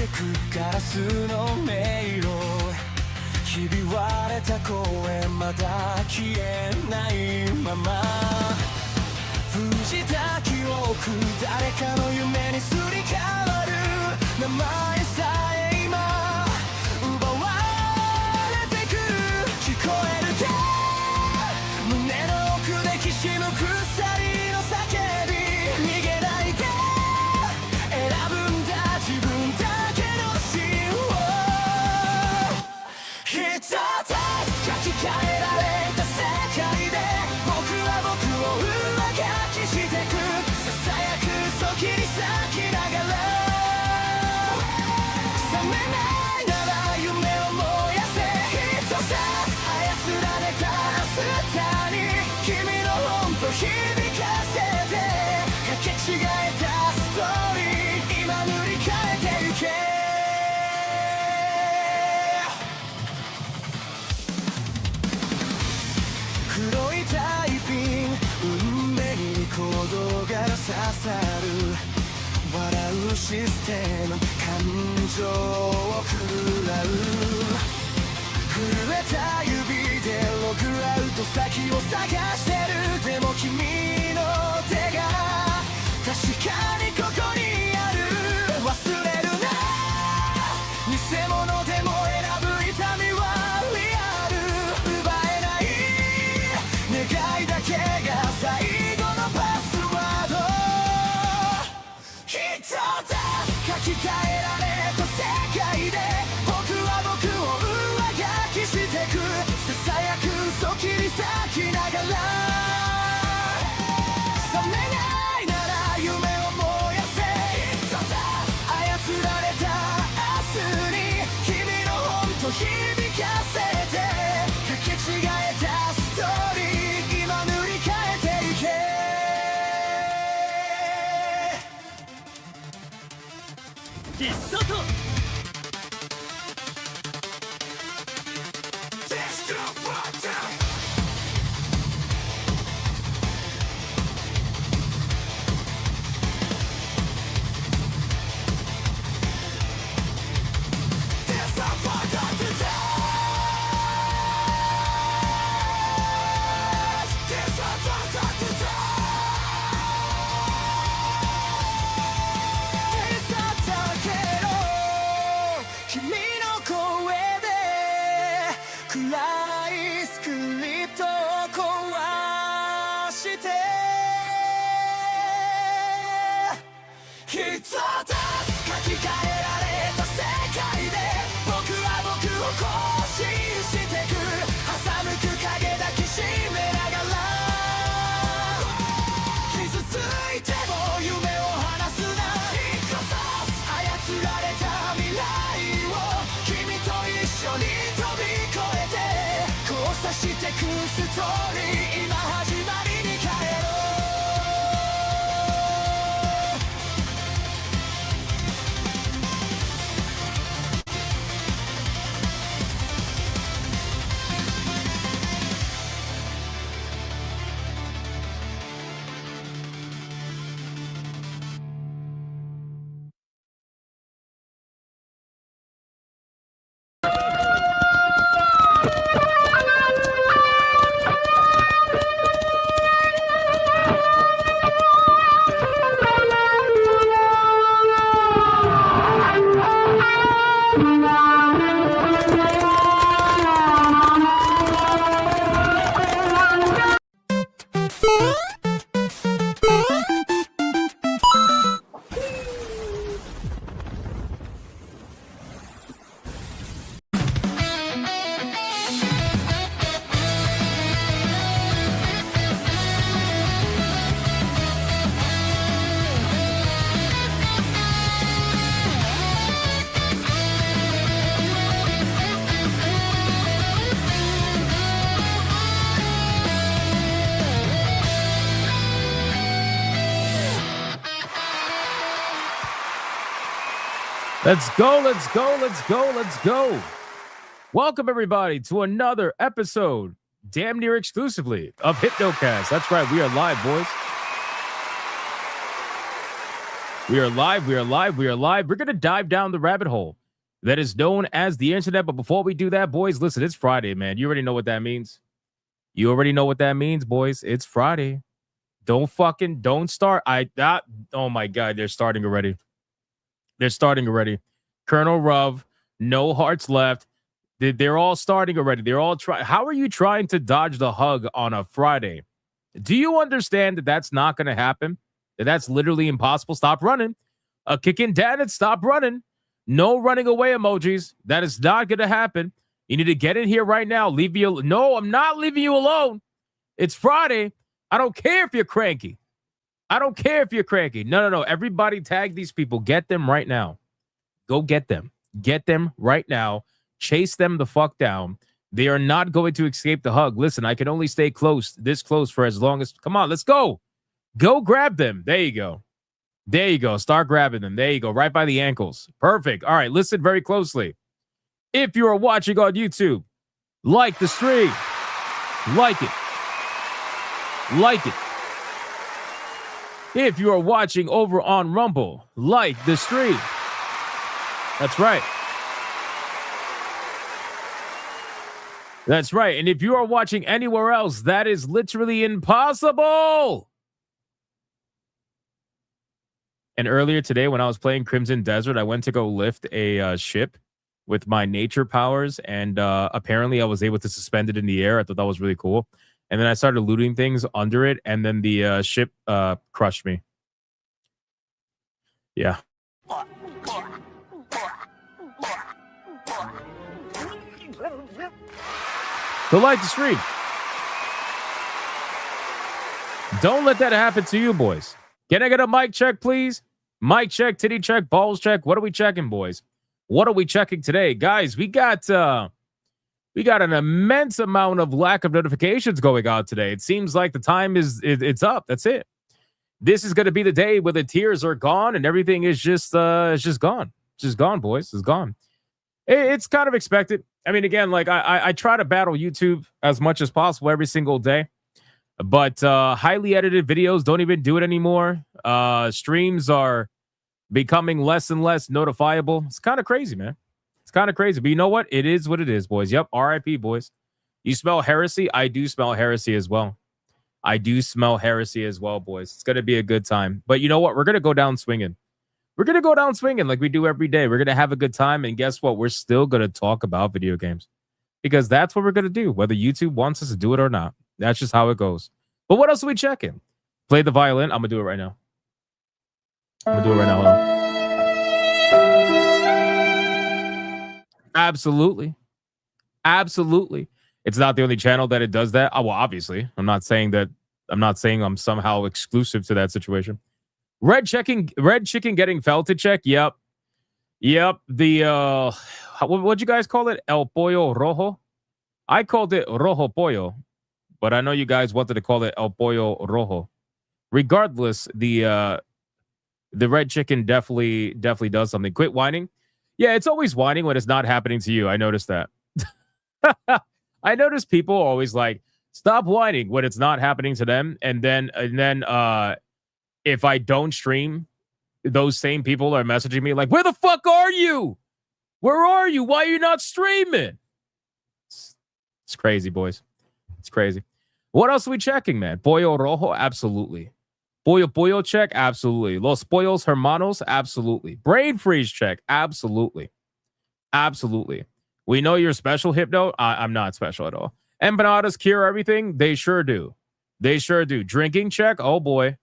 てくガラスの迷路ひび割れた声まだ消えないまま藤た記憶誰かの夢にすり替わる名前さえ今奪われてく聞こえるか胸の奥できしむ鎖の叫び逃げないで選ぶんだ自分だけの芯を一つ書き換えられた世界で僕は僕を上書きしてくささやく嘘切り裂きながら覚めないなら夢を燃やせ一つ操られたスターに君の本と響かせてかけ違えたストーリー今塗り替えてゆけ黒いタイピン運命に鼓動が刺さる笑うシステム感情を食らう震えた指でログアウト先を探してるでも君の手が確かにここにある忘れるな偽物でも選ぶ痛みはリアル奪えない願いだけが最後のパスワード一つ書き換えられた世界で僕は僕を上書きしてくささやく嘘切り裂きながら覚めないなら夢を燃やせ一つ操られた明日に君の本と響かせてかけ違えたストーリー今塗り替えていけ必殺君の声で暗いスクリプトを壊して一つ書き換えられた世界で僕は僕を更新してく挟むく影抱きしめながら傷ついても夢を離すな一個さ操られた未来君と一緒に飛び越えて交差してくストーリー今始まりに帰ろうLet's go, let's go, let's go, let's go. Welcome, everybody, to another episode, damn near exclusively, of Hypnocast. That's right, we are live, boys. We are live. We are live. We are live. We're going to dive down the rabbit hole that is known as the internet. But before we do that, boys, listen, it's Friday, man. You already know what that means. You already know what that means, boys. It's Friday. Don't start. Oh my God, they're starting already. They're starting already. Colonel Rov, no hearts left. They're all starting already. They're all trying. How are you trying to dodge the hug on a Friday? Do you understand that that's not going to happen? That that's literally impossible? Stop running. Kicking down and stop running. No running away emojis. That is not going to happen. You need to get in here right now. Leave you. No, I'm not leaving you alone. It's Friday. I don't care if you're cranky. I don't care if you're cranky. No. Everybody tag these people. Get them right now. Go get them. Get them right now. Chase them the fuck down. They are not going to escape the hug. Listen, I can only stay this close for as long as... Come on, let's go. Go grab them. There you go. There you go. Start grabbing them. There you go. Right by the ankles. Perfect. All right, listen very closely. If you are watching on YouTube, like the stream. Like it. Like it. If you are watching over on Rumble, like the stream. That's right. That's right. And if you are watching anywhere else, that is literally impossible. And earlier today, when I was playing Crimson Desert, I went to go lift a ship with my nature powers. And apparently I was able to suspend it in the air. I thought that was really cool. And then I started looting things under it. And then the ship crushed me. Yeah. So like the stream. Don't let that happen to you, boys. Can I get a mic check, please? Mic check, titty check, balls check. What are we checking, boys? What are we checking today? Guys, we got an immense amount of lack of notifications going on today. It seems like the time it's up. That's it. This is going to be the day where the tears are gone and everything is just gone. It's just gone, boys. It's gone. It's kind of expected. I mean, again, like I try to battle YouTube as much as possible every single day, but highly edited videos don't even do it anymore. Streams are becoming less and less notifiable. It's kind of crazy, man. It's kind of crazy, but you know what? It is what it is, boys. Yep, RIP, boys. You smell heresy? I do smell heresy as well. I do smell heresy as well, boys. It's going to be a good time. But you know what? We're going to go down swinging. We're going to go down swinging like we do every day. We're going to have a good time. And guess what? We're still going to talk about video games because that's what we're going to do, whether YouTube wants us to do it or not. That's just how it goes. But what else are we checking? Play the violin. I'm going to do it right now. Hold on. Absolutely. Absolutely. It's not the only channel that it does that. Oh, well, obviously. I'm not saying I'm somehow exclusive to that situation. Red chicken getting felted check. Yep. The what'd you guys call it? El pollo rojo. I called it rojo pollo, but I know you guys wanted to call it el pollo rojo. Regardless, the red chicken definitely does something. Quit whining. Yeah, it's always whining when it's not happening to you. I noticed that. I notice people always like stop whining when it's not happening to them, and then if I don't stream, those same people are messaging me like, where the fuck are you? Where are you? Why are you not streaming? It's crazy, boys. It's crazy. What else are we checking, man? Pollo rojo? Absolutely. Pollo check? Absolutely. Los pollos hermanos? Absolutely. Brain freeze check? Absolutely. Absolutely. We know you're special, Hypno. I'm not special at all. Empanadas cure everything? They sure do. They sure do. Drinking check? Oh, boy.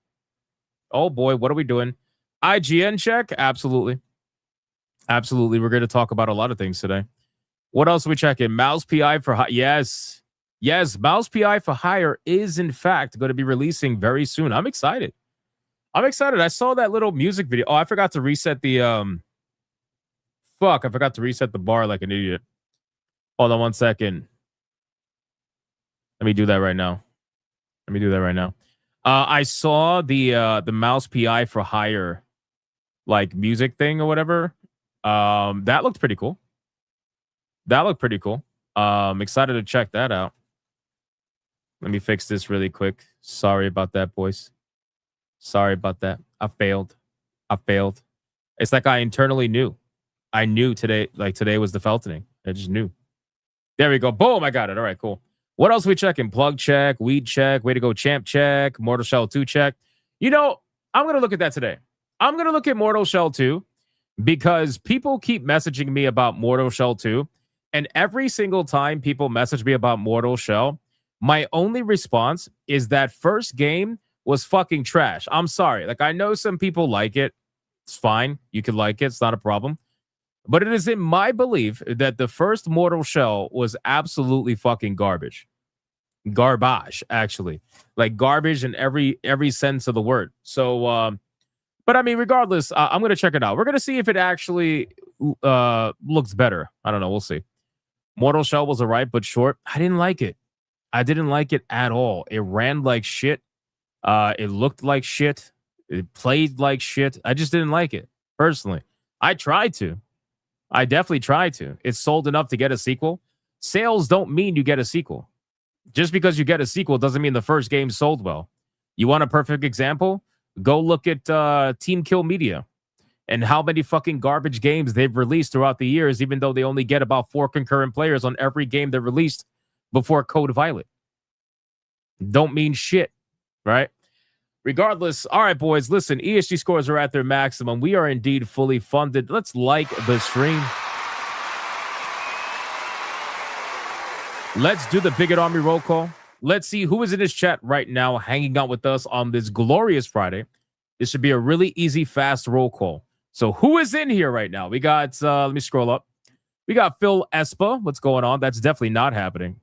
Oh, boy. What are we doing? IGN check? Absolutely. Absolutely. We're going to talk about a lot of things today. What else are we checking? Mouse PI for hire. Yes. Yes. Mouse PI for hire is, in fact, going to be releasing very soon. I'm excited. I saw that little music video. Oh, I forgot to reset the... I forgot to reset the bar like an idiot. Hold on 1 second. Let me do that right now. I saw the mouse PI for hire like music thing or whatever. That looked pretty cool. Excited to check that out. Let me fix this really quick. Sorry about that, boys. Sorry about that. I failed. I failed. It's like I internally knew. I knew today, like today was the feltoning. I just knew. There we go. Boom. I got it. All right, cool. What else we checking? Plug check, weed check, way to go, champ check, Mortal Shell 2 check. You know, I'm going to look at that today. I'm going to look at Mortal Shell 2 because people keep messaging me about Mortal Shell 2. And every single time people message me about Mortal Shell, my only response is that first game was fucking trash. I'm sorry. Like, I know some people like it. It's fine. You can like it. It's not a problem. But it is in my belief that the first Mortal Shell was absolutely fucking garbage. Garbage, actually. Like garbage in every sense of the word. So, but I mean, regardless, I'm going to check it out. We're going to see if it actually looks better. I don't know. We'll see. Mortal Shell was alright, but short. I didn't like it. I didn't like it at all. It ran like shit. It looked like shit. It played like shit. I just didn't like it, personally. I tried to. I definitely tried to. It sold enough to get a sequel. Sales don't mean you get a sequel. Just because you get a sequel doesn't mean the first game sold well. You want a perfect example? Go look at Team Kill Media and how many fucking garbage games they've released throughout the years, even though they only get about 4 concurrent players on every game they released before Code Violet. Don't mean shit, right? Regardless, all right, boys, listen, ESG scores are at their maximum. We are indeed fully funded. Let's like the stream. Let's do the Bigot Army roll call. Let's see who is in this chat right now hanging out with us on this glorious Friday. This should be a really easy, fast roll call. So who is in here right now? We got, let me scroll up. We got Phil Espa. What's going on? That's definitely not happening.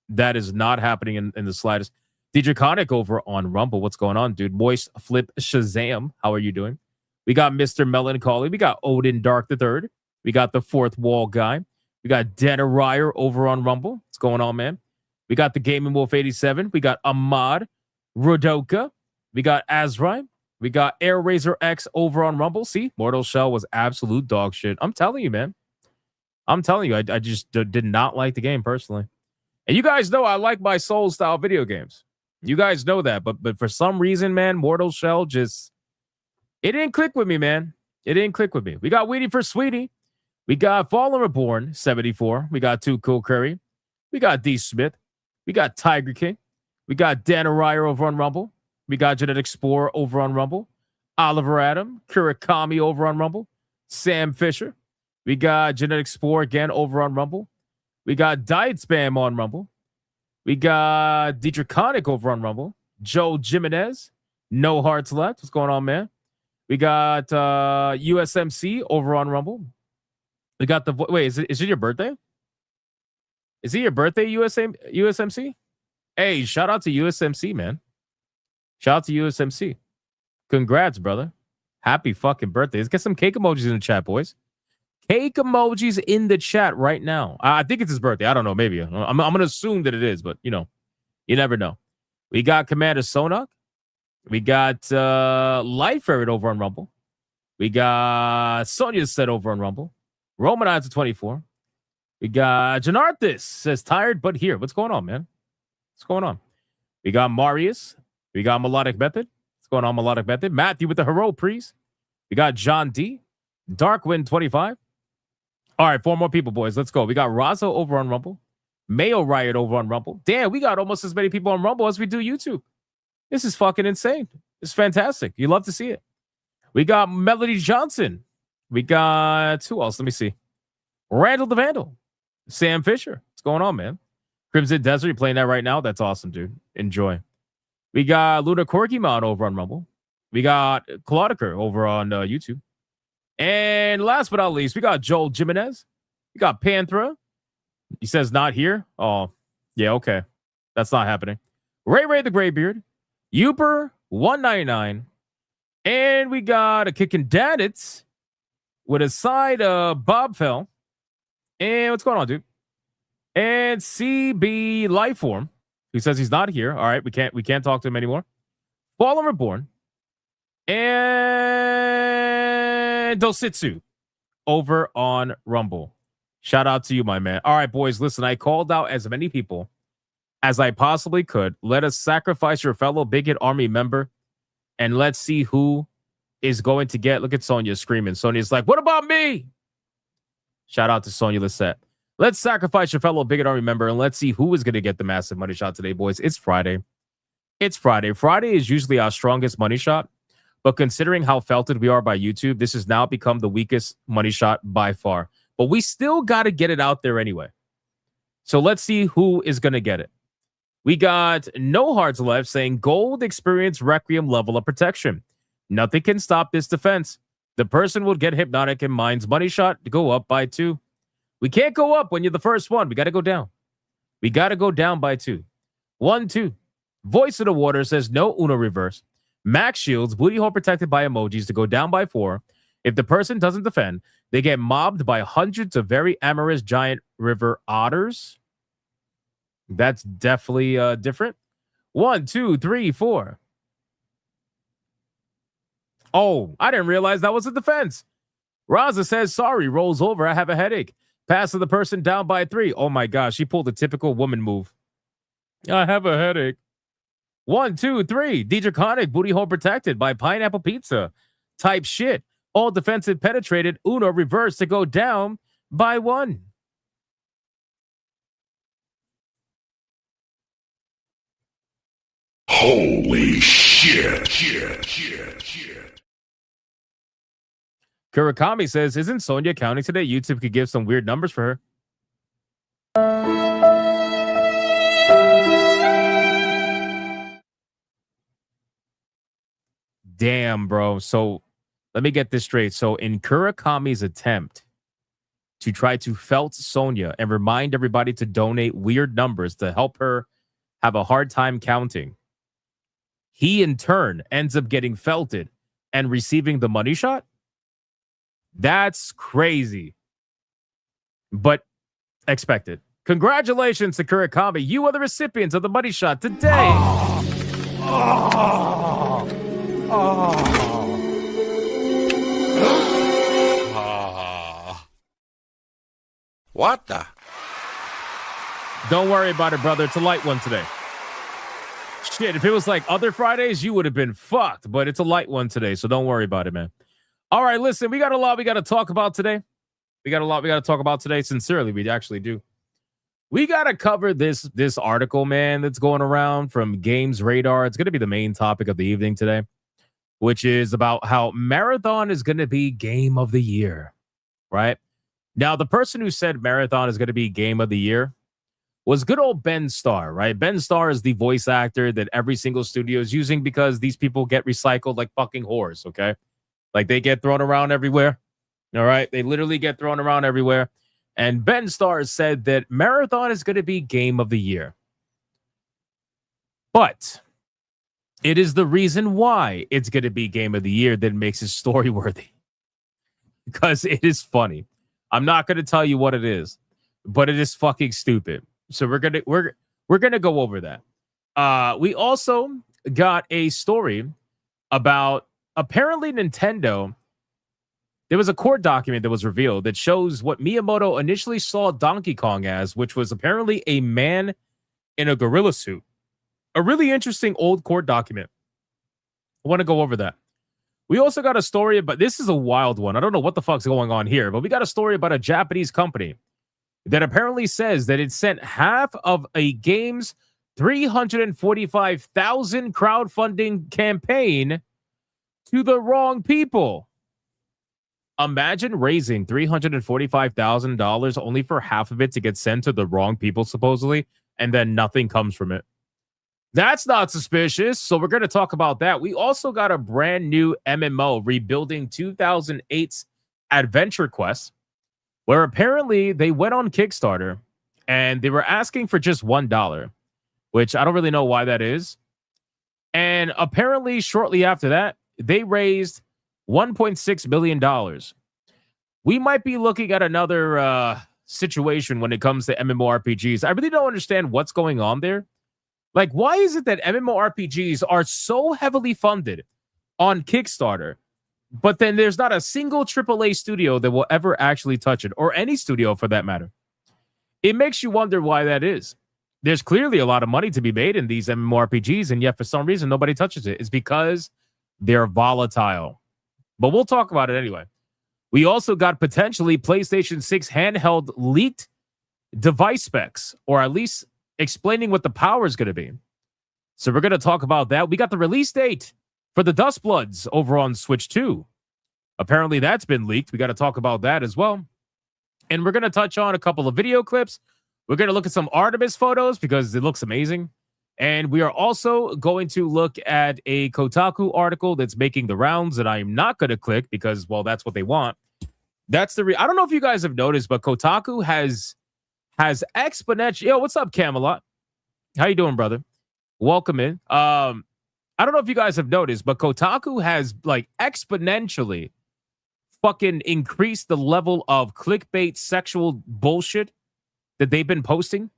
That is not happening in the slightest. Draconic over on Rumble. What's going on, dude? Moist Flip Shazam. How are you doing? We got Mr. Melancholy. We got Odin Dark the Third. We got the Fourth Wall Guy. We got Dana Ryer over on Rumble. What's going on, man? We got the Gaming Wolf 87. We got Ahmad Rodoka. We got Azrai. We got Air Razor X over on Rumble. See, Mortal Shell was absolute dog shit. I'm telling you, man. I'm telling you, I just did not like the game personally. And you guys know I like my Soul style video games. You guys know that, but for some reason, man, Mortal Shell just, it didn't click with me, man. It didn't click with me. We got Weedy for Sweetie. We got Fallen Reborn 74. We got Too Cool Curry. We got D Smith. We got Tiger King. We got Dana Ryer over on Rumble. We got Genetic Spore over on Rumble. Oliver Adam, Kurakami over on Rumble. Sam Fisher. We got Genetic Spore again over on Rumble. We got Diet Spam on Rumble. We got Draconic over on Rumble. Joe Jimenez. No Hearts Left. What's going on, man? We got USMC over on Rumble. We got the... Wait, is it your birthday? Is it your birthday, USMC? Hey, shout out to USMC, man. Shout out to USMC. Congrats, brother. Happy fucking birthday. Let's get some cake emojis in the chat, boys. Cake emojis in the chat right now. I think it's his birthday. I don't know. Maybe. I'm going to assume that it is, but, you know, you never know. We got Commander Sonak. We got Life Ferret over on Rumble. We got Sonia Set over on Rumble. Romanizer 24. We got Janarthis says tired but here. What's going on, man? What's going on? We got Marius. We got Melodic Method. What's going on, Melodic Method? Matthew with the Hero Priest. We got John D. Darkwind 25. All right, 4 more people, boys. Let's go. We got Razo over on Rumble. Mayo Riot over on Rumble. Damn, we got almost as many people on Rumble as we do YouTube. This is fucking insane. It's fantastic. You love to see it. We got Melody Johnson. We got, who else? Let me see. Randall the Vandal. Sam Fisher. What's going on, man? Crimson Desert, you playing that right now? That's awesome, dude. Enjoy. We got Luna Corkymon over on Rumble. We got Claudiker over on YouTube. And last but not least, we got Joel Jimenez. We got Panthera. He says not here. Oh, yeah, okay. That's not happening. Ray the Graybeard. Uper 199. And we got a Kickin' Dadits with a side Bob Fell. And what's going on, dude? And CB Lifeform, who says he's not here. All right, we can't talk to him anymore. Fallen Reborn. And Dositsu over on Rumble. Shout out to you, my man. All right, boys, listen, I called out as many people as I possibly could. Let us sacrifice your fellow Big Hit Army member, and let's see who is going to get, look at Sonya screaming. Sonya's like, what about me? Shout out to Sonya Lisette. Let's sacrifice your fellow bigot army member and let's see who is going to get the massive money shot today, boys. It's Friday. It's Friday. Friday is usually our strongest money shot. But considering how felted we are by YouTube, this has now become the weakest money shot by far. But we still got to get it out there anyway. So let's see who is going to get it. We got No Hearts Left saying gold experience requiem level of protection. Nothing can stop this defense. The person will get hypnotic and mine's money shot to go up by 2. We can't go up when you're the first one. We got to go down. We got to go down by 2. 1, 2. Voice of the Water says no Uno reverse. Max shields, booty hole protected by emojis to go down by 4. If the person doesn't defend, they get mobbed by hundreds of very amorous giant river otters. That's definitely different. 1, 2, 3, 4. Oh, I didn't realize that was a defense. Raza says, sorry, rolls over. I have a headache. Pass to the person down by 3. Oh my gosh, she pulled a typical woman move. I have a headache. 1, 2, 3. Draconic booty hole protected by pineapple pizza. Type shit. All defensive penetrated. Uno reverse to go down by 1. Holy shit. Kurakami says, isn't Sonya counting today? YouTube could give some weird numbers for her. Damn, bro. So let me get this straight. So in Kurakami's attempt to try to felt Sonya and remind everybody to donate weird numbers to help her have a hard time counting, he in turn ends up getting felted and receiving the money shot? That's crazy. But expected. Congratulations to Kurakami. You are the recipients of the money shot today. What the? Don't worry about it, brother. It's a light one today. Shit, if it was like other Fridays, you would have been fucked. But it's a light one today, so don't worry about it, man. All right, listen, we got a lot we got to talk about today. We got to talk about today. Sincerely, we actually do. We got to cover this article, man, that's going around from Games Radar. It's going to be the main topic of the evening today, which is about how Marathon is going to be Game of the Year, right? Now, the person who said Marathon is going to be Game of the Year was good old Ben Starr, right? Ben Starr is the voice actor that every single studio is using because these people get recycled like fucking whores, okay? Like they get thrown around everywhere, all right? They literally get thrown around everywhere. And Ben Starr said that Marathon is going to be Game of the Year. But it is the reason why it's going to be Game of the Year that makes it story worthy. Because it is funny. I'm not going to tell you what it is, but it is fucking stupid. So we're gonna go over that. We also got a story about apparently Nintendo. There was a court document that was revealed that shows what Miyamoto initially saw Donkey Kong as, which was apparently a man in a gorilla suit. A really interesting old court document. I want to go over that. We also got a story, but this is a wild one. I don't know what the fuck's going on here, but we got a story about a Japanese company that apparently says that it sent half of a game's 345,000 crowdfunding campaign to the wrong people. Imagine raising $345,000 only for half of it to get sent to the wrong people, supposedly, and then nothing comes from it. That's not suspicious, so we're going to talk about that. We also got a brand new MMO rebuilding 2008's Adventure Quest, where apparently they went on Kickstarter and they were asking for just $1, which I don't really know why that is. And apparently shortly after that, they raised $1.6 million. We might be looking at another situation when it comes to MMORPGs. I really don't understand what's going on there. Like, why is it that MMORPGs are so heavily funded on Kickstarter, but then there's not a single AAA studio that will ever actually touch it, or any studio for that matter? It makes you wonder why that is. There's clearly a lot of money to be made in these MMORPGs, and yet for some reason nobody touches it. It's because they're volatile. but we'll talk about it anyway. We also got potentially PlayStation 6 handheld leaked device specs, or at least explaining what the power is going to be. So we're going to talk about that. We got the release date for the Dust Bloods over on Switch 2. Apparently that's been leaked. We got to talk about that as well. And we're going to touch on a couple of video clips. We're going to look at some Artemis photos because it looks amazing. And we are also going to look at a Kotaku article that's making the rounds that I'm not going to click because, well, that's what they want. That's the I don't know if you guys have noticed, but Kotaku has exponential. Yo, what's up, Camelot? How you doing, brother? Welcome in. I don't know if you guys have noticed, but Kotaku has like exponentially fucking increased the level of clickbait sexual bullshit that they've been posting.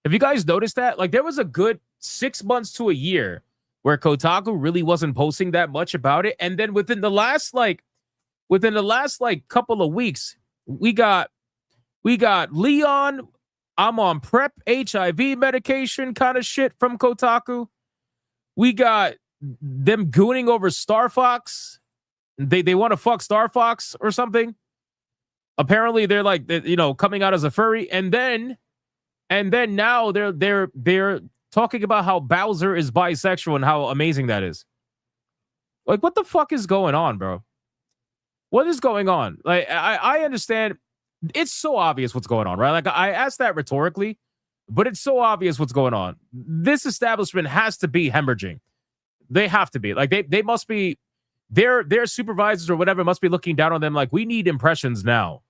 Have you guys noticed that? Like, there was a good 6 months to a year where Kotaku really wasn't posting that much about it, and then within the last couple of weeks, we got Leon, I'm on PrEP HIV medication kind of shit from Kotaku. We got them gooning over Star Fox. They want to fuck Star Fox or something. Apparently they're like, coming out as a furry, and then now they're talking about how Bowser is bisexual and how amazing that is. Like, what the fuck is going on, bro? What is going on? Like, I understand it's so obvious what's going on, right? Like, I asked that rhetorically, but it's so obvious what's going on. This establishment has to be hemorrhaging. They have to be. Like, they must be, their supervisors or whatever must be looking down on them like, we need impressions now.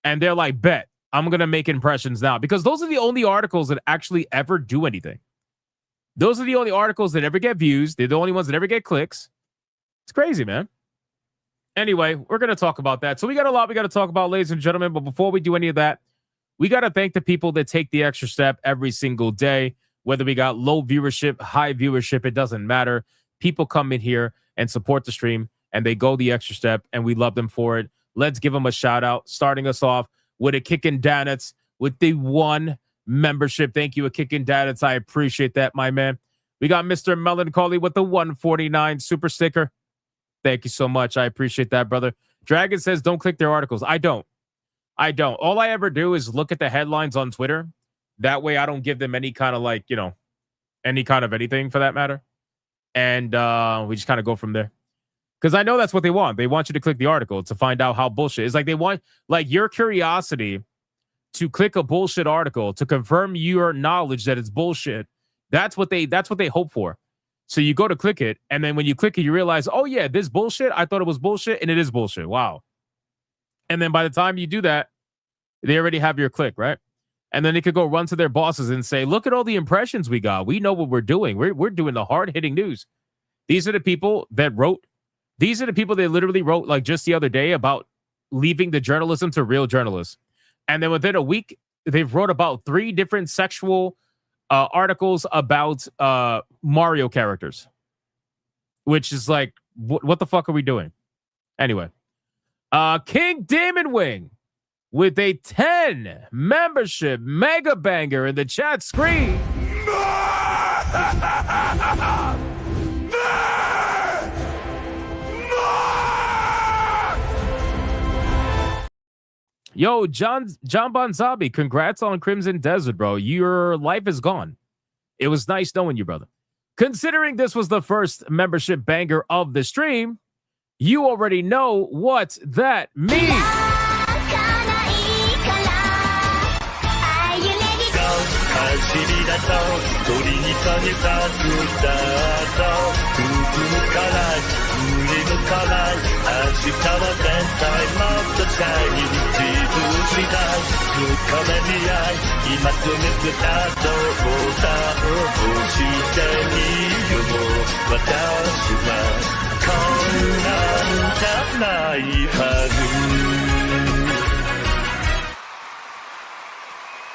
And they're like, bet, I'm going to make impressions now. Because those are the only articles that actually ever do anything. Those are the only articles that ever get views. They're the only ones that ever get clicks. It's crazy, man. Anyway, we're going to talk about that. So we got a lot we got to talk about, ladies and gentlemen. But before we do any of that, we got to thank the people that take the extra step every single day. Whether we got low viewership, high viewership, it doesn't matter. People come in here and support the stream, and they go the extra step, and we love them for it. Let's give them a shout out, starting us off with a Kickin' Donuts with the 1 membership. Thank you, a Kickin' Donuts. I appreciate that, my man. We got Mr. Melancholy with the 149 super sticker. Thank you so much. I appreciate that, brother. Dragon says, don't click their articles. I don't. All I ever do is look at the headlines on Twitter. That way I don't give them any kind of any kind of anything for that matter. And we just kind of go from there. Because I know that's what they want. They want you to click the article to find out how bullshit. It's like they want your curiosity to click a bullshit article to confirm your knowledge that it's bullshit. That's what they hope for. So you go to click it, and then when you click it, you realize, oh yeah, this bullshit. I thought it was bullshit, and it is bullshit. Wow. And then by the time you do that, they already have your click, right? And then they could go run to their bosses and say, look at all the impressions we got. We know what we're doing. We're doing the hard-hitting news. These are the people that literally wrote, like, just the other day about leaving the journalism to real journalists. And then within a week, they've wrote about 3 different sexual articles about Mario characters, which is like, what the fuck are we doing? Anyway, King Demon Wing with a 10 membership mega banger in the chat screen. Yo, John Bonzabi, congrats on Crimson Desert, bro. Your life is gone. It was nice knowing you, brother. Considering this was the first membership banger of the stream, you already know what that means.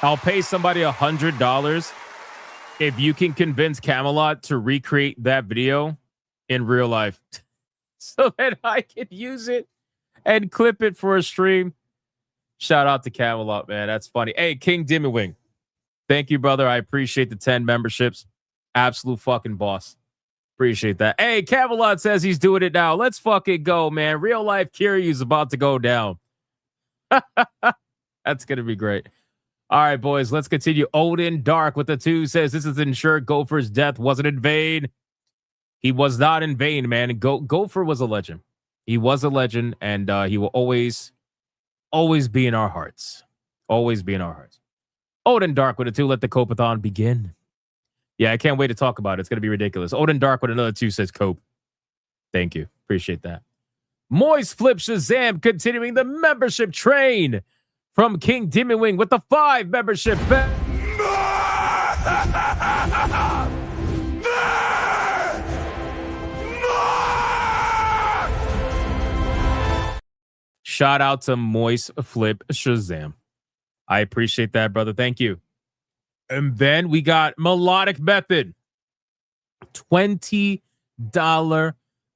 I'll pay somebody $100 if you can convince Camelot to recreate that video in real life so that I can use it and clip it for a stream. Shout out to Camelot, man. That's funny. Hey, King Dimmiwing. Thank you, brother. I appreciate the 10 memberships. Absolute fucking boss. Appreciate that. Hey, Camelot says he's doing it now. Let's fucking go, man. Real life Kiryu's about to go down. That's going to be great. All right, boys, let's continue. Odin Dark with the 2 says this is ensured Gopher's death wasn't in vain. He was not in vain, man. Gopher was a legend. He was a legend, and he will always be in our hearts. Always be in our hearts. Odin Dark with a 2. Let the Copathon begin. Yeah, I can't wait to talk about it. It's going to be ridiculous. Odin Dark with another 2 says Cope. Thank you. Appreciate that. Moist Flip Shazam continuing the membership train from King Demon Wing with the 5 membership. Shout out to Moist Flip Shazam. I appreciate that, brother. Thank you. And then we got Melodic Method. $20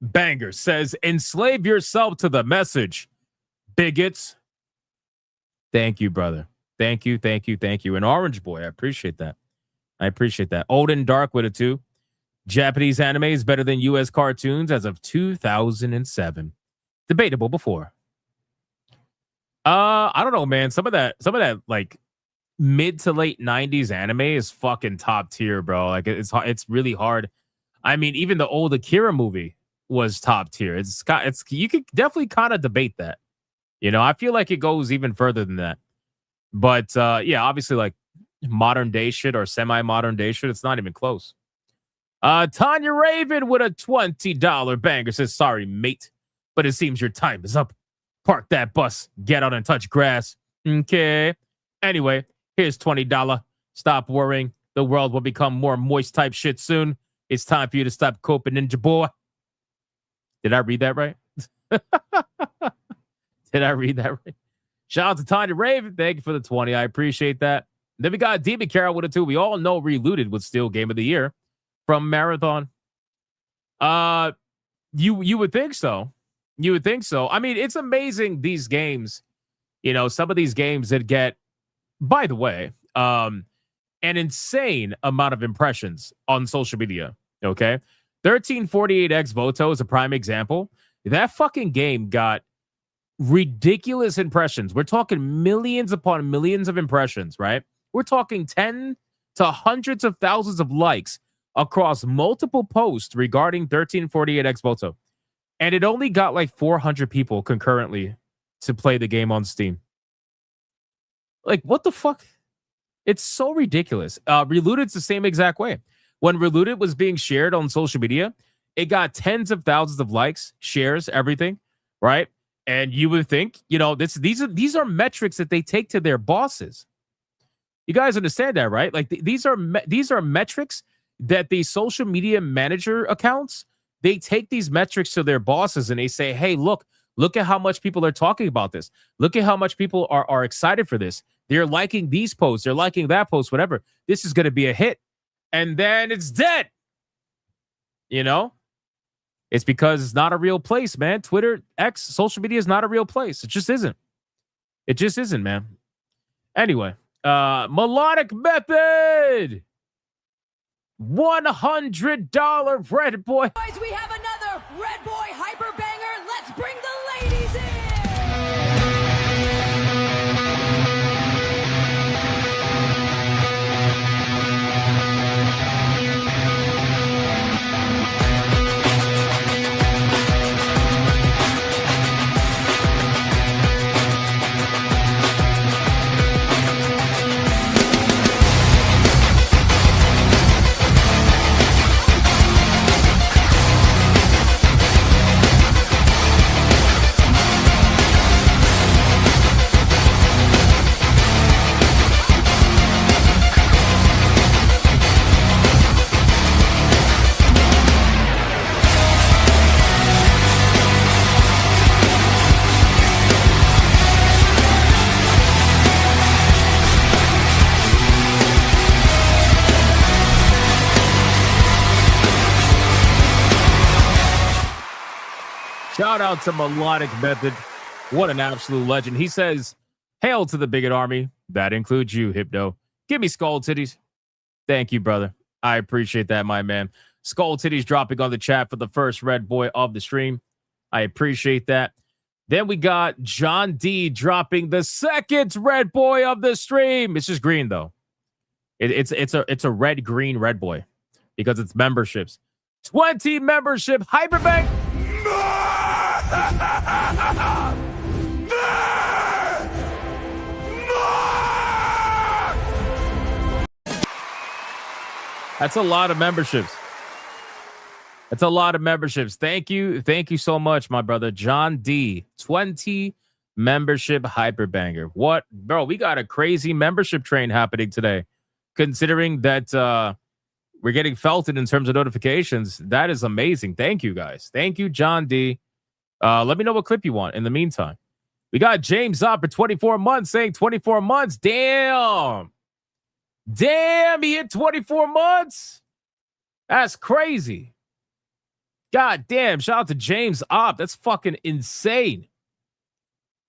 banger says, enslave yourself to the message, bigots. Thank you, brother. Thank you. And Orange Boy, I appreciate that. Odin Dark with a 2. Japanese anime is better than U.S. cartoons as of 2007. Debatable before. I don't know, man. Some of that like mid to late 90s anime is fucking top tier, bro. Like it's really hard. I mean, even the old Akira movie was top tier. It's you could definitely kind of debate that. You know, I feel like it goes even further than that. But yeah, obviously like modern day shit or semi-modern day shit, it's not even close. Tanya Raven with a $20 banger says, sorry, mate, but it seems your time is up. Park that bus, get out and touch grass. Okay. Anyway, here's $20. Stop worrying. The world will become more moist type shit soon. It's time for you to stop coping, ninja boy. Did I read that right? Did I read that right? Shout out to Tanya Raven. Thank you for the 20. I appreciate that. Then we got Demon Carol with a 2. We all know Relooted was still game of the year from Marathon. You would think so. You would think so. I mean, it's amazing these games, you know, some of these games that get, by the way, an insane amount of impressions on social media. Okay. 1348X Voto is a prime example. That fucking game got ridiculous impressions. We're talking millions upon millions of impressions, right? We're talking 10 to hundreds of thousands of likes across multiple posts regarding 1348X Voto. And it only got like 400 people concurrently to play the game on Steam. Like, what the fuck? It's so ridiculous. Relooted's the same exact way. When Reloaded was being shared on social media, it got tens of thousands of likes, shares, everything, right? And you would think, you know, these are metrics that they take to their bosses. You guys understand that, right? Like these are metrics that the social media manager accounts, they take these metrics to their bosses and they say, hey, look at how much people are talking about this. Look at how much people are excited for this. They're liking these posts. They're liking that post, whatever. This is going to be a hit. And then it's dead. You know? It's because it's not a real place, man. Twitter, X, social media is not a real place. It just isn't. It just isn't, man. Anyway, Melodic Method. $100 Red Boy. Guys, we have another Red Boy Hyper Banger. Let's bring the ladies in. Shout out to Melodic Method. What an absolute legend. He says, hail to the bigot army. That includes you, Hypno. Give me skull titties. Thank you, brother. I appreciate that, my man. Skull Titties dropping on the chat for the first red boy of the stream. I appreciate that. Then we got John D dropping the second red boy of the stream. It's just green though. It's a red boy because it's memberships. 20 membership Hyperbank. That's a lot of memberships. That's a lot of memberships. Thank you. Thank you so much, my brother. John D. 20 membership Hyperbanger. What? Bro, we got a crazy membership train happening today. Considering that we're getting felted in terms of notifications. That is amazing. Thank you, guys. Thank you, John D. Let me know what clip you want in the meantime. We got James up for 24 months saying 24 months. Damn. Damn, he hit 24 months. That's crazy. God damn. Shout out to James Op. That's fucking insane.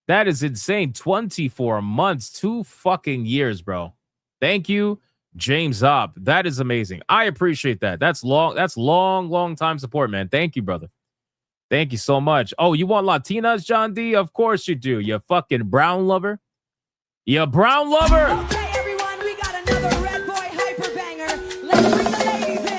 That is insane. 24 months, 2 fucking years, bro. Thank you, James Op. That is amazing. I appreciate that. That's long time support, man. Thank you, brother. Thank you so much. Oh, you want Latinas, John D? Of course you do. You fucking brown lover. You brown lover. Okay, everyone, we got another red boy hyper banger. Let's bring the ladies in.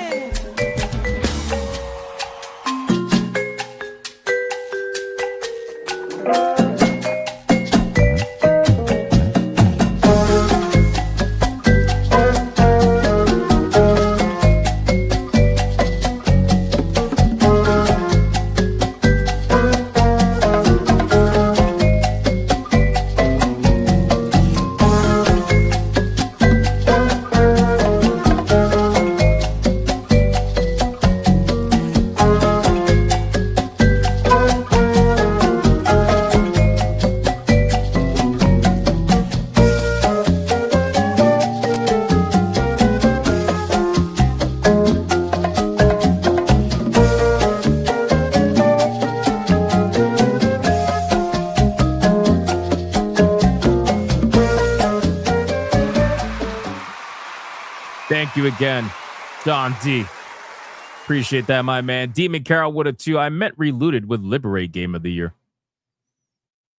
Thank you again, Don D. Appreciate that, my man. Demon Carol would have too. I meant Relooted with Liberate Game of the Year.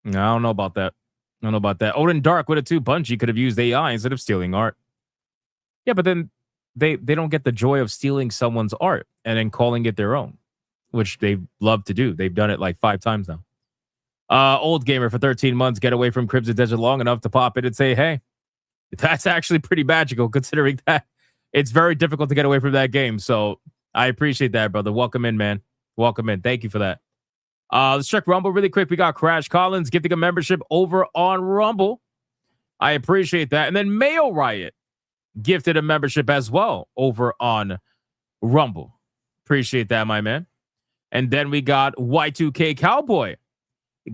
I don't know about that. I don't know about that. Odin Dark would have too. Bungie could have used AI instead of stealing art. Yeah, but then they don't get the joy of stealing someone's art and then calling it their own, which they love to do. They've done it like 5 times now. Old Gamer for 13 months. Get away from Crimson Desert long enough to pop it and say, hey, that's actually pretty magical considering that it's very difficult to get away from that game. So I appreciate that, brother. Welcome in, man. Welcome in. Thank you for that. Let's check Rumble really quick. We got Crash Collins gifting a membership over on Rumble. I appreciate that. And then Mayo Riot gifted a membership as well over on Rumble. Appreciate that, my man. And then we got Y2K Cowboy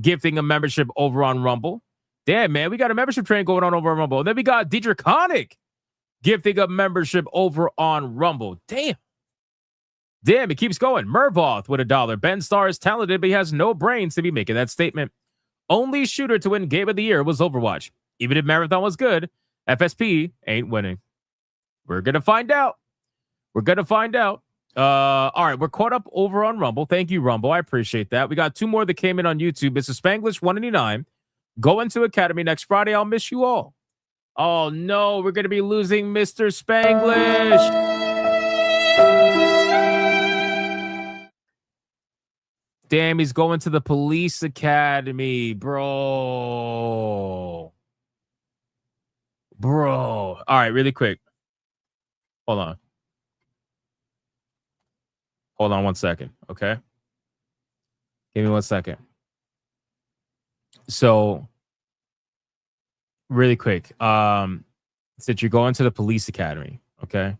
gifting a membership over on Rumble. Damn, man, we got a membership train going on over on Rumble. And then we got Draconic gifting a membership over on Rumble. Damn, it keeps going. Mervoth with $1. Ben Starr is talented, but he has no brains to be making that statement. Only shooter to win Game of the Year was Overwatch. Even if Marathon was good, FSP ain't winning. We're going to find out. All right, we're caught up over on Rumble. Thank you, Rumble. I appreciate that. We got 2 more that came in on YouTube. It's a Spanglish 189. Go into Academy next Friday. I'll miss you all. Oh, no, we're going to be losing Mr. Spanglish. Damn, he's going to the police academy, bro. All right, really quick. Hold on 1 second, okay? Give me 1 second. So, really quick, since you're going to the police academy, okay?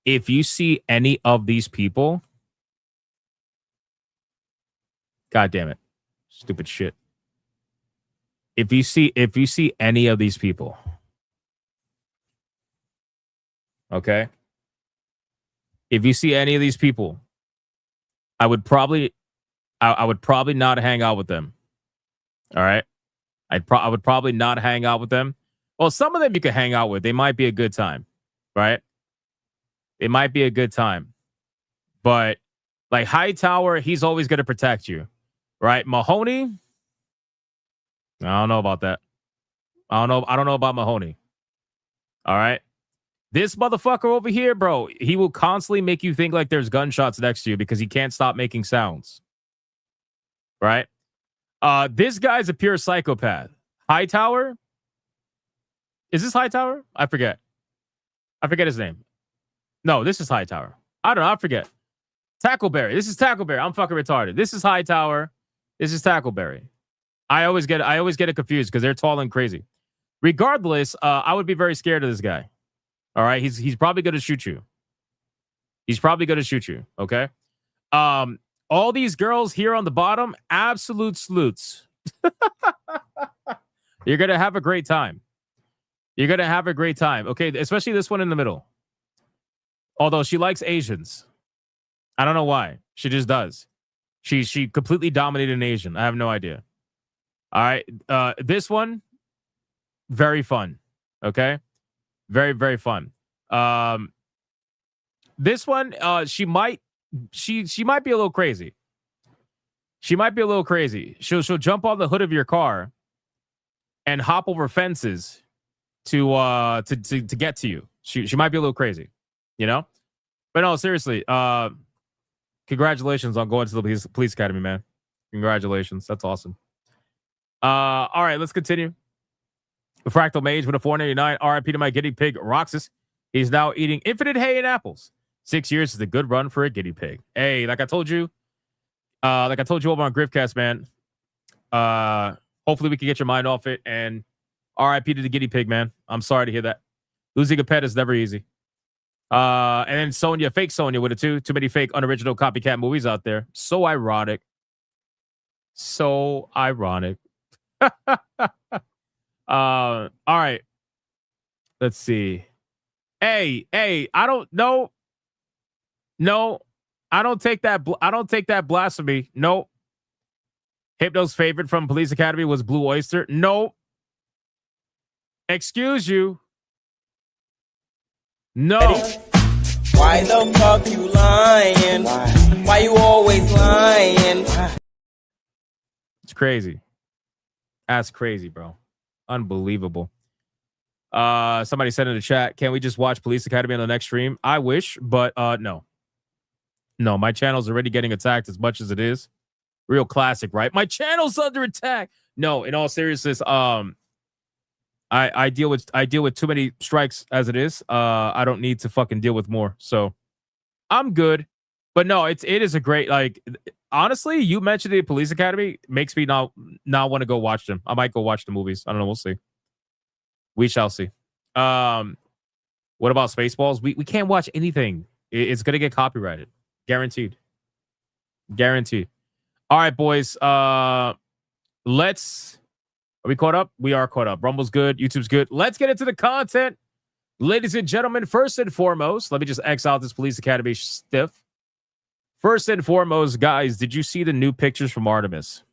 If you see any of these people, God damn it, stupid shit. If you see any of these people, okay? If you see any of these people, I would probably not hang out with them. All right? I would probably not hang out with them. Well, some of them you could hang out with. They might be a good time, right? It might be a good time. But like Hightower, he's always going to protect you. Right? Mahoney, I don't know about that. I don't know about Mahoney. All right. This motherfucker over here, bro, he will constantly make you think like there's gunshots next to you because he can't stop making sounds. Right? This guy's a pure psychopath. Hightower? Is this Hightower? I forget his name. No, this is Hightower. I don't know. I forget. Tackleberry. This is Tackleberry. I'm fucking retarded. This is Hightower. This is Tackleberry. I always get it confused because they're tall and crazy. Regardless, I would be very scared of this guy. All right, he's probably going to shoot you. He's probably going to shoot you. Okay. All these girls here on the bottom, absolute sleuths. You're gonna have a great time. You're gonna have a great time. Okay, especially this one in the middle. Although she likes Asians. I don't know why. She just does. She completely dominated an Asian. I have no idea. All right. This one, very fun. Okay. Very, very fun. This one, she might be a little crazy. She might be a little crazy. She'll jump on the hood of your car and hop over fences to get to you. She might be a little crazy, you know? But no, seriously, congratulations on going to the police academy, man. Congratulations. That's awesome. All right, let's continue. Fractal Mage with a 499. RIP to my guinea pig, Roxas. He's now eating infinite hay and apples. 6 years is a good run for a guinea pig. Hey, like I told you over on Griffcast, man. Hopefully we can get your mind off it. And RIP to the guinea pig, man. I'm sorry to hear that. Losing a pet is never easy. And then Sonya, fake Sonya with it too. Too many fake, unoriginal copycat movies out there. So ironic. So ironic. All right. Let's see. Hey, I don't know. No, I don't take that blasphemy. No. Hypno's favorite from Police Academy was Blue Oyster. No. Excuse you. No. Why the fuck you lying? Why you always lying? It's crazy. That's crazy, bro. Unbelievable. Somebody said in the chat, can we just watch Police Academy on the next stream? I wish, but no. No, my channel's already getting attacked as much as it is. Real classic, right? My channel's under attack. No, in all seriousness, I deal with too many strikes as it is. I don't need to fucking deal with more. So I'm good. But no, it is a great, like, honestly, you mentioned the Police Academy makes me not want to go watch them. I might go watch the movies. I don't know. We'll see. We shall see. What about Spaceballs? We can't watch anything. It's gonna get copyrighted. Guaranteed. All right, boys. Are we caught up? We are caught up. Rumble's good. YouTube's good. Let's get into the content. Ladies and gentlemen, first and foremost, let me just X out this Police Academy stiff. First and foremost, guys, did you see the new pictures from Artemis?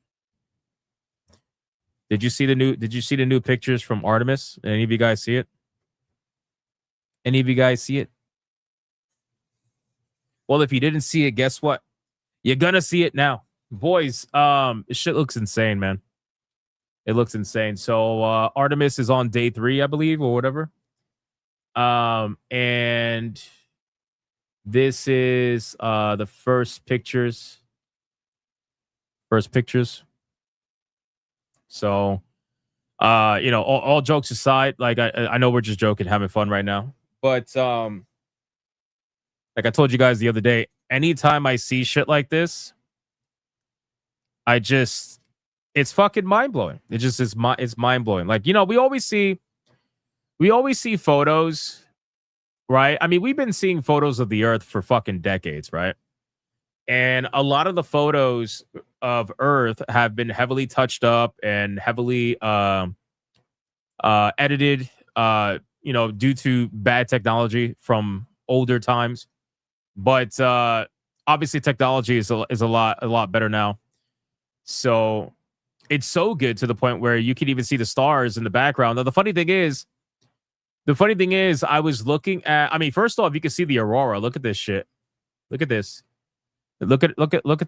Did you see the new pictures from Artemis? Any of you guys see it? Any of you guys see it? Well, if you didn't see it, guess what? You're gonna see it now. Boys, this shit looks insane, man. It looks insane. So Artemis is on day 3, I believe, or whatever. And this is the first pictures. So all jokes aside, like I know we're just joking, having fun right now. But like I told you guys the other day, anytime I see shit like this, it's fucking mind-blowing. It's mind-blowing. Like, we always see photos, right? I mean, we've been seeing photos of the Earth for fucking decades, right? And a lot of the photos of Earth have been heavily touched up and heavily edited, due to bad technology from older times. But obviously technology is a lot better now. So it's so good to the point where you can even see the stars in the background. Now, the funny thing is, The funny thing is, I was looking at. I mean, first off, you can see the aurora. Look at this shit. Look at this. Look at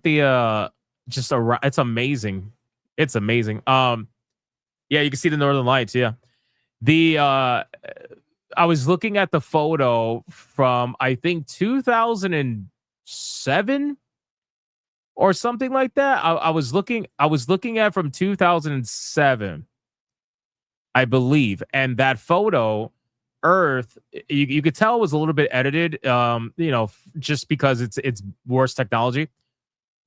the just it's amazing. It's amazing. Yeah, you can see the northern lights, yeah. The I was looking at the photo from I think 2007 or something like that. I was looking at from 2007, I believe. And that photo, Earth, you could tell it was a little bit edited, just because it's worse technology.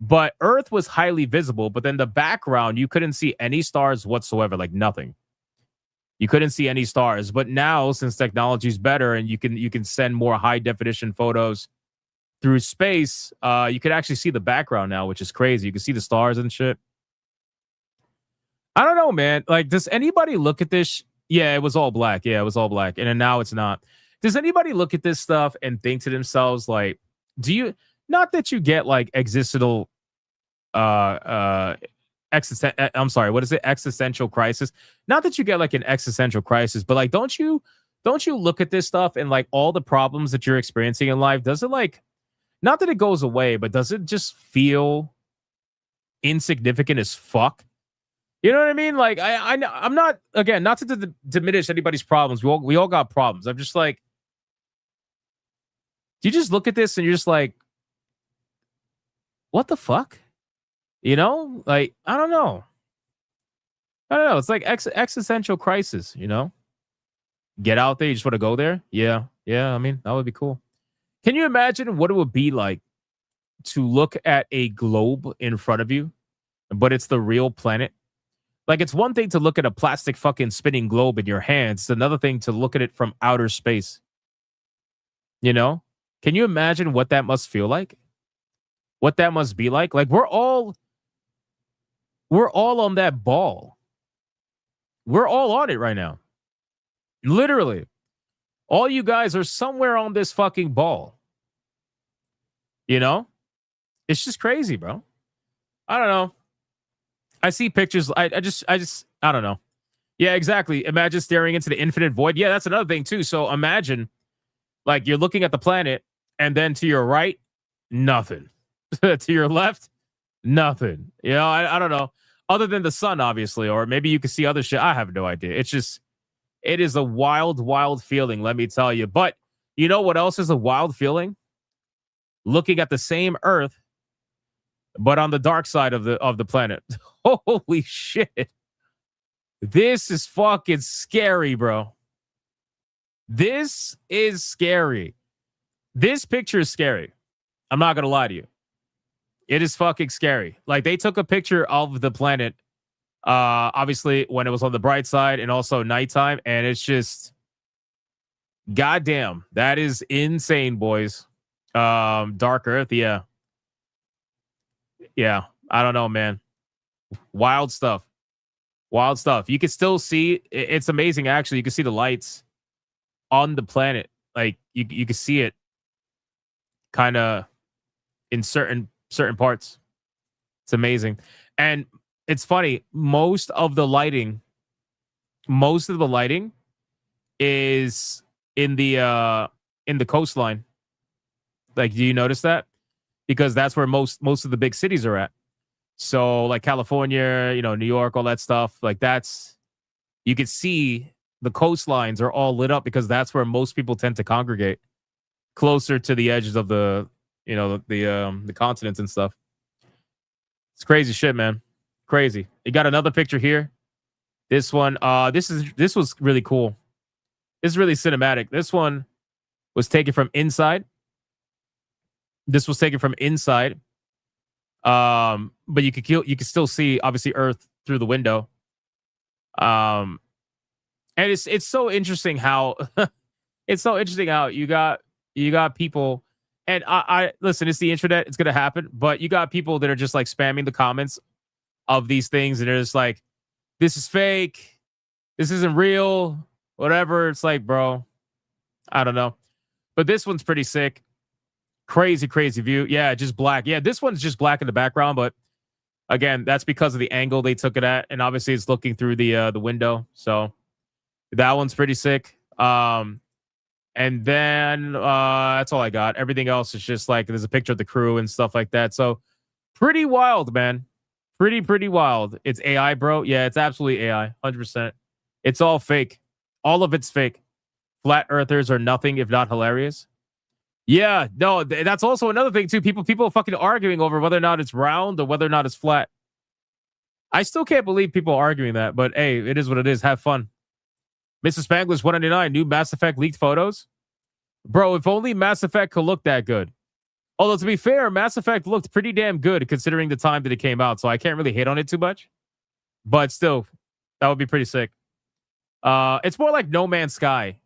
But Earth was highly visible, but then the background, you couldn't see any stars whatsoever, like nothing. You couldn't see any stars. But now, since technology is better and you can send more high definition photos through space, you could actually see the background now, which is crazy. You can see the stars and shit. I don't know, man. Like, does anybody look at this? Yeah, it was all black. Yeah, it was all black. And then now it's not. Does anybody look at this stuff and think to themselves, like, do you, not that you get like existential, I'm sorry, what is it? Existential crisis. Not that you get like an existential crisis, but like, don't you look at this stuff and like all the problems that you're experiencing in life? Does it like, not that it goes away, but does it just feel insignificant as fuck? You know what I mean? Like, I'm not, again, not to diminish anybody's problems. We all got problems. I'm just like, you just look at this and you're just like, what the fuck? You know, like, I don't know. It's like existential crisis, you know? Get out there. You just want to go there. Yeah. I mean, that would be cool. Can you imagine what it would be like to look at a globe in front of you, but it's the real planet? Like, it's one thing to look at a plastic fucking spinning globe in your hands. It's another thing to look at it from outer space. You know? Can you imagine what that must feel like? What that must be like? Like, we're all on that ball. We're all on it right now. Literally. All you guys are somewhere on this fucking ball. You know? It's just crazy, bro. I don't know. I see pictures. I don't know. Yeah, exactly. Imagine staring into the infinite void. Yeah, that's another thing too. So imagine, like, you're looking at the planet, and then to your right, nothing. To your left, nothing. You know, I don't know. Other than the sun, obviously, or maybe you can see other shit. I have no idea. It's just, it is a wild, wild feeling, let me tell you. But you know what else is a wild feeling? Looking at the same Earth, but on the dark side of the planet. Holy shit. This is fucking scary, bro. This is scary. This picture is scary. I'm not going to lie to you. It is fucking scary. Like, they took a picture of the planet, obviously, when it was on the bright side and also nighttime. And it's just, goddamn, that is insane, boys. Dark Earth, yeah. Yeah, I don't know, man. Wild stuff. Wild stuff. You can still see, it's amazing, actually. You can see the lights on the planet. Like, you can see it kind of in certain parts. It's amazing. And it's funny, most of the lighting is in the coastline. Like, do you notice that? Because that's where most of the big cities are at. So like California, you know, New York, all that stuff, like that's, you can see the coastlines are all lit up because that's where most people tend to congregate, closer to the edges of the, you know, the continents and stuff. It's crazy shit, man. Crazy. You got another picture here. This one, this was really cool. This is really cinematic. This one was taken from inside. But you could still see obviously Earth through the window. And it's so interesting how you got people, and I listen, it's the internet, it's gonna happen, but you got people that are just like spamming the comments of these things, and they're just like, this is fake, this isn't real, whatever. It's like, bro, I don't know. But this one's pretty sick. Crazy view. Yeah, just black. Yeah, this one's just black in the background, but again, that's because of the angle they took it at, and obviously it's looking through the window. So that one's pretty sick. And then that's all I got. Everything else is just like there's a picture of the crew and stuff like that. So pretty wild, man. Pretty wild. It's AI, bro. Yeah, it's absolutely AI. 100%. It's all fake. All of it's fake. Flat earthers are nothing if not hilarious. Yeah, no, that's also another thing too. People are fucking arguing over whether or not it's round or whether or not it's flat. I still can't believe people are arguing that, but hey, it is what it is. Have fun. Mrs. Spanglish 199, new Mass Effect leaked photos. Bro, if only Mass Effect could look that good. Although, to be fair, Mass Effect looked pretty damn good considering the time that it came out, so I can't really hate on it too much. But still, that would be pretty sick. It's more like No Man's Sky.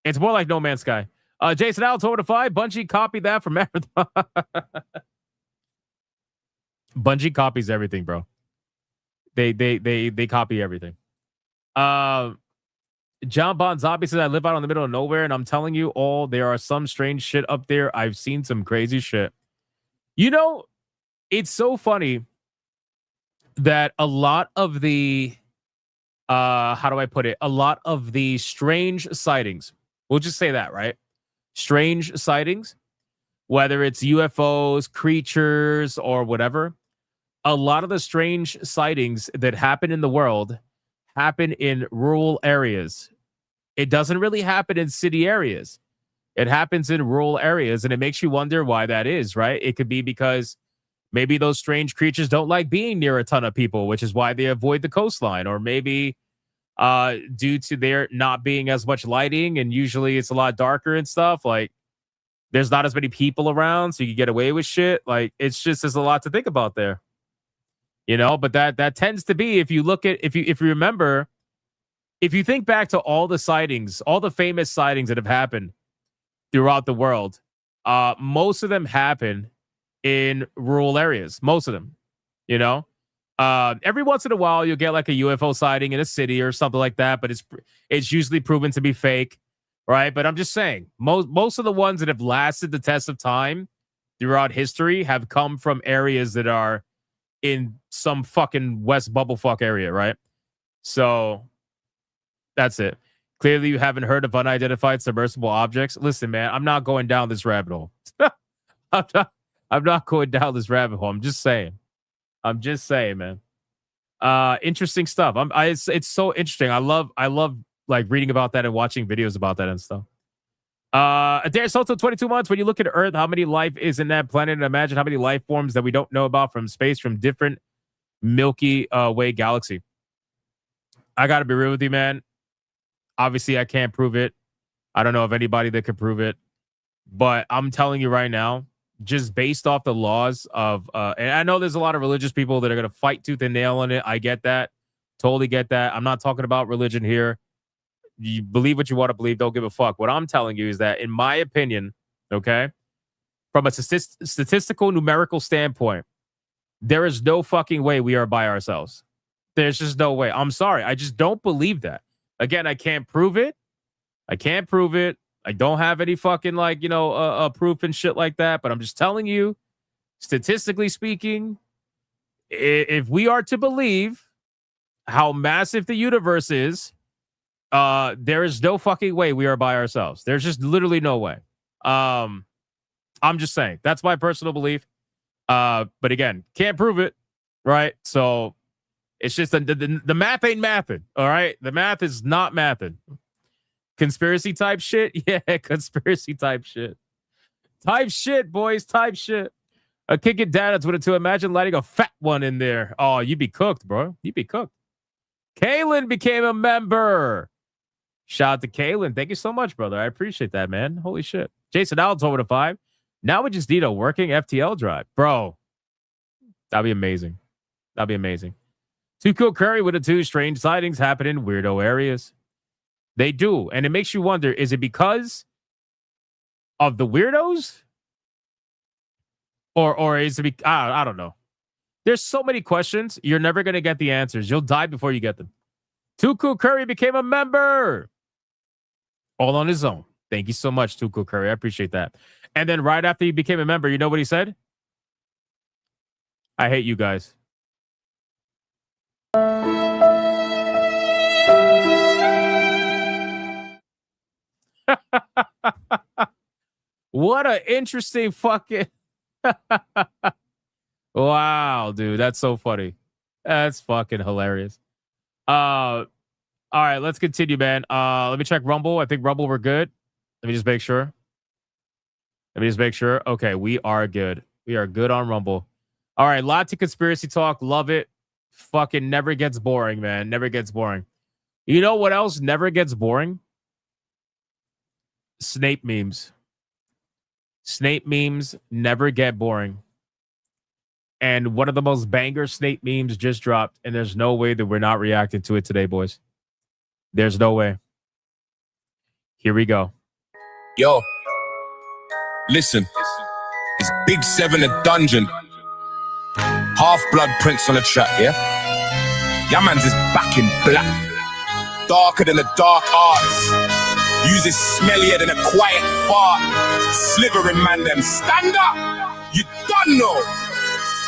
It's more like No Man's Sky. Jason Allen, over to 5. Bungie copied that from Marathon. Bungie copies everything, bro. They copy everything. John Bon Zombie says, I live out in the middle of nowhere, and I'm telling you all, there are some strange shit up there. I've seen some crazy shit. You know, it's so funny that a lot of the, how do I put it? A lot of the strange sightings, we'll just say that, right? Strange sightings, whether it's UFOs, creatures, or whatever, a lot of the strange sightings that happen in the world happen in rural areas. It doesn't really happen in city areas. It happens in rural areas, and it makes you wonder why that is, right? It could be because maybe those strange creatures don't like being near a ton of people, which is why they avoid the coastline, or maybe due to there not being as much lighting, and usually it's a lot darker and stuff. Like, there's not as many people around, so you can get away with shit. Like, it's just, there's a lot to think about there. You know, but that tends to be, if you look at, if you remember, if you think back to all the sightings, all the famous sightings that have happened throughout the world, most of them happen in rural areas. Most of them, you know, every once in a while you'll get like a UFO sighting in a city or something like that, but it's usually proven to be fake, right? But I'm just saying, most of the ones that have lasted the test of time throughout history have come from areas that are in some fucking West Bubblefuck area, right? So that's it. Clearly, you haven't heard of unidentified submersible objects. Listen, man, I'm not going down this rabbit hole. I'm not going down this rabbit hole. I'm just saying, man. Interesting stuff. It's so interesting. I love like reading about that and watching videos about that and stuff. Adair Soto, 22 months. When you look at Earth, how many life is in that planet? And imagine how many life forms that we don't know about from space, from different Milky Way galaxy. I got to be real with you, man. Obviously, I can't prove it. I don't know of anybody that could prove it. But I'm telling you right now, just based off the laws of, and I know there's a lot of religious people that are going to fight tooth and nail on it. I get that. Totally get that. I'm not talking about religion here. You believe what you want to believe. Don't give a fuck. What I'm telling you is that, in my opinion, okay, from a statistical numerical standpoint, there is no fucking way we are by ourselves. There's just no way. I'm sorry. I just don't believe that. Again, I can't prove it. I don't have any fucking proof and shit like that. But I'm just telling you, statistically speaking, if we are to believe how massive the universe is, there is no fucking way we are by ourselves. There's just literally no way. I'm just saying, that's my personal belief. But again, can't prove it, right? So it's just the math ain't mathing, all right? The math is not mathing. Conspiracy type shit? Yeah, conspiracy type shit. Type shit, boys, type shit. Kick it down. That's what it to. Imagine lighting a fat one in there. Oh, you'd be cooked, bro. You'd be cooked. Kaylin became a member. Shout out to Kaylin. Thank you so much, brother. I appreciate that, man. Holy shit. Jason Allen's over to 5. Now we just need a working FTL drive. Bro, that'd be amazing. That'd be amazing. Too Cool Curry with the 2 strange sightings happen in weirdo areas. They do. And it makes you wonder, is it because of the weirdos? Or is it I don't know. There's so many questions. You're never going to get the answers. You'll die before you get them. Too Cool Curry became a member. All on his own. Thank you so much, Too Cool Curry. I appreciate that. And then right after he became a member, you know what he said? I hate you guys. What a interesting fucking. Wow, dude, that's so funny. That's fucking hilarious. All right, let's continue, man. Let me check Rumble. I think Rumble we're good. Let me just make sure. Okay, we are good. We are good on Rumble. All right, lots of conspiracy talk. Love it. Fucking never gets boring, man. Never gets boring. You know what else never gets boring? Snape memes. Snape memes never get boring. And one of the most banger Snape memes just dropped, and there's no way that we're not reacting to it today, boys. There's no way. Here we go. Yo, listen. It's Big Seven a dungeon. Half-blood prince on the track, yeah? Yeah, man's is back in black. Darker than the dark arts. Uses smellier than a quiet fart. Slithering man them. Stand up! You done know.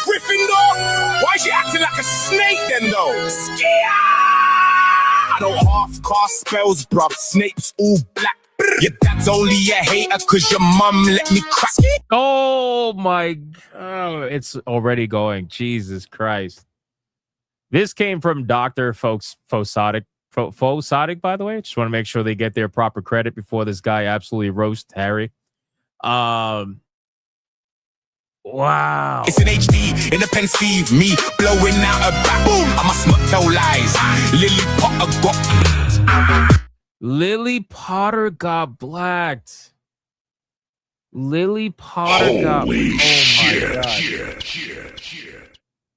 Gryffindor? Why is she acting like a snake then though? Skia! I don't half-cast spells, bruv. Snape's all black. Your dad's only a hater cause your mum let me crack. Oh my God. It's already going. Jesus Christ. This came from Dr. Fosotic, by the way. Just want to make sure they get their proper credit before this guy absolutely roasts Harry. Wow. It's an HD in a pensive, me blowing out a back. Boom! I must not tell lies. Lily Potter got. Lily Potter got blacked. Lily Potter got. Holy Oh my shit. God.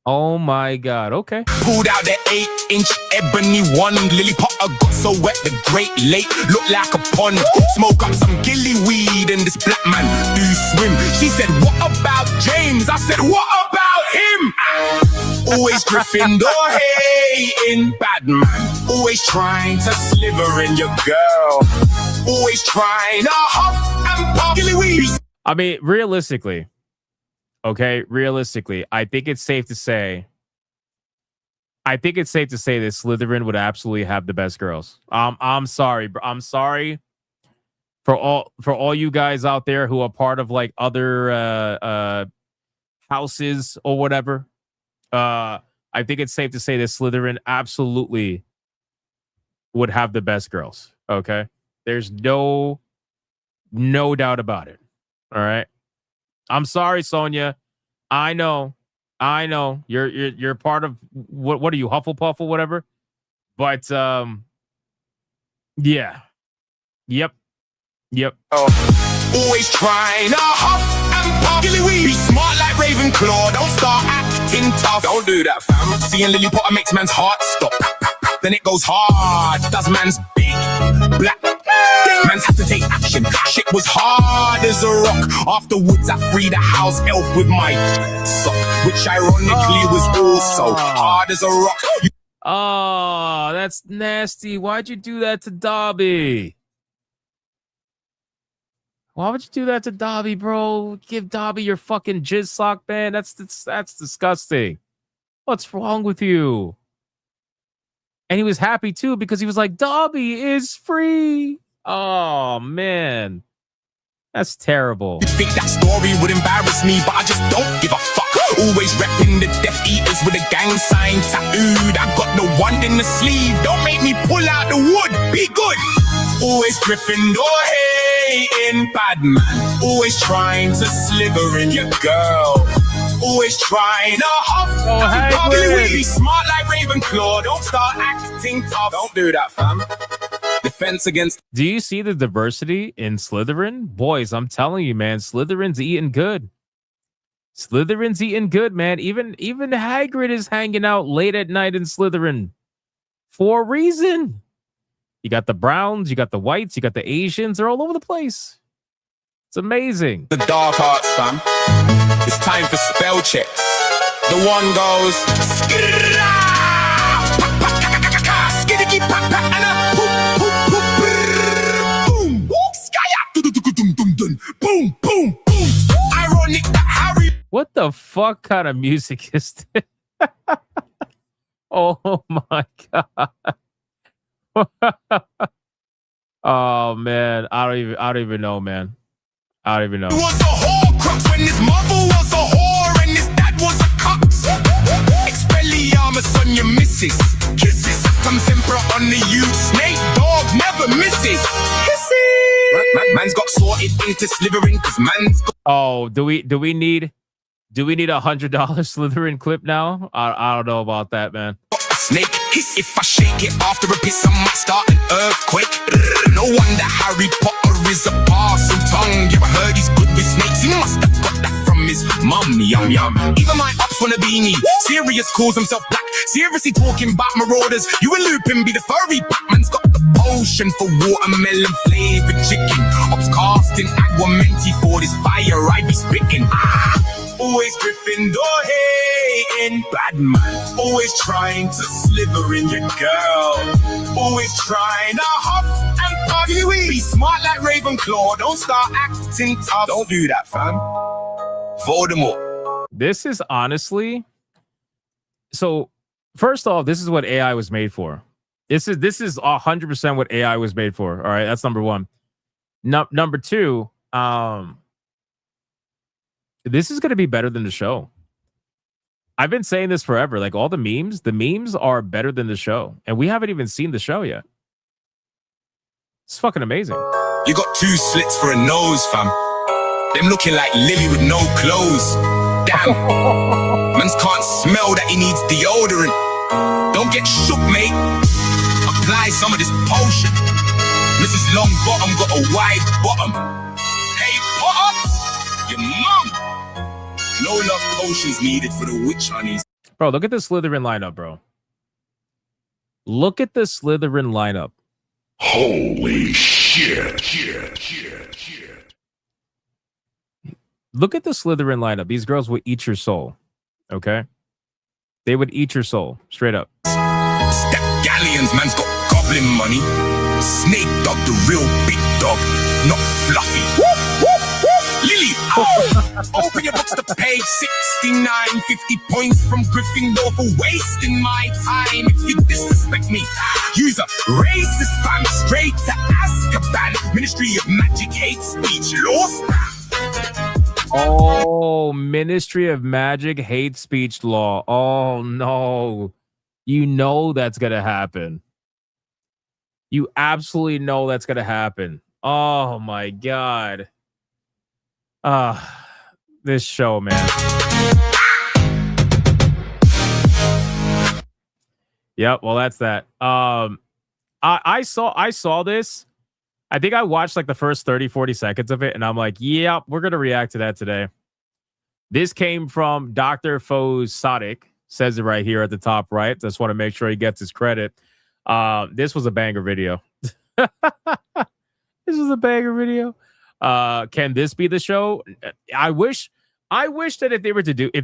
Oh my God. Okay. Pulled out the 8-inch ebony one. Lily Potter got so wet the Great Lake looked like a pond. Smoke up some gilly weed and this black man do swim. She said, what about James? I said, what about him? Always Gryffindor hating bad man. Always trying to sliver in your girl. Always trying to huff and puff gilly weed. I mean, realistically, I think it's safe to say that Slytherin would absolutely have the best girls. I'm sorry, bro. I'm sorry for all you guys out there who are part of like other houses or whatever. I think it's safe to say that Slytherin absolutely would have the best girls. Okay, there's no doubt about it. All right. I'm sorry, Sonia. I know. You're part of what are you, Hufflepuff or whatever? But yeah. Yep. Always trying to huff and puff. Be smart like Ravenclaw. Don't start acting tough. Don't do that, fam. Seeing Lily Potter makes man's heart stop. Then it goes hard. Does man's big black. Man's had to take action. Shit was hard as a rock. Afterwards, I freed a house elf with my sock, which ironically was also hard as a rock. Oh, that's nasty. Why'd you do that to Dobby? Why would you do that to Dobby, bro? Give Dobby your fucking jizz sock, man. That's disgusting. What's wrong with you? And he was happy too because he was like, Dobby is free. Oh man, that's terrible. You'd think that story would embarrass me, but I just don't give a fuck. Always repping the Death Eaters with a gang sign tattooed. I got the wand in the sleeve. Don't make me pull out the wood. Be good. Always Gryffindor hating bad man. Always trying to slither in your girl. Always trying to huff. Be smart like Ravenclaw. Don't start acting tough. Don't do that, fam. Defense against. Do you see the diversity in Slytherin? Boys, I'm telling you, man, Slytherin's eating good. Slytherin's eating good, man. Even Hagrid is hanging out late at night in Slytherin for a reason. You got the Browns, you got the Whites, you got the Asians. They're all over the place. It's amazing. The dark arts, fam. It's time for spell checks. The one goes. Skiddy pack pack and a boom, boom, boom, boom. Ironic that Harry. What the fuck kind of music is this? Oh my god. Oh man, I don't even know, man. I don't even know. He was a whore crux when his mother was a whore and his dad was a cox. Expelliarmus on your missus. Kisses comes emperor on the youth. Snake dog never misses. Kisses. Man's got sorted into slithering because man's got. Oh, do we need $100 Slytherin clip now? I don't know about that, man. A snake hiss if I shake it after a piss. I might start an earthquake. No wonder Harry Potter is a parcel tongue. You ever heard he's good with snakes? He must have got that from his mum. Yum yum. Even my ups wanna be me. Sirius calls himself black. Seriously talking about marauders. You and Lupin be the furry. Batman's got the potion for watermelon flavored chicken. Ops casting Aguamenti for this fire I be spitting. Always Gryffindor hating bad man. Always trying to slither in your girl. Always trying to huff and puff. Be smart like Ravenclaw. Don't start acting tough. Don't do that, fam. Voldemort. This is honestly, so first off, this is what AI was made for. This is 100% what AI was made for. All right, that's number one. Number two, this is going to be better than the show. I've been saying this forever. Like all the memes are better than the show, and we haven't even seen the show yet. It's fucking amazing. You got 2 slits for a nose, fam. Them looking like Lily with no clothes. Damn. Mans can't smell that he needs deodorant. Don't get shook, mate. Apply some of this potion. Mrs. Long Bottom got a wide bottom. Hey, Potter, your mum. No love potions needed for the witch honeys. Bro, look at the Slytherin lineup, bro. Look at the Slytherin lineup. Holy shit. Look at the Slytherin lineup. These girls would eat your soul. Okay? They would eat your soul. Straight up. Stack galleons, man's got goblin money. Snake dog, the real big dog, not fluffy. Woof, woof, woof. Lily, open your books to page 69. 50 points from Gryffindor for wasting my time. If you disrespect me, use a racist fam straight to Azkaban. Ministry of Magic hate speech, law spam. Oh, Ministry of Magic hate speech law. Oh, no. You know that's going to happen. You absolutely know that's going to happen. Oh, my God. This show, man. Yep, well, that's that. I saw this. I think I watched like the first 30, 40 seconds of it, and I'm like, yeah, we're going to react to that today. This came from Dr. Fosatic. Says it right here at the top right. Just want to make sure he gets his credit. This was a banger video. This was a banger video. Can this be the show? I wish that if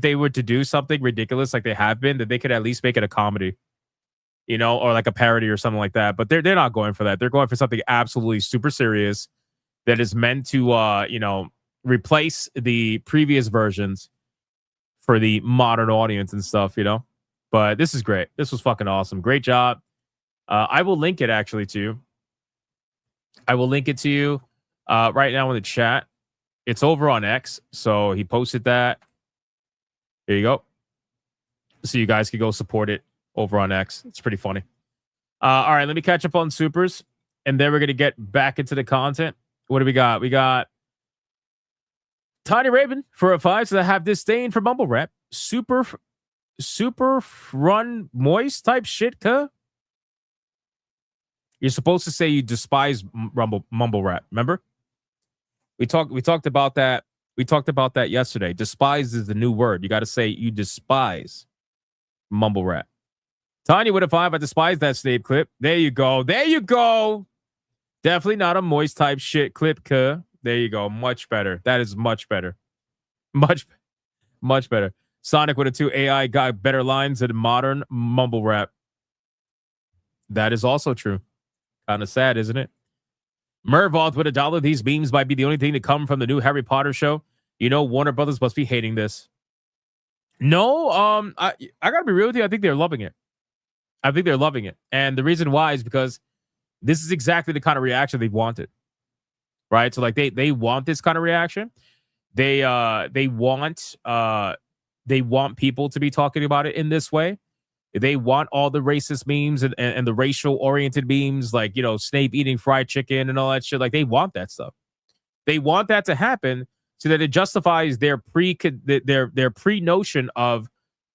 they were to do something ridiculous like they have been, that they could at least make it a comedy. You know, or like a parody or something like that. But they're not going for that. They're going for something absolutely super serious that is meant to replace the previous versions for the modern audience and stuff, you know. But this is great. This was fucking awesome. Great job. I will link it actually to you. I will link it to you right now in the chat. It's over on X. So he posted that. There you go. So you guys can go support it over on X. It's pretty funny. All right, let me catch up on supers, and then we're gonna get back into the content. What do we got? We got Tiny Raven for a 5, so that have disdain for mumble rap. Super run moist type shit, cuh. You're supposed to say you despise mumble rap. Remember? We talked about that. We talked about that yesterday. Despise is the new word. You got to say you despise mumble rap. Tanya with a 5. I despise that Snape clip. There you go. There you go. Definitely not a moist type shit clip, cuh. There you go. Much better. That is much better. Much better. Sonic with a 2. AI got better lines than modern mumble rap. That is also true. Kind of sad, isn't it? Mervoth with $1. These memes might be the only thing to come from the new Harry Potter show. You know, Warner Brothers must be hating this. No, I gotta be real with you. I think they're loving it. And the reason why is because This is exactly the kind of reaction they wanted, right? So like they want this kind of reaction. They want people to be talking about it in this way. They want all the racist memes and the racial oriented memes, like, you know, Snape eating fried chicken and all that shit. Like, they want that stuff. They want that to happen so that it justifies their pre notion of,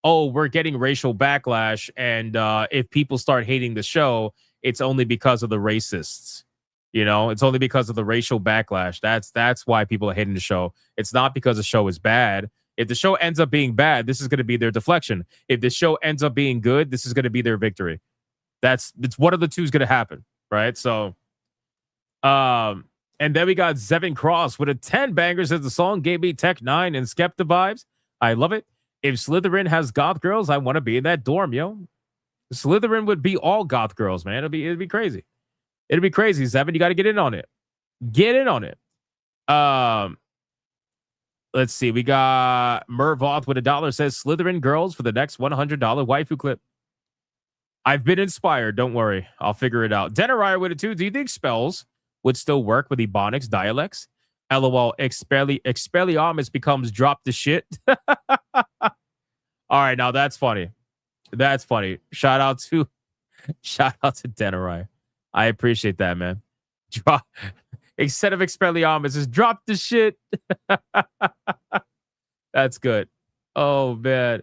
oh, we're getting racial backlash, and if people start hating the show, it's only because of the racists. You know, it's only because of the racial backlash. That's why people are hating the show. It's not because the show is bad. If the show ends up being bad, this is going to be their deflection. If the show ends up being good, this is going to be their victory. It's one of the two is going to happen, right? So, and then we got Zevin Cross with a 10 bangers as the song gave me Tech 9 and Skepta vibes. I love it. If Slytherin has goth girls, I want to be in that dorm, yo. Slytherin would be all goth girls, man. It'd be crazy. It'd be crazy, Zevin. You got to get in on it. Get in on it. Let's see. We got Mervoth with $1 says Slytherin girls for the next $100 waifu clip. I've been inspired. Don't worry. I'll figure it out. Denariah with a 2. Do you think spells would still work with Ebonics dialects? LOL. Expelliarmus becomes drop the shit. All right. Now that's funny. That's funny. Shout out to Denariah. I appreciate that, man. Drop. Instead of Expelliarmus, just drop the shit. That's good. Oh, man.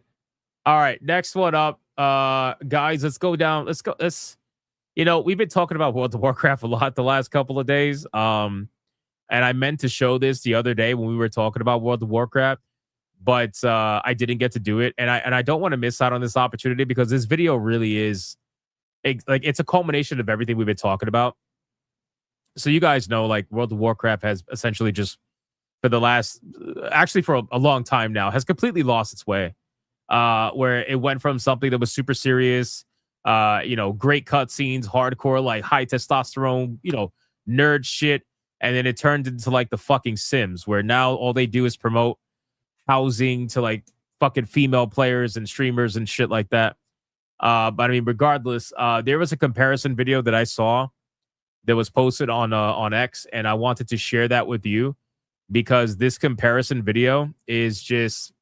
All right. Next one up. Guys, let's go down. We've been talking about World of Warcraft a lot the last couple of days. And I meant to show this the other day when we were talking about World of Warcraft, but I didn't get to do it. And I don't want to miss out on this opportunity because this video really is it's a culmination of everything we've been talking about. So you guys know, like, World of Warcraft has essentially just for a long time now has completely lost its way. Where it went from something that was super serious, great cutscenes, hardcore, like high testosterone, nerd shit. And then it turned into like the fucking Sims, where now all they do is promote housing to like fucking female players and streamers and shit like that. But I mean, regardless, there was a comparison video that I saw that was posted on X, and I wanted to share that with you because this comparison video is just,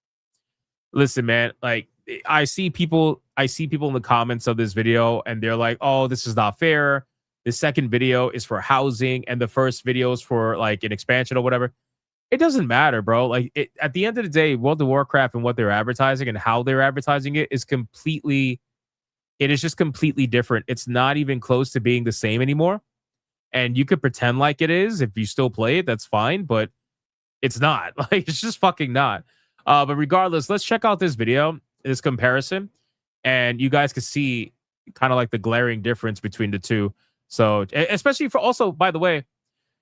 listen, man, like I see people in the comments of this video and they're like, oh, this is not fair. The second video is for housing and the first video is for like an expansion or whatever. It doesn't matter, bro. Like at the end of the day, World of Warcraft and what they're advertising and how they're advertising it is just completely different. It's not even close to being the same anymore. And you could pretend like it is. If you still play it, that's fine, but it's not. Like, it's just fucking not. But regardless, let's check out this video, this comparison, and you guys can see kind of like the glaring difference between the two. So, especially for also, by the way,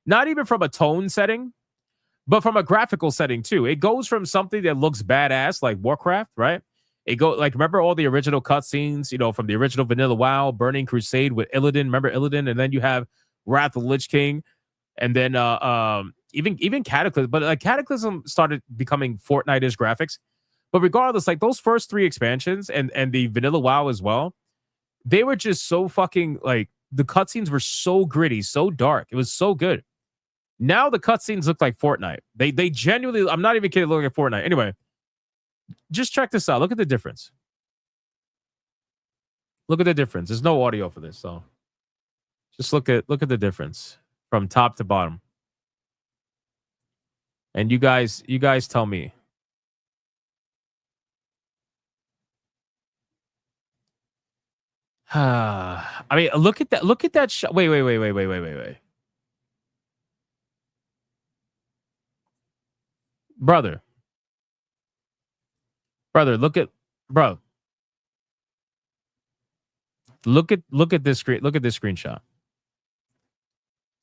not even from a tone setting, but from a graphical setting too. It goes from something that looks badass like Warcraft, right? Remember all the original cutscenes, from the original Vanilla WoW, Burning Crusade with Illidan. Remember Illidan? And then you have Wrath of the Lich King, and then even Cataclysm. But like Cataclysm started becoming Fortnite-ish graphics. But regardless, like those first 3 expansions and the Vanilla WoW as well, they were just so fucking like the cutscenes were so gritty, so dark. It was so good. Now the cutscenes look like Fortnite. They genuinely, I'm not even kidding, look like Fortnite. Anyway, just check this out. Look at the difference. Look at the difference. There's no audio for this, so just look at the difference from top to bottom. And you guys tell me. I mean, look at that shot. Wait. Brother, look at this screen. Look at this screenshot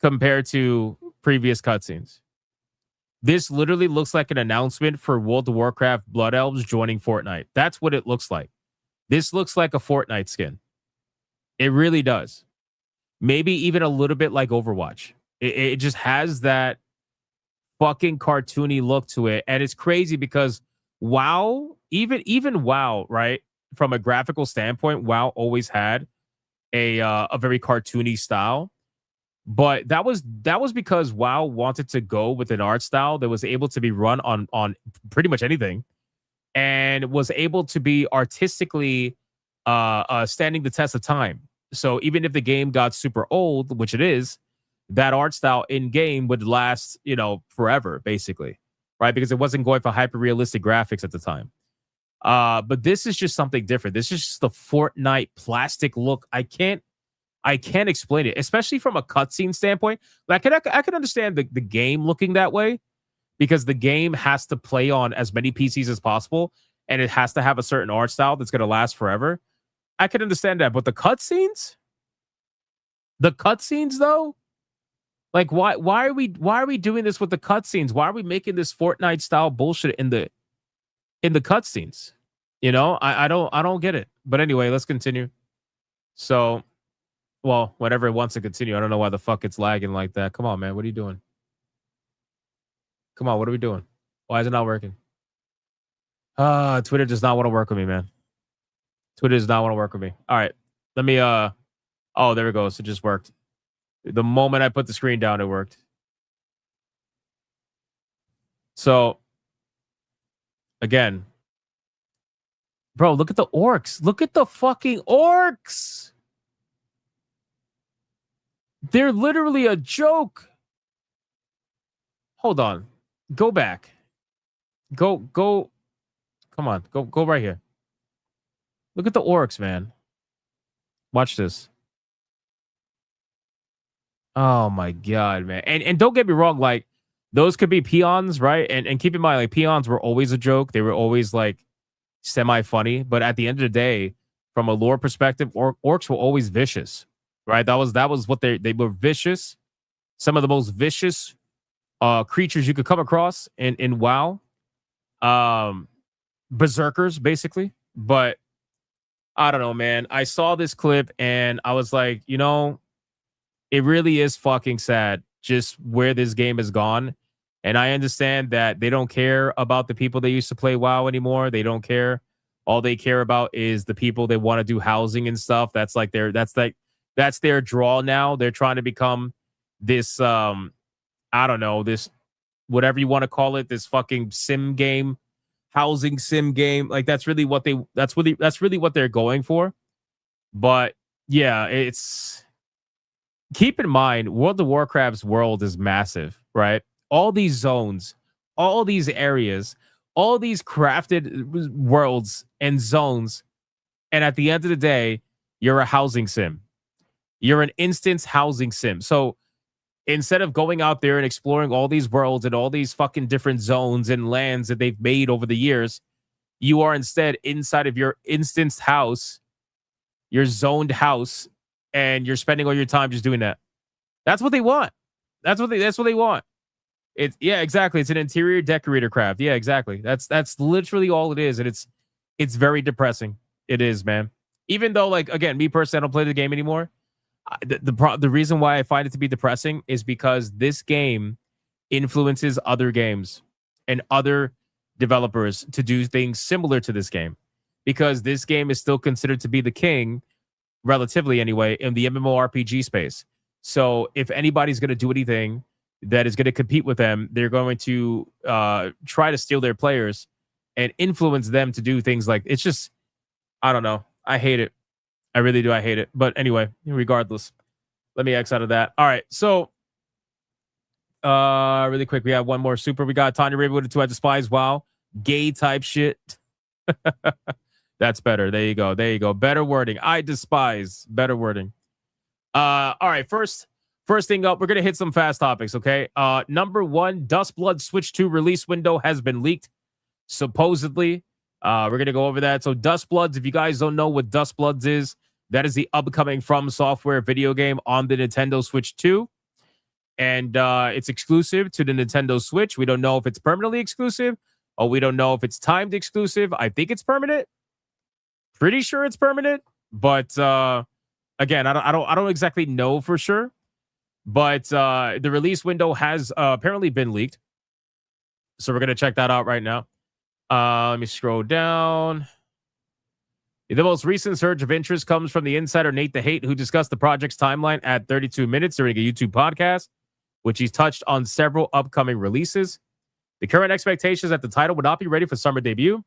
compared to previous cutscenes. This literally looks like an announcement for World of Warcraft Blood Elves joining Fortnite. That's what it looks like. This looks like a Fortnite skin. It really does. Maybe even a little bit like Overwatch. It just has that fucking cartoony look to it. And it's crazy because WoW, even WoW, right? From a graphical standpoint, WoW always had a very cartoony style. But that was because WoW wanted to go with an art style that was able to be run on pretty much anything, and was able to be artistically standing the test of time. So even if the game got super old, which it is, that art style in game would last, forever, basically, right? Because it wasn't going for hyper realistic graphics at the time. But this is just something different. This is just the Fortnite plastic look. I can't explain it, especially from a cutscene standpoint. Like, I can understand the game looking that way because the game has to play on as many PCs as possible, and it has to have a certain art style that's going to last forever. I can understand that, but the cutscenes though, like why are we doing this with the cutscenes? Why are we making this Fortnite style bullshit in the cutscenes? I don't get it. But anyway, let's continue. So, well, whenever it wants to continue, I don't know why the fuck it's lagging like that. Come on, man, what are you doing? Come on, what are we doing? Why is it not working? Twitter does not want to work with me, man. Twitter does not want to work with me. All right. Let me oh, there it goes. It just worked. The moment I put the screen down, it worked. So again, bro, look at the orcs. Look at the fucking orcs. They're literally a joke. Hold on. Go back. Go. Come on. Go right here. Look at the orcs, man. Watch this. Oh my god, man. And don't get me wrong, like those could be peons, right? And keep in mind, like peons were always a joke. They were always like semi-funny. But at the end of the day, from a lore perspective, orcs were always vicious. Right? That was what they were vicious. Some of the most vicious creatures you could come across in WoW. Berserkers, basically. But I don't know, man. I saw this clip and I was like, it really is fucking sad just where this game has gone. And I understand that they don't care about the people they used to play WoW anymore. They don't care. All they care about is the people they want to do housing and stuff. That's their draw now. They're trying to become this I don't know, this whatever you want to call it, this fucking sim game, housing sim game. Like that's really what they're going for. But yeah, it's keep in mind World of Warcraft's world is massive, right? All these zones, all these areas, all these crafted worlds and zones, and at the end of the day, you're a housing sim. You're an instance housing sim. So instead of going out there and exploring all these worlds and all these fucking different zones and lands that they've made over the years, you are instead inside of your instanced house, your zoned house, and you're spending all your time just doing that. That's what they want. That's what they want. Yeah, exactly. It's an interior decorator craft. Yeah, exactly. That's literally all it is, and it's very depressing. It is, man. Even though, like, again, me personally, I don't play the game anymore. The reason why I find it to be depressing is because this game influences other games and other developers to do things similar to this game, because this game is still considered to be the king, relatively anyway, in the MMORPG space. So if anybody's going to do anything that is going to compete with them, they're going to try to steal their players and influence them to do things like, it's just, I don't know. I hate it. I really do. I hate it. But anyway, regardless, let me X out of that. All right. So really quick, we have one more super. We got Tanya Raven with it too. I despise WoW. Gay type shit. That's better. There you go. There you go. Better wording. I despise. Better wording. All right. First thing up, we're gonna hit some fast topics. Okay. Number one, Dustblood Switch 2 release window has been leaked. Supposedly, we're gonna go over that. So Dustbloods, if you guys don't know what Dustbloods is, that is the upcoming From Software video game on the Nintendo Switch 2. And it's exclusive to the Nintendo Switch. We don't know if it's permanently exclusive, or we don't know if it's timed exclusive. I think it's permanent. Pretty sure it's permanent. But again, I don't exactly know for sure. But the release window has apparently been leaked. So we're gonna check that out right now. Let me scroll down. The most recent surge of interest comes from the insider Nate the Hate, who discussed the project's timeline at 32 minutes during a YouTube podcast, which he's touched on several upcoming releases. The current expectation is that the title would not be ready for summer debut.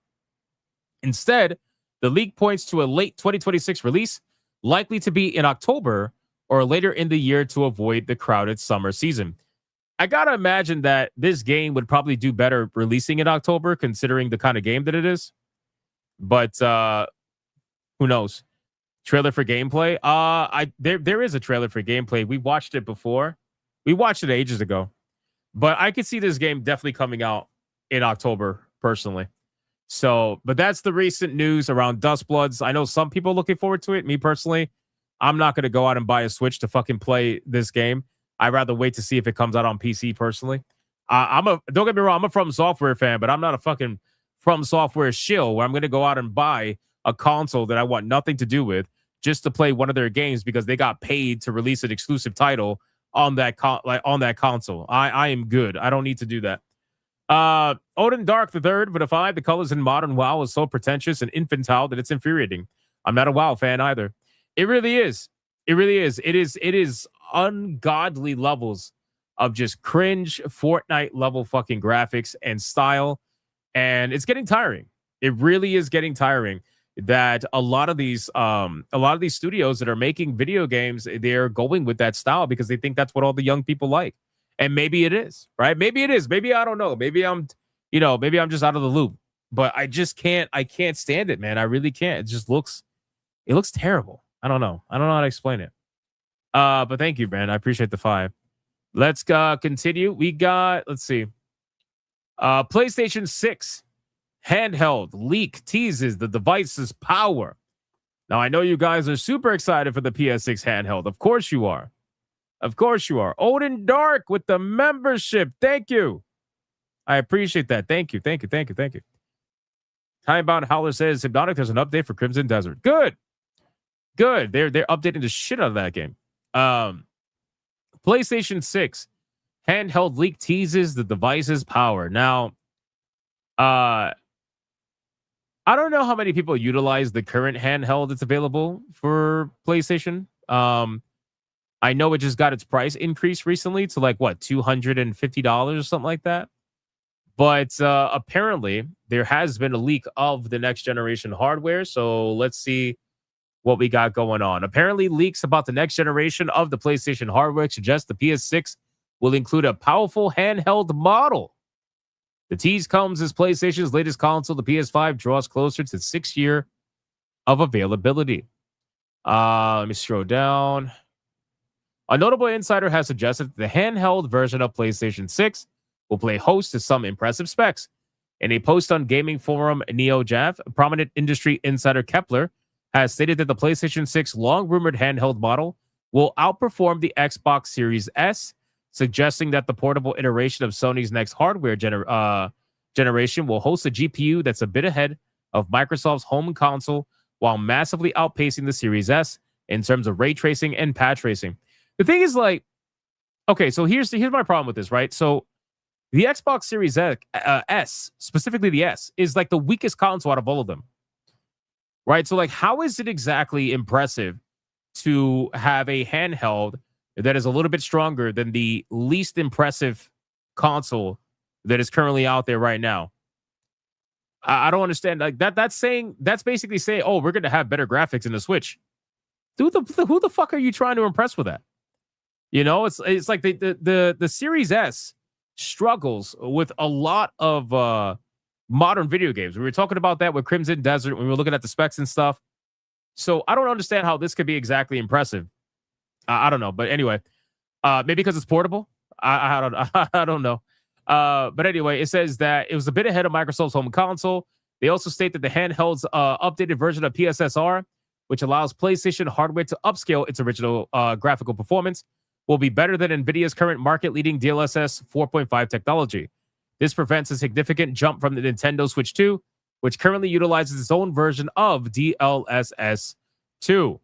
Instead, the leak points to a late 2026 release, likely to be in October or later in the year to avoid the crowded summer season. I gotta imagine that this game would probably do better releasing in October, considering the kind of game that it is. But who knows? Trailer for gameplay. There is a trailer for gameplay. We watched it before. We watched it ages ago. But I could see this game definitely coming out in October, personally. So, but that's the recent news around Dustbloods. I know some people are looking forward to it. Me personally, I'm not going to go out and buy a Switch to fucking play this game. I'd rather wait to see if it comes out on PC personally. Don't get me wrong, I'm a From Software fan, but I'm not a fucking From Software shill where I'm going to go out and buy a console that I want nothing to do with just to play one of their games because they got paid to release an exclusive title on that console. I am good. I don't need to do that. Odin Dark the Third with a 5. The colors in modern WoW is so pretentious and infantile that it's infuriating. I'm not a WoW fan either. It really is. It really is. It is ungodly levels of just cringe Fortnite level fucking graphics and style, and it's getting tiring. It really is getting tiring that a lot of these studios that are making video games, they're going with that style because they think that's what all the young people like. And maybe it is, right? Maybe it is. Maybe I don't know. Maybe I'm just out of the loop. But I can't stand it, man. I really can't. It looks terrible. I don't know how to explain it. But thank you, man. I appreciate the 5. Let's continue. We got, let's see. PlayStation 6 handheld leak teases the device's power. Now, I know you guys are super excited for the PS6 handheld. Of course you are. Of course you are. Odin Dark with the membership. Thank you. I appreciate that. Thank you. Timebound Howler says, Hypnotic, there's an update for Crimson Desert. Good. They're updating the shit out of that game. PlayStation 6 handheld leak teases the device's power. Now, I don't know how many people utilize the current handheld that's available for PlayStation. I know it just got its price increased recently to like what, $250 or something like that. But apparently there has been a leak of the next generation hardware. So let's see what we got going on. Apparently leaks about the next generation of the PlayStation hardware suggest the PS6 will include a powerful handheld model. The tease comes as PlayStation's latest console, the PS5, draws closer to 6 years of availability. Let me scroll down. A notable insider has suggested that the handheld version of PlayStation 6 will play host to some impressive specs. In a post on gaming forum NeoJav, prominent industry insider Kepler has stated that the PlayStation 6 long-rumored handheld model will outperform the Xbox Series S, suggesting that the portable iteration of Sony's next hardware generation will host a GPU that's a bit ahead of Microsoft's home console while massively outpacing the Series S in terms of ray tracing and pad tracing. The thing is, like, okay, so here's my problem with this, right? So the Xbox Series S, specifically the S, is like the weakest console out of all of them, right? So, like, how is it exactly impressive to have a handheld that is a little bit stronger than the least impressive console that is currently out there right now? I don't understand. Like that's basically saying, oh, we're going to have better graphics in the Switch. Who the fuck are you trying to impress with that? You know, it's like the Series S struggles with a lot of modern video games. We were talking about that with Crimson Desert when we were looking at the specs and stuff. So I don't understand how this could be exactly impressive. I don't know, but anyway, maybe because it's portable. I don't know. But anyway, it says that it was a bit ahead of Microsoft's home console. They also state that the handheld's updated version of PSSR, which allows PlayStation hardware to upscale its original graphical performance, will be better than NVIDIA's current market-leading DLSS 4.5 technology. This prevents a significant jump from the Nintendo Switch 2, which currently utilizes its own version of DLSS 2.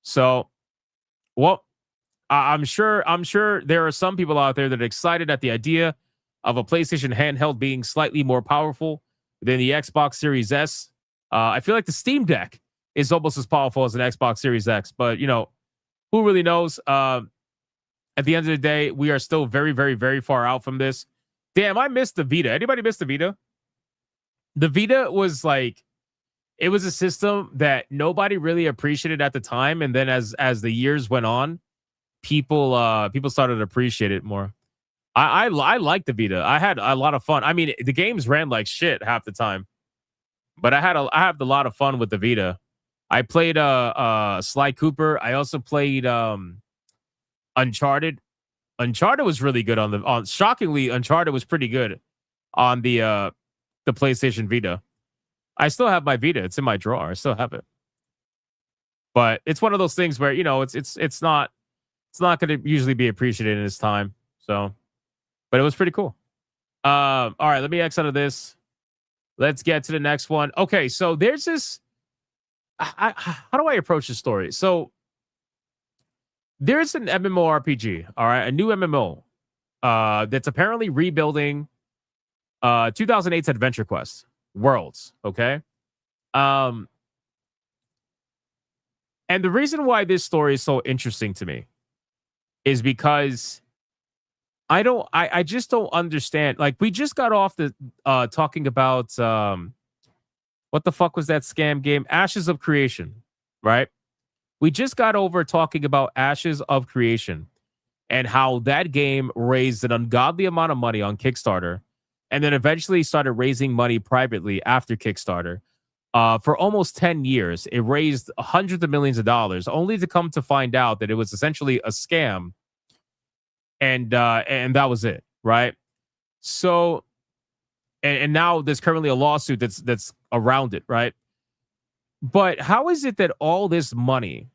So, well, I'm sure there are some people out there that are excited at the idea of a PlayStation handheld being slightly more powerful than the Xbox Series S. I feel like the Steam Deck is almost as powerful as an Xbox Series X. But you know, who really knows? At the end of the day, we are still very, very, very far out from this. Damn, I missed the Vita. Anybody miss the Vita? The Vita was like, it was a system that nobody really appreciated at the time, and then as the years went on, people started to appreciate it more. I like the Vita. I had a lot of fun. I mean, the games ran like shit half the time, but I had a lot of fun with the Vita. I played Sly Cooper. I also played Uncharted. Uncharted was really good on shockingly, Uncharted was pretty good on the PlayStation Vita. I still have my Vita. It's in my drawer. I still have it. But it's one of those things where, you know, it's not going to usually be appreciated in its time. So, but it was pretty cool. All right, let me X out of this. Let's get to the next one. Okay, so there's this. How do I approach this story? So there's an MMORPG, all right, a new MMO that's apparently rebuilding 2008's Adventure Quest Worlds, okay? And the reason why this story is so interesting to me is because I just don't understand. Like, we just got off the talking about what the fuck was that scam game? Ashes of Creation, right? We just got over talking about Ashes of Creation and how that game raised an ungodly amount of money on Kickstarter and then eventually started raising money privately after Kickstarter. For almost 10 years, it raised hundreds of millions of dollars, only to come to find out that it was essentially a scam. And that was it, right? So, and now there's currently a lawsuit that's around it, right? But how is it that all this money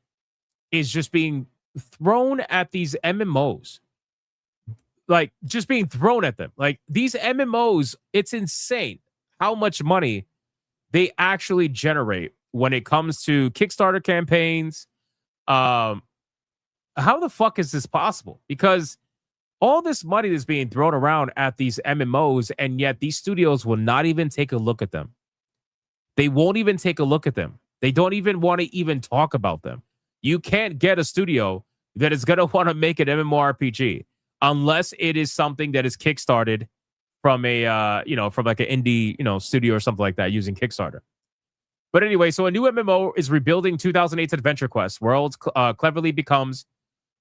is just being thrown at these MMOs? Like, just being thrown at them. Like, these MMOs, it's insane how much money they actually generate when it comes to Kickstarter campaigns. How the fuck is this possible? Because all this money is being thrown around at these MMOs, and yet these studios will not even take a look at them. They won't even take a look at them. They don't even want to even talk about them. You can't get a studio that is going to want to make an MMORPG unless it is something that is kickstarted from a, from like an indie, studio or something like that using Kickstarter. But anyway, so a new MMO is rebuilding 2008's Adventure Quest. Worlds cleverly becomes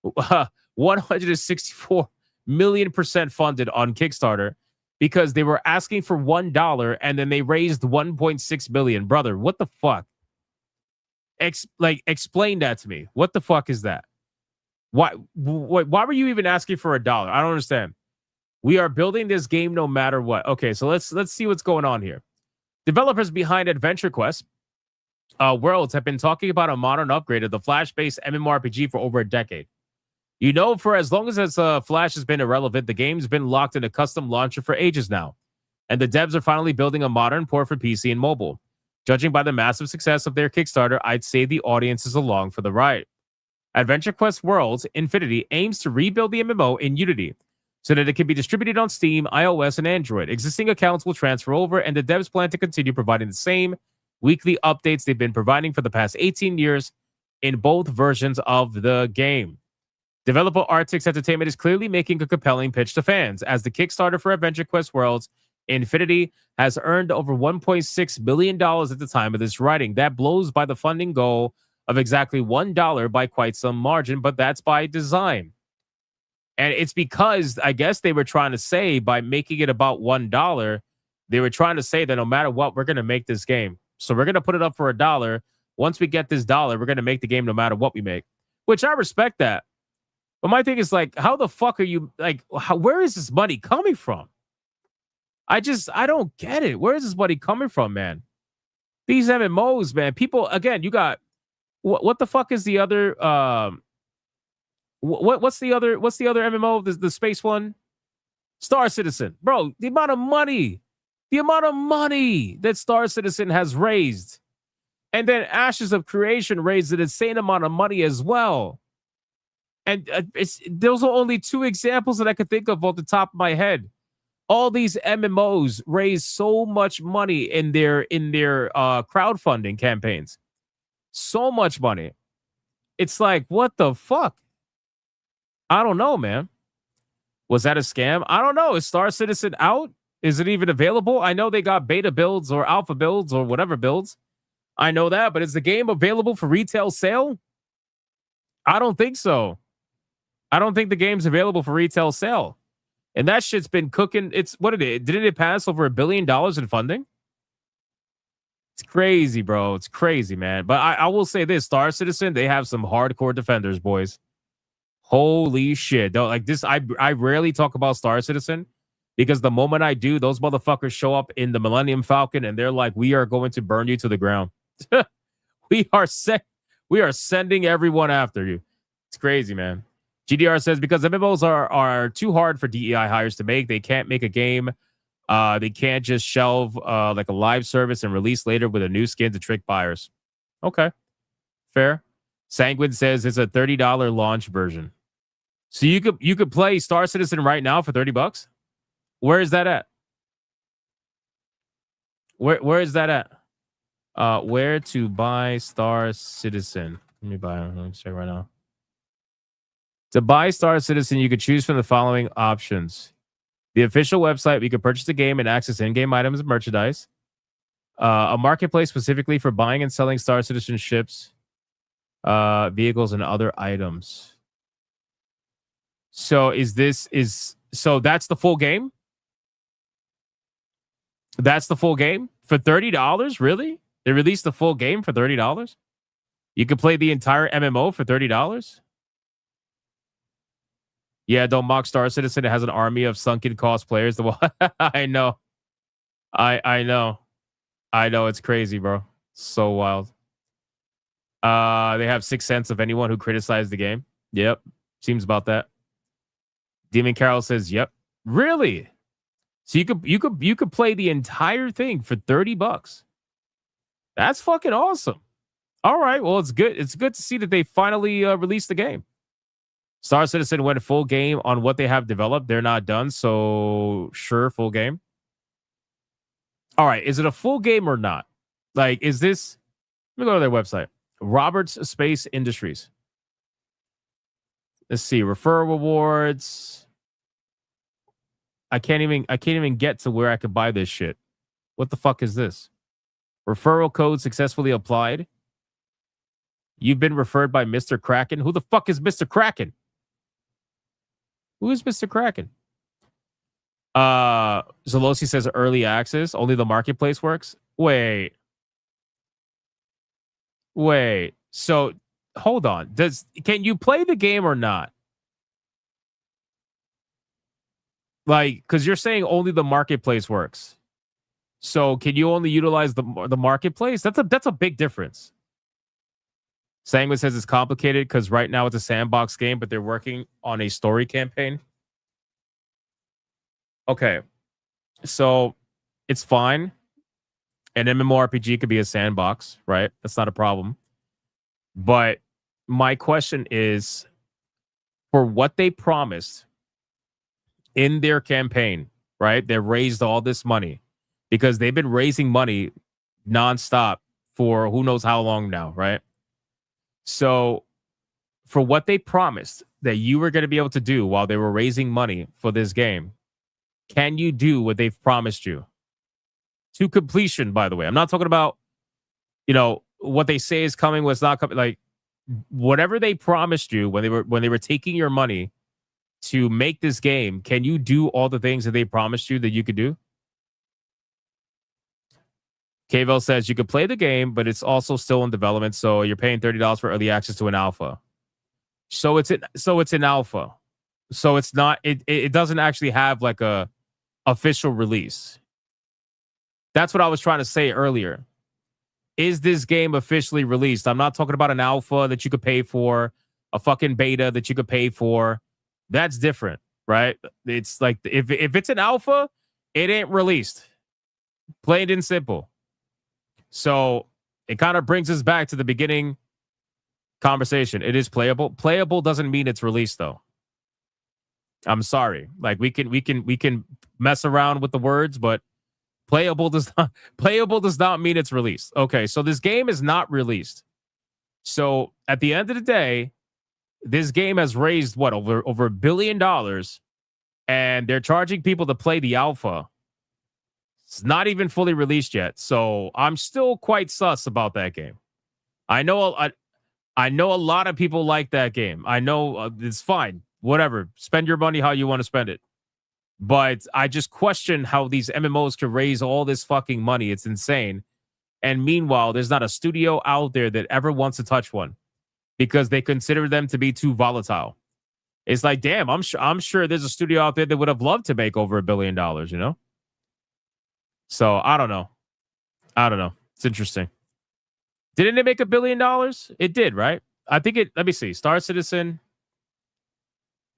164 million% funded on Kickstarter because they were asking for $1 and then they raised 1.6 billion. Brother, what the fuck? Explain that to me. What the fuck is that? Why were you even asking for $1? I don't understand. We are building this game no matter what. Okay, so let's see what's going on here. Developers behind Adventure Quest Worlds have been talking about a modern upgrade of the Flash-based MMORPG for over a decade. For as long as Flash has been irrelevant, the game's been locked in a custom launcher for ages now. And the devs are finally building a modern port for PC and mobile. Judging by the massive success of their Kickstarter, I'd say the audience is along for the ride. Adventure Quest Worlds Infinity aims to rebuild the MMO in Unity so that it can be distributed on Steam, iOS, and Android. Existing accounts will transfer over, and the devs plan to continue providing the same weekly updates they've been providing for the past 18 years in both versions of the game. Developer Artix Entertainment is clearly making a compelling pitch to fans, as the Kickstarter for Adventure Quest Worlds Infinity has earned over $1.6 billion at the time of this writing. That blows by the funding goal of exactly $1 by quite some margin, but that's by design. And it's because, I guess they were trying to say, by making it about $1, they were trying to say that no matter what, we're going to make this game. So we're going to put it up for $1. Once we get this $1, we're going to make the game no matter what we make, which I respect that. But my thing is, like, how the fuck are you, like, where is this money coming from? I don't get it. Where is this money coming from, man? These MMOs, man, people, again, you got, what the fuck is the other, what's the other MMO, the space one? Star Citizen. Bro, the amount of money that Star Citizen has raised. And then Ashes of Creation raised an insane amount of money as well. And those are only two examples that I could think of off the top of my head. All these MMOs raise so much money in their crowdfunding campaigns. So much money. It's like, what the fuck? I don't know, man. Was that a scam? I don't know. Is Star Citizen out? Is it even available? I know they got beta builds or alpha builds or whatever builds. I know that, but is the game available for retail sale? I don't think so. I don't think the game's available for retail sale. And that shit's been cooking. It's what didn't it pass over $1 billion in funding? It's crazy, bro. It's crazy, man. But I will say this: Star Citizen, they have some hardcore defenders, boys. Holy shit! Don't like this. I rarely talk about Star Citizen because the moment I do, those motherfuckers show up in the Millennium Falcon and they're like, "We are going to burn you to the ground." we are sending everyone after you. It's crazy, man. GDR says because MMOs are too hard for DEI hires to make. They can't make a game. They can't just shelve like a live service and release later with a new skin to trick buyers. Okay, fair. Sanguine says it's a $30 launch version. So you could play Star Citizen right now for $30. Where is that at? Where is that at? Where to buy Star Citizen? Let me check right now. To buy Star Citizen, you could choose from the following options. The official website, we could purchase the game and access in-game items and merchandise. A marketplace specifically for buying and selling Star Citizen ships, vehicles, and other items. So so that's the full game? That's the full game? For $30? Really? They released the full game for $30? You could play the entire MMO for $30? Yeah, don't mock Star Citizen. It has an army of sunken cost players. I know. I know. I know. It's crazy, bro. So wild. They have 6 cents of anyone who criticized the game. Yep. Seems about that. Demon Carol says, yep. Really? So you could play the entire thing for $30. That's fucking awesome. All right. Well, it's good. It's good to see that they finally released the game. Star Citizen went full game on what they have developed. They're not done. So sure, full game. All right. Is it a full game or not? Like, is this? Let me go to their website. Roberts Space Industries. Let's see. Referral rewards. I can't even get to where I could buy this shit. What the fuck is this? Referral code successfully applied. You've been referred by Mr. Kraken. Who the fuck is Mr. Kraken? Who is Mr. Kraken? Zolosi says early access. Only the marketplace works. Wait. So hold on. Can you play the game or not? Like, because you're saying only the marketplace works. So can you only utilize the marketplace? That's a big difference. Sanguine says it's complicated because right now it's a sandbox game, but they're working on a story campaign. Okay. So it's fine. An MMORPG could be a sandbox, right? That's not a problem. But my question is, for what they promised in their campaign, right? They raised all this money because they've been raising money nonstop for who knows how long now, right? So for what they promised that you were going to be able to do while they were raising money for this game, can you do what they've promised you? To completion, by the way. I'm not talking about, what they say is coming, what's not coming. Like, whatever they promised you when they were taking your money to make this game, can you do all the things that they promised you that you could do? Kavel says you could play the game, but it's also still in development, so you're paying $30 for early access to an alpha. So it's an alpha. So it's not. It doesn't actually have like a official release. That's what I was trying to say earlier. Is this game officially released? I'm not talking about an alpha that you could pay for, a fucking beta that you could pay for. That's different, right? It's like if it's an alpha, it ain't released. Plain and simple. So it kind of brings us back to the beginning conversation. It is playable. Playable doesn't mean it's released, though. I'm sorry. Like we can mess around with the words, but playable does not mean it's released. Okay, so this game is not released. So at the end of the day, this game has raised what over $1 billion, and they're charging people to play the alpha. It's not even fully released yet, so I'm still quite sus about that game. I know I know a lot of people like that game. I know it's fine, whatever. Spend your money how you want to spend it. But I just question how these MMOs can raise all this fucking money. It's insane. And meanwhile, there's not a studio out there that ever wants to touch one because they consider them to be too volatile. It's like, damn, I'm sure there's a studio out there that would have loved to make over $1 billion, you know? So I don't know. It's interesting. Didn't it make $1 billion? It did, right? I think it, let me see. Star Citizen.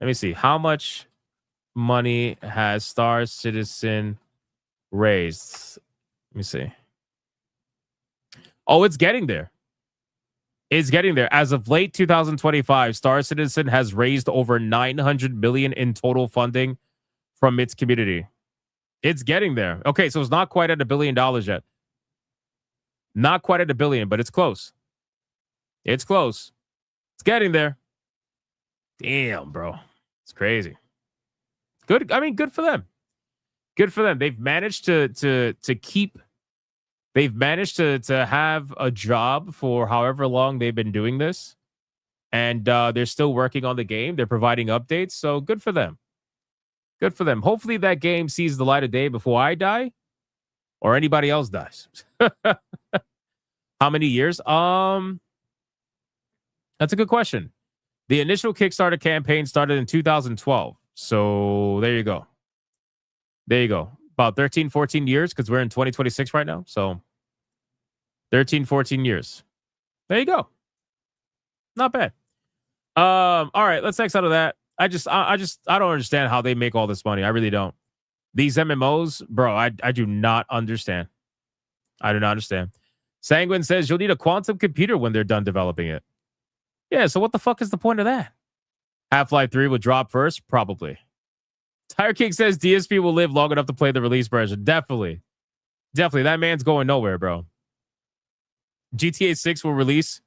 Let me see. How much money has Star Citizen raised? Let me see. Oh, it's getting there. It's getting there. As of late 2025, Star Citizen has raised over $900 million in total funding from its community. It's getting there. Okay, so it's not quite at $1 billion yet. Not quite at $1 billion, but it's close. It's close. It's getting there. Damn, bro. It's crazy. Good. I mean, good for them. Good for them. They've managed to keep. They've managed to have a job for however long they've been doing this, and they're still working on the game. They're providing updates, so good for them. Good for them. Hopefully, that game sees the light of day before I die, or anybody else dies. How many years? That's a good question. The initial Kickstarter campaign started in 2012. So there you go. There you go. About 13, 14 years, because we're in 2026 right now. So 13, 14 years. There you go. Not bad. All right, let's X out of that. I don't understand how they make all this money. I really don't. These MMOs, bro, I do not understand. I do not understand. Sanguine says you'll need a quantum computer when they're done developing it. Yeah, so what the fuck is the point of that? Half-Life 3 will drop first? Probably. Tire King says DSP will live long enough to play the release version. Definitely. Definitely. That man's going nowhere, bro. GTA 6 will release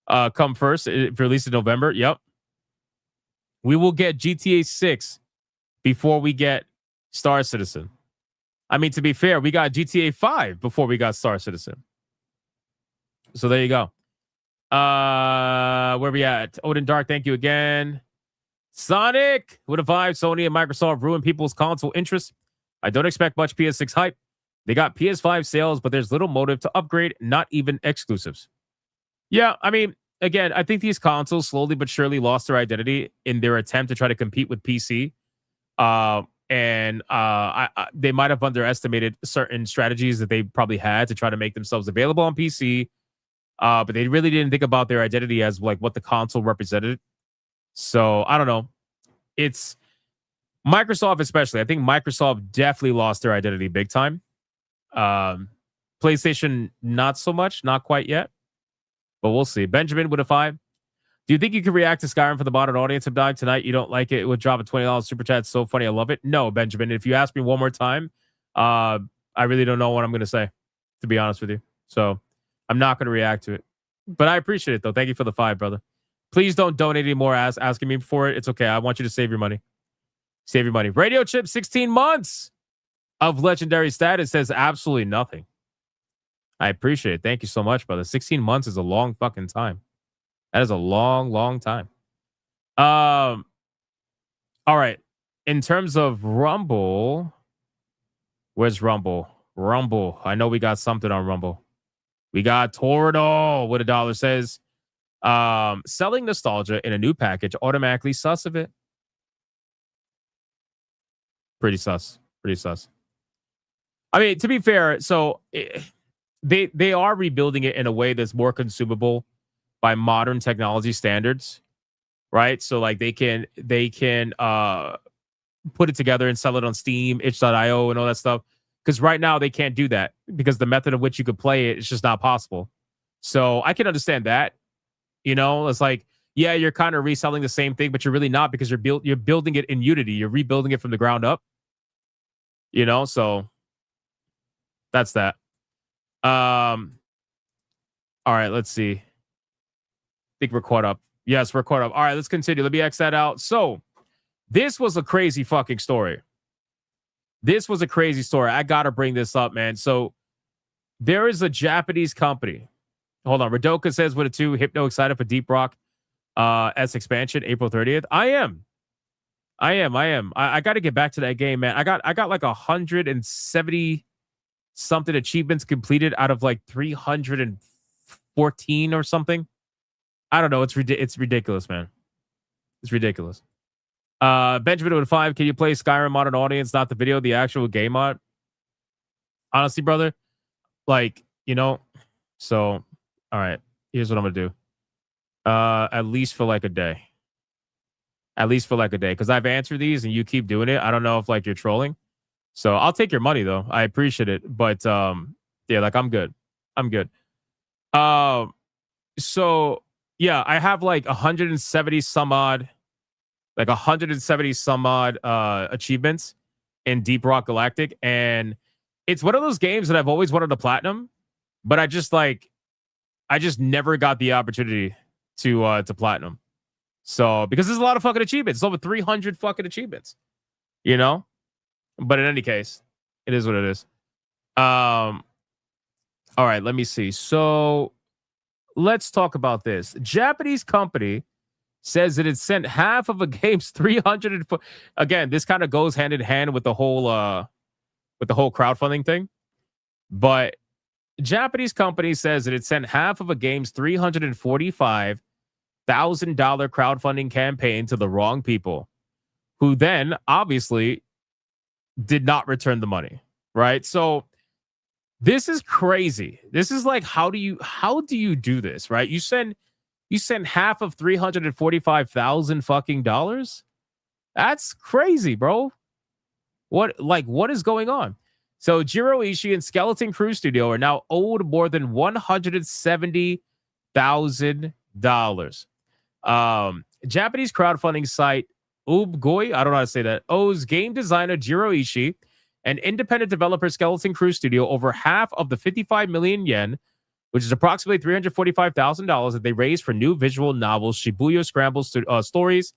come first. It released in November. Yep. We will get GTA 6 before we get Star Citizen. I mean, to be fair, we got GTA 5 before we got Star Citizen. So there you go. Where we at? Odin Dark, thank you again. Sonic, with a vibe. Sony and Microsoft ruin people's console interest. I don't expect much PS6 hype. They got PS5 sales, but there's little motive to upgrade, not even exclusives. Yeah, I mean, again, I think these consoles slowly but surely lost their identity in their attempt to try to compete with PC. They might have underestimated certain strategies that they probably had to try to make themselves available on PC. But they really didn't think about their identity as like what the console represented. So I don't know. It's Microsoft, especially. I think Microsoft definitely lost their identity big time. PlayStation, not so much, not quite yet, but we'll see. Benjamin with a 5. Do you think you can react to Skyrim for the modern audience? If died tonight, you don't like it. It would drop a $20 super chat. It's so funny. I love it. No, Benjamin. If you ask me one more time, I really don't know what I'm going to say, to be honest with you. So I'm not going to react to it. But I appreciate it, though. Thank you for the 5, brother. Please don't donate anymore asking me for it. It's okay. I want you to save your money. Save your money. Radio Chip, 16 months of legendary status says absolutely nothing. I appreciate it. Thank you so much, brother. 16 months is a long fucking time. That is a long, long time. All right. In terms of Rumble, where's Rumble? Rumble. I know we got something on Rumble. We got Tordo. What $1 says. Selling nostalgia in a new package automatically sus of it. Pretty sus. Pretty sus. I mean, to be fair, so they are rebuilding it in a way that's more consumable by modern technology standards, right? So like they can put it together and sell it on Steam, itch.io, and all that stuff. Because right now they can't do that because the method of which you could play it is just not possible. So I can understand that. You know, it's like, yeah, you're kind of reselling the same thing, but you're really not because you're building it in Unity. You're rebuilding it from the ground up. You know, so that's that. All right, let's see. think we're caught up. Yes, we're caught up. All right, let's continue. Let me X that out. So this was a crazy fucking story. This was a crazy story. I got to bring this up, man. So there is a Japanese company. Hold on. Radoka says with a 2, Hypno excited for Deep Rock S expansion, April 30th. I am. I got to get back to that game, man. I got like 170 something achievements completed out of like 314 or something. I don't know. It's ridiculous, man. It's ridiculous. Benjamin with 5. Can you play Skyrim mod an audience, not the video, the actual game mod? Honestly, brother, like, you know, so all right, here's what I'm gonna do. At least for like a day. Because I've answered these and you keep doing it. I don't know if like you're trolling. So I'll take your money though. I appreciate it. But yeah, like I'm good. So yeah, I have like 170 some odd achievements in Deep Rock Galactic. And it's one of those games that I've always wanted to platinum, but I just never got the opportunity to platinum. So because there's a lot of fucking achievements, it's over 300 fucking achievements, you know. But in any case, it is what it is. All right, let me see. So let's talk about this. Japanese company says that it sent half of a game's 300. Again, this kind of goes hand in hand with the whole crowdfunding thing. But Japanese company says that it sent half of a game's $345,000 crowdfunding campaign to the wrong people, who then obviously did not return the money. Right? So this is crazy. This is like, how do you do this? Right? You send half of $345,000 fucking dollars. That's crazy, bro. What is going on? So Jiro Ishii and Skeleton Crew Studio are now owed more than $170,000. Japanese crowdfunding site Ubgoi, I don't know how to say that, owes game designer Jiro Ishii and independent developer Skeleton Crew Studio over half of the 55 million yen, which is approximately $345,000 that they raised for new visual novels Shibuya Scramble Stories.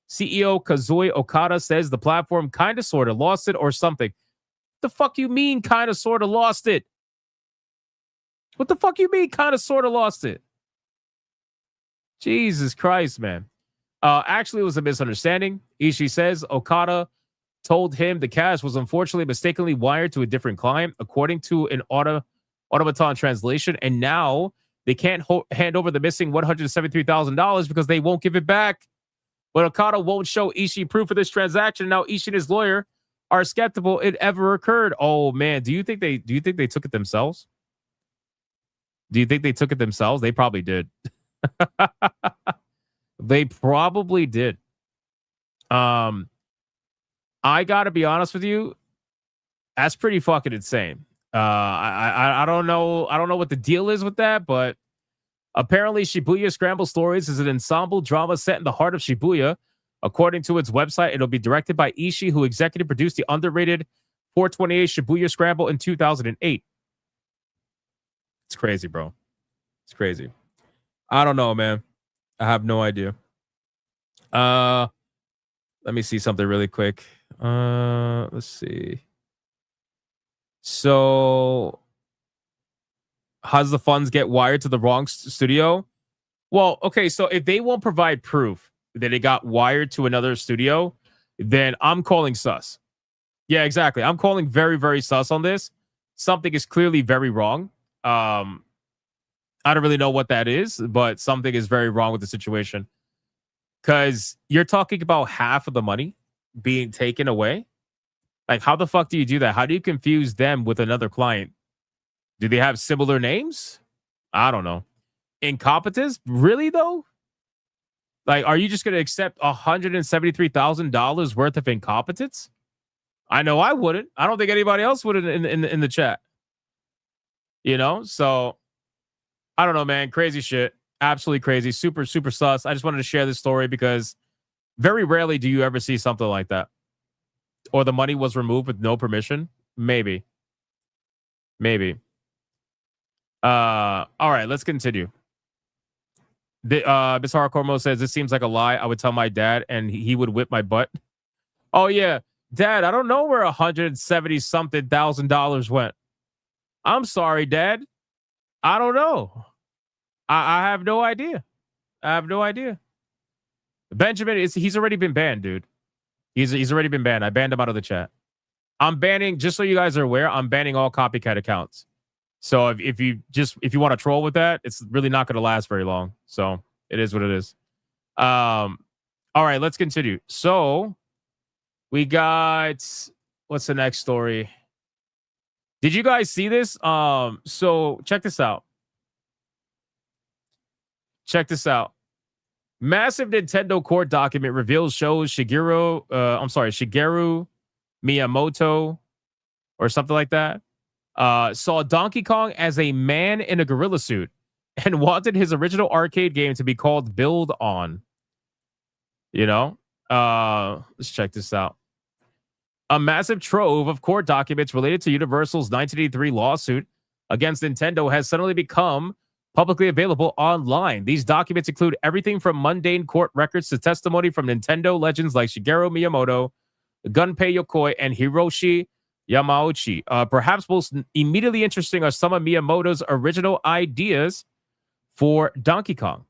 CEO Kazui Okada says the platform kind of sort of lost it or something. The fuck you mean kind of sort of lost it? What the fuck you mean kind of sort of lost it? Jesus Christ, man. Actually, it was a misunderstanding. Ishii says Okada told him the cash was unfortunately mistakenly wired to a different client, according to an automaton translation, and now they can't hand over the missing $173,000 because they won't give it back. But Okada won't show Ishii proof of this transaction. Now Ishii and his lawyer are skeptical it ever occurred. Oh man, do you think they took it themselves? They probably did. They probably did. I gotta be honest with you, that's pretty fucking insane. I don't know what the deal is with that, but apparently Shibuya Scramble Stories is an ensemble drama set in the heart of Shibuya. According to its website, it'll be directed by Ishii, who executive produced the underrated 428 Shibuya Scramble in 2008. It's crazy, bro. It's crazy. I don't know, man. I have no idea. Let me see something really quick. Let's see. So, how does the funds get wired to the wrong studio? Well, okay, so if they won't provide proof that it got wired to another studio, then I'm calling sus. Yeah, exactly. I'm calling very, very sus on this. Something is clearly very wrong. I don't really know what that is, but something is very wrong with the situation. Because you're talking about half of the money being taken away. Like, how the fuck do you do that? How do you confuse them with another client? Do they have similar names? I don't know. Incompetence? Really, though? Like, are you just going to accept $173,000 worth of incompetence? I know I wouldn't. I don't think anybody else would in the chat. You know? So, I don't know, man. Crazy shit. Absolutely crazy. Super, super sus. I just wanted to share this story because very rarely do you ever see something like that. Or the money was removed with no permission. Maybe. All right, let's continue. Miss Hardcore says this seems like a lie. I would tell my dad, and he would whip my butt. Oh yeah, Dad. I don't know where $170 something thousand went. I'm sorry, Dad. I don't know. I have no idea. I have no idea. Benjamin he's already been banned, dude. He's already been banned. I banned him out of the chat. I'm banning, just so you guys are aware, I'm banning all copycat accounts. So if you want to troll with that, it's really not going to last very long. So it is what it is. All right, let's continue. So we got, what's the next story? Did you guys see this? So check this out. Check this out. Massive Nintendo court document reveals shows Shigeru Miyamoto or something like that. Saw Donkey Kong as a man in a gorilla suit and wanted his original arcade game to be called Build On. You know? Let's check this out. A massive trove of court documents related to Universal's 1983 lawsuit against Nintendo has suddenly become publicly available online. These documents include everything from mundane court records to testimony from Nintendo legends like Shigeru Miyamoto, Gunpei Yokoi, and Hiroshi Yamauchi. Perhaps most immediately interesting are some of Miyamoto's original ideas for Donkey Kong.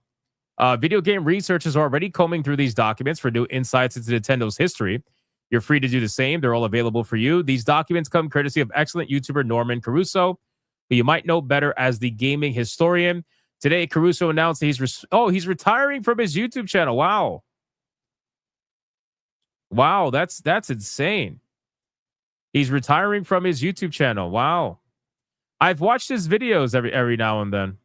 Video game researchers are already combing through these documents for new insights into Nintendo's history. You're free to do the same. They're all available for you. These documents come courtesy of excellent YouTuber Norman Caruso, who you might know better as the gaming historian. Today, Caruso announced that he's retiring from his YouTube channel. Wow, that's insane. He's retiring from his YouTube channel. Wow. I've watched his videos every now and then.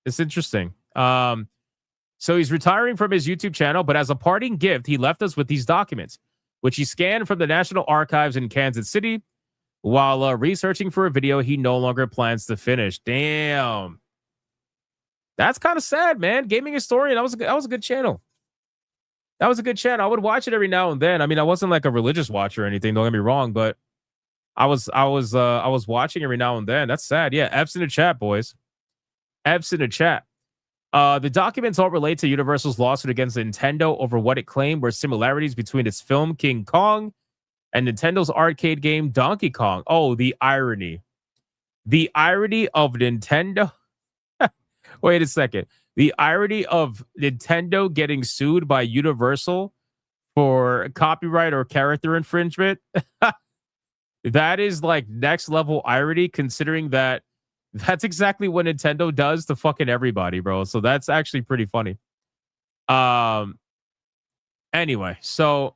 It's interesting. So he's retiring from his YouTube channel, but as a parting gift, he left us with these documents, which he scanned from the National Archives in Kansas City while researching for a video he no longer plans to finish. Damn. That's kind of sad, man. Gaming historian, that was a good channel. That was a good channel. I would watch it every now and then. I mean, I wasn't like a religious watcher or anything, don't get me wrong, but I was watching every now and then. That's sad. Yeah, F's in the chat, boys. F's in the chat. The documents all relate to Universal's lawsuit against Nintendo over what it claimed were similarities between its film King Kong and Nintendo's arcade game Donkey Kong. Oh, the irony. The irony of Nintendo. Wait a second. The irony of Nintendo getting sued by Universal for copyright or character infringement. That is like next level irony, considering that that's exactly what Nintendo does to fucking everybody, bro. So that's actually pretty funny. Anyway, so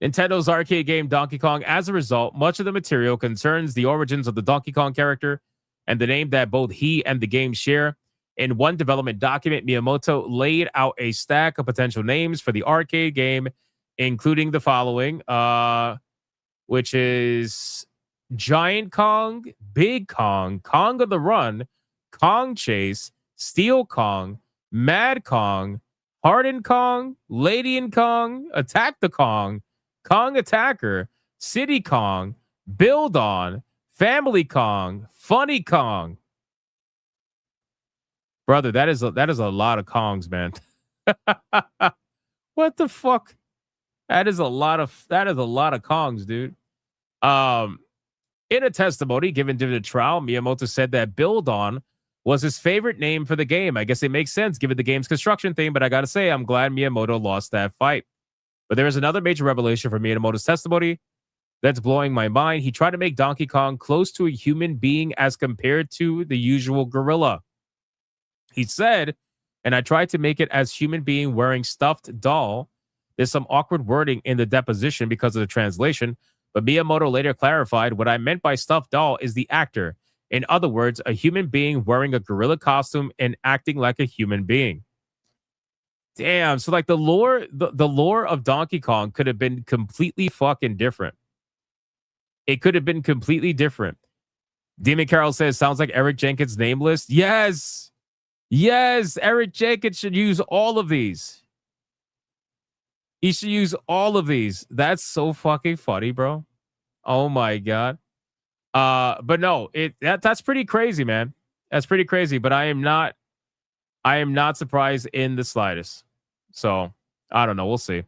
Nintendo's arcade game Donkey Kong. As a result, much of the material concerns the origins of the Donkey Kong character and the name that both he and the game share. In one development document, Miyamoto laid out a stack of potential names for the arcade game, including the following, which is Giant Kong, Big Kong, Kong on the Run, Kong Chase, Steel Kong, Mad Kong, Hardened Kong, Lady and Kong, Attack the Kong, Kong Attacker, City Kong, Build On, Family Kong, Funny Kong. Brother, that is a lot of Kongs, man. What the fuck? That is a lot of Kongs, dude. In a testimony given to the trial, Miyamoto said that Build On was his favorite name for the game. I guess it makes sense given the game's construction theme, but I gotta say, I'm glad Miyamoto lost that fight. But there is another major revelation from Miyamoto's testimony that's blowing my mind. He tried to make Donkey Kong close to a human being as compared to the usual gorilla. He said, and I tried to make it as human being wearing stuffed doll. There's some awkward wording in the deposition because of the translation, but Miyamoto later clarified what I meant by stuffed doll is the actor. In other words, a human being wearing a gorilla costume and acting like a human being. Damn. So like the lore of Donkey Kong could have been completely fucking different. It could have been completely different. Demon Carol says, sounds like Eric Jenkins' name list. Yes. Yes. Eric Jenkins should use all of these. He should use all of these. That's so fucking funny, bro. Oh my God. But no, that's pretty crazy, man. That's pretty crazy. But I am not I am not surprised in the slightest. So I don't know. We'll see.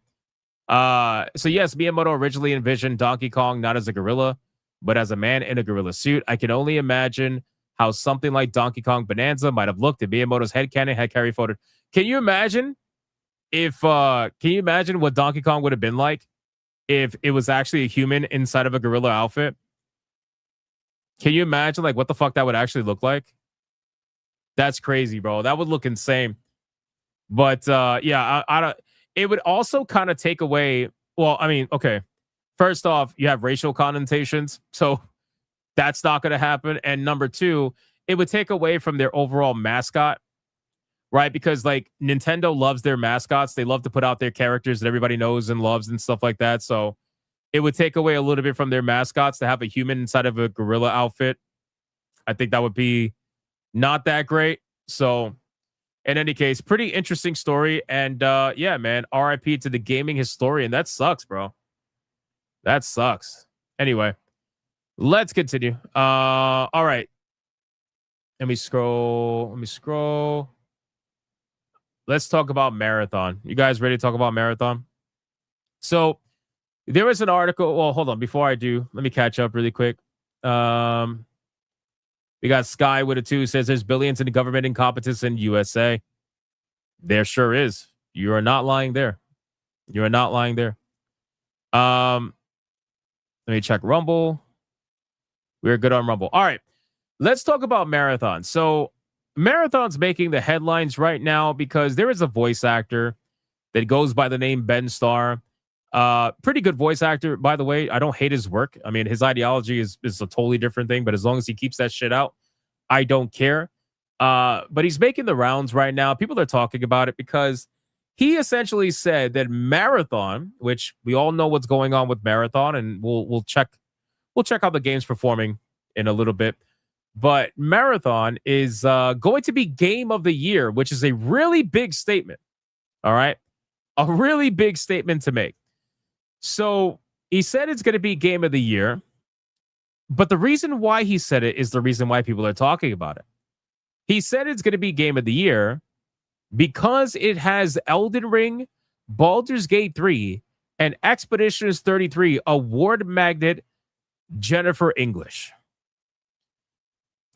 So yes, Miyamoto originally envisioned Donkey Kong not as a gorilla, but as a man in a gorilla suit. I can only imagine how something like Donkey Kong Bonanza might have looked if Miyamoto's headcanon had carried forward. Can you imagine what Donkey Kong would have been like if it was actually a human inside of a gorilla outfit? Can you imagine like what the fuck that would actually look like? That's crazy, bro. That would look insane. But yeah, I don't. It would also kind of take away. Well, I mean, okay. First off, you have racial connotations, so that's not going to happen. And number two, it would take away from their overall mascot, right? Because like Nintendo loves their mascots. They love to put out their characters that everybody knows and loves and stuff like that. So it would take away a little bit from their mascots to have a human inside of a gorilla outfit. I think that would be not that great. So in any case, pretty interesting story. And yeah, man, RIP to the gaming historian. That sucks, bro. That sucks. Anyway, let's continue. All right. Let me scroll. Let's talk about Marathon. You guys ready to talk about Marathon? So there was an article. Well, hold on. Before I do, let me catch up really quick. We got Sky with a 2 says there's billions in government incompetence in USA. There sure is. You are not lying there. You are not lying there. Let me check Rumble. We're good on Rumble. All right. Let's talk about Marathon. So Marathon's making the headlines right now because there is a voice actor that goes by the name Ben Starr. Pretty good voice actor, by the way. I don't hate his work. I mean, his ideology is a totally different thing, but as long as he keeps that shit out, I don't care. But he's making the rounds right now. People are talking about it because he essentially said that Marathon, which we all know what's going on with Marathon, and we'll check how the game's performing in a little bit. But Marathon is going to be Game of the Year, which is a really big statement. All right, a really big statement to make. So he said it's going to be Game of the Year, but the reason why he said it is the reason why people are talking about it. He said it's going to be Game of the Year because it has Elden Ring, Baldur's Gate 3, and Expeditioners 33 award magnet Jennifer English.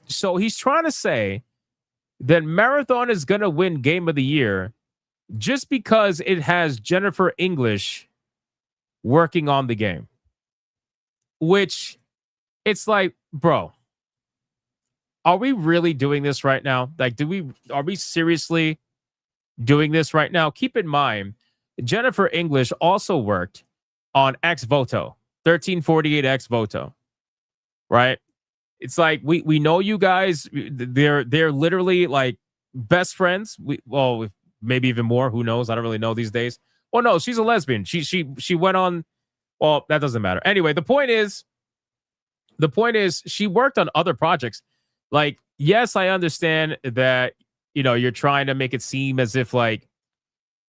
So he's trying to say that Marathon is going to win Game of the Year just because it has Jennifer English working on the game. Which, it's like, bro, are we really doing this right now? Like, are we seriously doing this right now? Keep in mind, Jennifer English also worked on Ex Voto, 1348 Ex Voto, right? It's like we know you guys. They're literally like best friends. Well, maybe even more. Who knows? I don't really know these days. Well, no, she's a lesbian. She went on. Well, that doesn't matter. Anyway, the point is, she worked on other projects. Like, yes, I understand that, you know, you're trying to make it seem as if like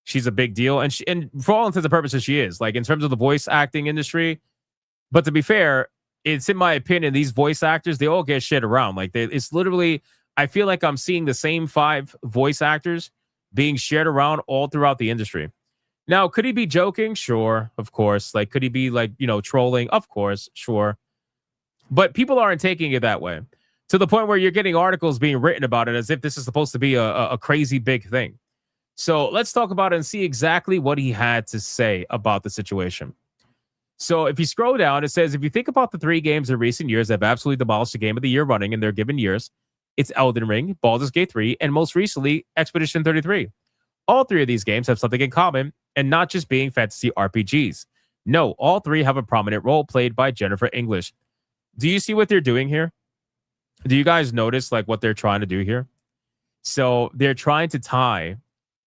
she's a big deal, and for all intents and purposes, she is. Like in terms of the voice acting industry. But to be fair, it's in my opinion, these voice actors, they all get shit around. Like it's literally, I feel like I'm seeing the same 5 voice actors being shared around all throughout the industry. Now, could he be joking? Sure, of course. Like, could he be like, you know, trolling? Of course, sure. But people aren't taking it that way, to the point where you're getting articles being written about it as if this is supposed to be a crazy big thing. So let's talk about it and see exactly what he had to say about the situation. So if you scroll down, it says, if you think about the 3 games in recent years that have absolutely demolished the Game of the Year running in their given years, it's Elden Ring, Baldur's Gate 3, and most recently, Expedition 33. All 3 of these games have something in common, and not just being fantasy RPGs. No, all 3 have a prominent role played by Jennifer English. Do you see what they're doing here? Do you guys notice like what they're trying to do here? So they're trying to tie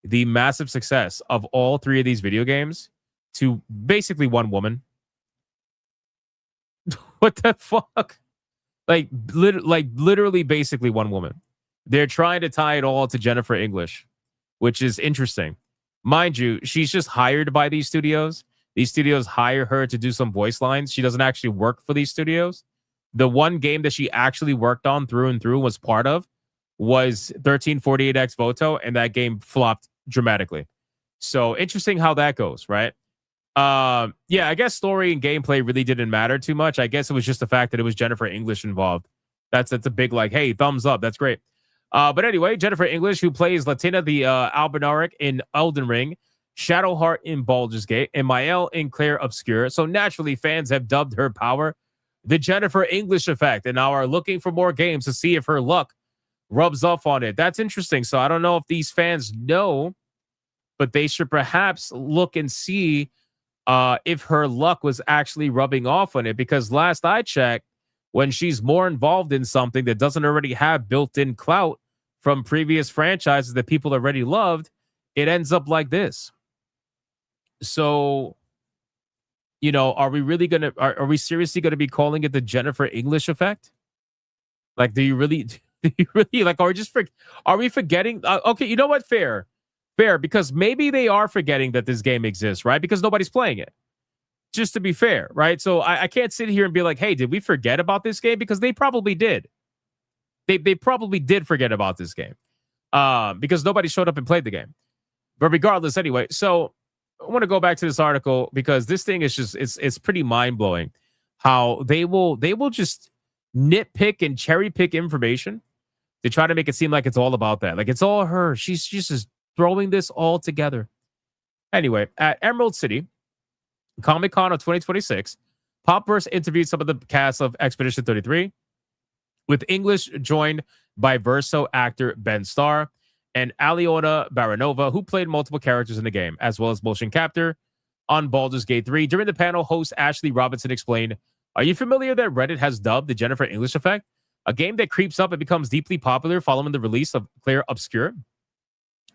the massive success of all 3 of these video games to basically one woman. What the fuck? Like literally basically one woman. They're trying to tie it all to Jennifer English, which is interesting. Mind you, she's just hired by these studios. These studios hire her to do some voice lines. She doesn't actually work for these studios. The one game that she actually worked on through and through was was 1348X Voto, and that game flopped dramatically. So interesting how that goes, right? Yeah, I guess story and gameplay really didn't matter too much. I guess it was just the fact that it was Jennifer English involved. That's a big like, hey, thumbs up. That's great. But anyway, Jennifer English, who plays Latina the Albinauric in Elden Ring, Shadowheart in Baldur's Gate, and Mael in Claire Obscure. So naturally, fans have dubbed her power the Jennifer English effect, and now are looking for more games to see if her luck rubs off on it. That's interesting. So I don't know if these fans know, but they should perhaps look and see if her luck was actually rubbing off on it. Because last I checked, when she's more involved in something that doesn't already have built-in clout from previous franchises that people already loved, it ends up like this. So, you know, are we seriously gonna be calling it the Jennifer English effect? Like, do you really like, are we forgetting? Okay, you know what? Fair, because maybe they are forgetting that this game exists, right? Because nobody's playing it. Just to be fair, right? So I can't sit here and be like, hey, did we forget about this game? Because they probably did. They probably did forget about this game. Because nobody showed up and played the game. But regardless, anyway, so I want to go back to this article because this thing is just it's pretty mind-blowing how they will just nitpick and cherry pick information to try to make it seem like it's all about that. Like it's all her. She's just throwing this all together. Anyway, at Emerald City Comic-Con of 2026, Popverse interviewed some of the cast of Expedition 33, with English joined by Verso actor Ben Starr and Aliona Baranova, who played multiple characters in the game, as well as motion capture on Baldur's Gate 3. During the panel, host Ashley Robinson explained, "Are you familiar that Reddit has dubbed the Jennifer English effect, a game that creeps up and becomes deeply popular following the release of Claire Obscure?"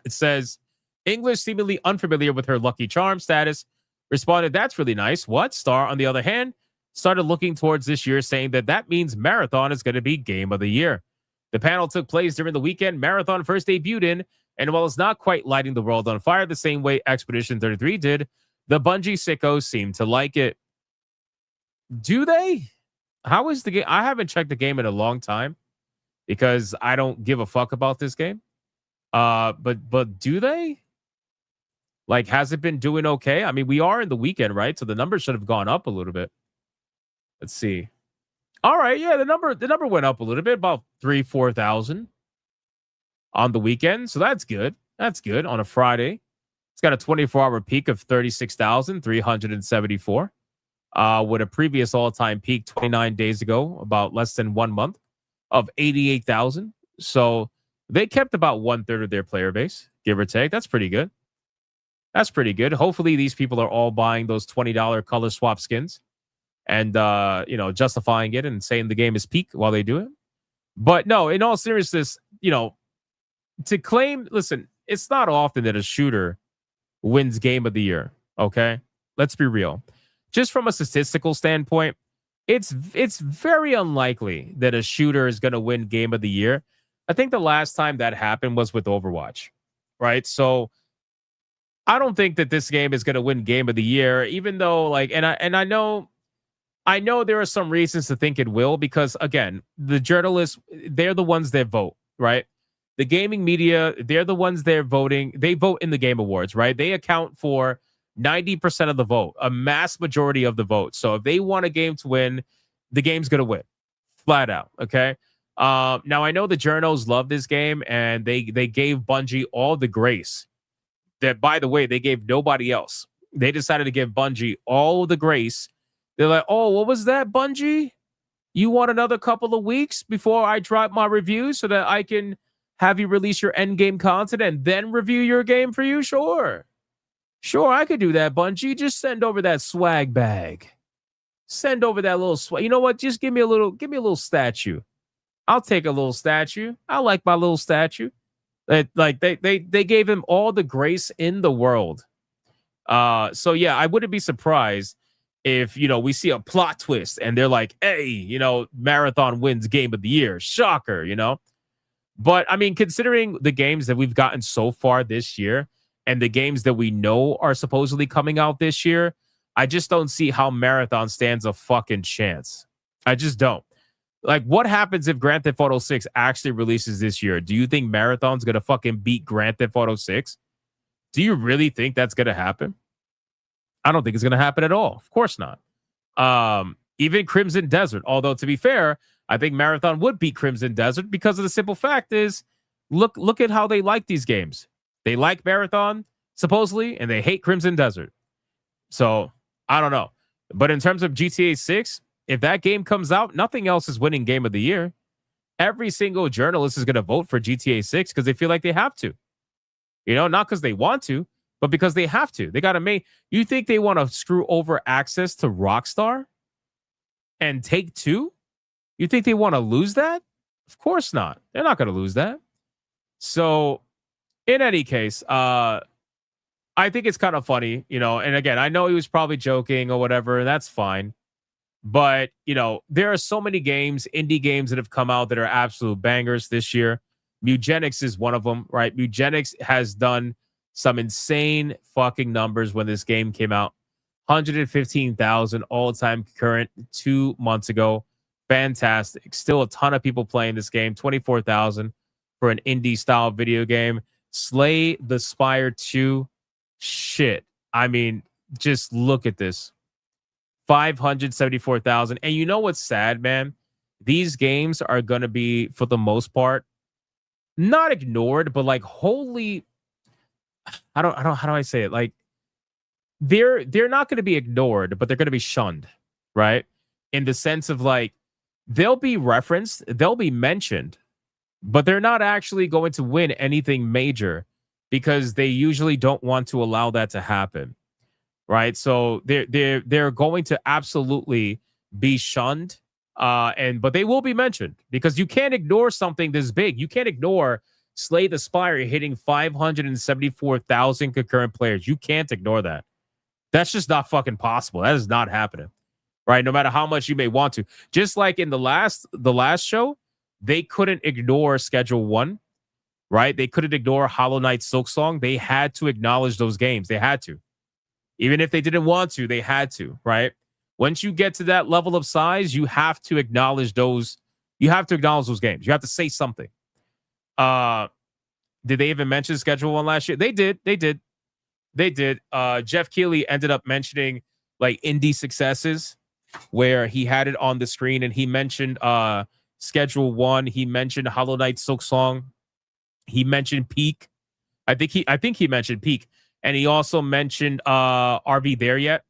It says, English, seemingly unfamiliar with her Lucky Charm status, responded, "That's really nice. What?" Star, on the other hand, started looking towards this year, saying that means Marathon is going to be Game of the Year. The panel took place during the weekend Marathon first debuted in, and while it's not quite lighting the world on fire the same way Expedition 33 did, the Bungie sickos seem to like it. Do they? How is the game? I haven't checked the game in a long time because I don't give a fuck about this game. But do they? Like, has it been doing okay? I mean, we are in the weekend, right? So the numbers should have gone up a little bit. Let's see. All right, yeah, the number went up a little bit, about 4,000 on the weekend. So that's good. That's good on a Friday. It's got a 24-hour peak of 36,374, with a previous all-time peak 29 days ago, about less than 1 month, of 88,000. So they kept about 1/3 of their player base, give or take. That's pretty good. That's pretty good. Hopefully these people are all buying those $20 color swap skins and justifying it and saying the game is peak while they do it. But no, in all seriousness, to claim, listen, it's not often that a shooter wins Game of the Year. Okay, let's be real. Just from a statistical standpoint, it's very unlikely that a shooter is going to win Game of the Year. I think the last time that happened was with Overwatch, right? So I don't think that this game is going to win Game of the Year, even though, like, and I know there are some reasons to think it will, because again, the journalists, they're the ones that vote, right? The gaming media, they're the ones they're voting. They vote in the Game Awards, right? They account for 90% of the vote, a mass majority of the vote. So if they want a game to win, the game's going to win, flat out. Okay. Now I know the journos love this game, and they gave Bungie all the grace that, by the way, they gave nobody else. They decided to give Bungie all the grace. They're like, oh, what was that, Bungie? You want another couple of weeks before I drop my review so that I can have you release your end game content and then review your game for you? Sure, I could do that, Bungie. Just send over that swag bag. Send over that little swag. You know what? Just give me a little statue. I'll take a little statue. I like my little statue. Like they gave him all the grace in the world. So yeah, I wouldn't be surprised if we see a plot twist and they're like, hey, Marathon wins Game of the Year. Shocker, But I mean, considering the games that we've gotten so far this year and the games that we know are supposedly coming out this year, I just don't see how Marathon stands a fucking chance. I just don't. Like, what happens if Grand Theft Auto 6 actually releases this year? Do you think Marathon's gonna fucking beat Grand Theft Auto 6? Do you really think that's gonna happen? I don't think it's gonna happen at all. Of course not. Even Crimson Desert. Although, to be fair, I think Marathon would beat Crimson Desert because of the simple fact is, look at how they like these games. They like Marathon supposedly, and they hate Crimson Desert. So I don't know. But in terms of GTA 6, if that game comes out, nothing else is winning Game of the Year. Every single journalist is going to vote for GTA 6 because they feel like they have to. You know, not because they want to, but because they have to. They got to make. You think they want to screw over access to Rockstar and Take-Two? You think they want to lose that? Of course not. They're not going to lose that. So, in any case, I think it's kind of funny, you know. And again, I know he was probably joking or whatever, and that's fine. But, you know, there are so many games, indie games that have come out that are absolute bangers this year. Mugenics is one of them, right? Mugenics has done some insane fucking numbers when this game came out. 115,000 all-time concurrent 2 months ago. Fantastic. Still a ton of people playing this game. 24,000 for an indie-style video game. Slay the Spire 2. Shit. I mean, just look at this. 574,000. And you know what's sad, man? These games are going to be, for the most part, not ignored, but like wholly, how do I say it? Like they're not going to be ignored, but they're going to be shunned, right? In the sense of like they'll be referenced, they'll be mentioned, but they're not actually going to win anything major because they usually don't want to allow that to happen. Right. So they're going to absolutely be shunned. But they will be mentioned because you can't ignore something this big. You can't ignore Slay the Spire hitting 574,000 concurrent players. You can't ignore that. That's just not fucking possible. That is not happening. Right. No matter how much you may want to. Just like in the last show, they couldn't ignore Schedule 1. Right. They couldn't ignore Hollow Knight Silksong. They had to acknowledge those games. They had to. Even if they didn't want to, they had to, right? Once you get to that level of size, you have to acknowledge those. You have to acknowledge those games. You have to say something. Did they even mention Schedule 1 last year? They did. Jeff Keighley ended up mentioning like indie successes where he had it on the screen and he mentioned Schedule 1. He mentioned Hollow Knight Silksong. He mentioned Peak. I think he mentioned Peak. And he also mentioned Are We There Yet?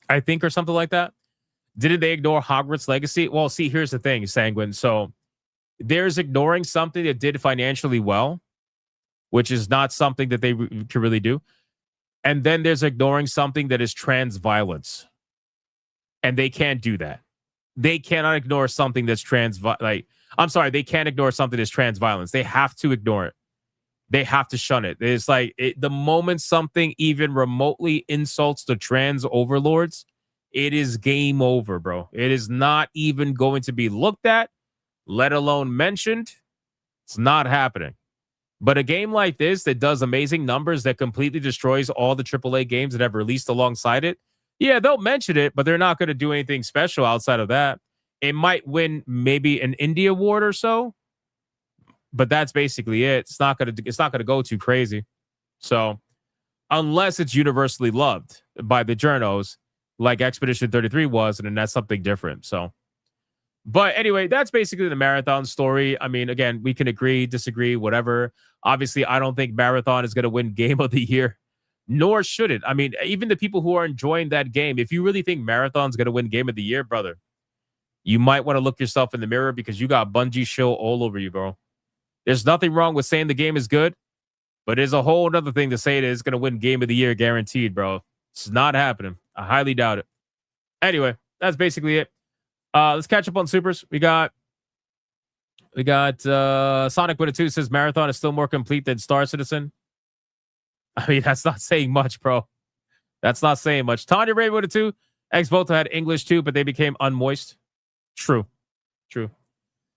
I think, or something like that. Didn't they ignore Hogwarts Legacy? Well, see, here's the thing, Sanguine. So there's ignoring something that did financially well, which is not something that they can really do. And then there's ignoring something that is trans violence. And they can't do that. They cannot ignore something that's they can't ignore something that's trans violence. They have to ignore it. They have to shun it. It's like the moment something even remotely insults the trans overlords, it is game over, bro. It is not even going to be looked at, let alone mentioned. It's not happening. But a game like this that does amazing numbers, that completely destroys all the AAA games that have released alongside it, yeah, they'll mention it, but they're not going to do anything special outside of that. It might win maybe an indie award or so. But that's basically it. It's not gonna go too crazy. So unless it's universally loved by the journos, like Expedition 33 was, and then that's something different. So, but anyway, that's basically the Marathon story. I mean, again, we can agree, disagree, whatever. Obviously, I don't think Marathon is gonna win Game of the Year, nor should it. I mean, even the people who are enjoying that game, if you really think Marathon's gonna win Game of the Year, brother, you might want to look yourself in the mirror because you got Bungie shill all over you, bro. There's nothing wrong with saying the game is good, but there's a whole other thing to say that it's going to win Game of the Year guaranteed, bro. It's not happening. I highly doubt it. Anyway, that's basically it. Let's catch up on supers. We got Sonic with a 2 says Marathon is still more complete than Star Citizen. I mean, that's not saying much, bro. That's not saying much. Tanya Ray with a 2. X-Volta had English too, but they became unmoist. True.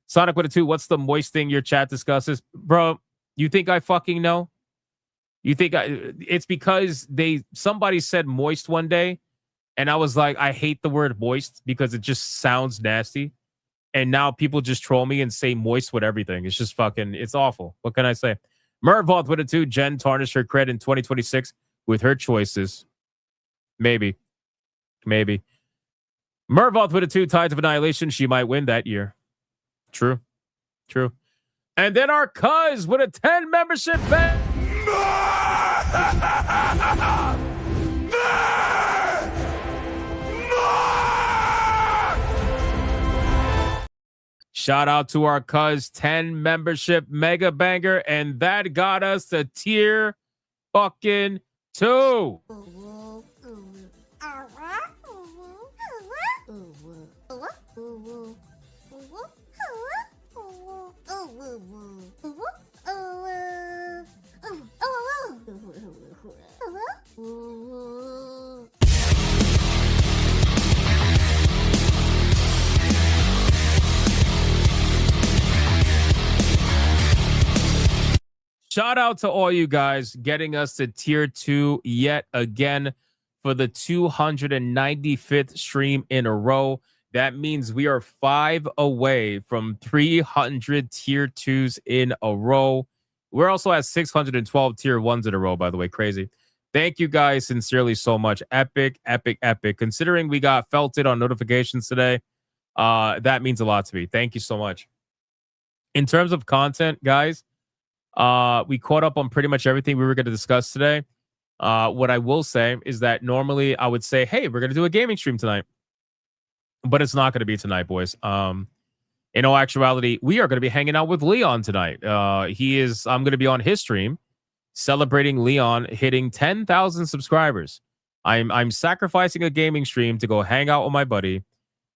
Sonic with a 2, what's the moist thing your chat discusses? Bro, you think I fucking know? You think it's because somebody said moist one day, and I was like, I hate the word moist because it just sounds nasty. And now people just troll me and say moist with everything. It's just fucking, it's awful. What can I say? Mervoth with a 2. Jen tarnished her cred in 2026 with her choices. Maybe. Mervoth with a 2. Tides of Annihilation. She might win that year. True. And then our cuz with a 10 membership bet. Shout out to our cuz 10 membership mega banger, and that got us to tier fucking 2. Shout out to all you guys getting us to tier 2 yet again for the 295th stream in a row. That means we are 5 away from 300 tier 2s in a row. We're also at 612 tier 1s in a row, by the way. Crazy. Thank you guys sincerely so much. Epic. Considering we got felted on notifications today, that means a lot to me. Thank you so much. In terms of content, guys, we caught up on pretty much everything we were going to discuss today. What I will say is that normally I would say, hey, we're going to do a gaming stream tonight. But it's not going to be tonight, boys. In all actuality, we are going to be hanging out with Leon tonight. I'm going to be on his stream celebrating Leon hitting 10,000 subscribers. I'm sacrificing a gaming stream to go hang out with my buddy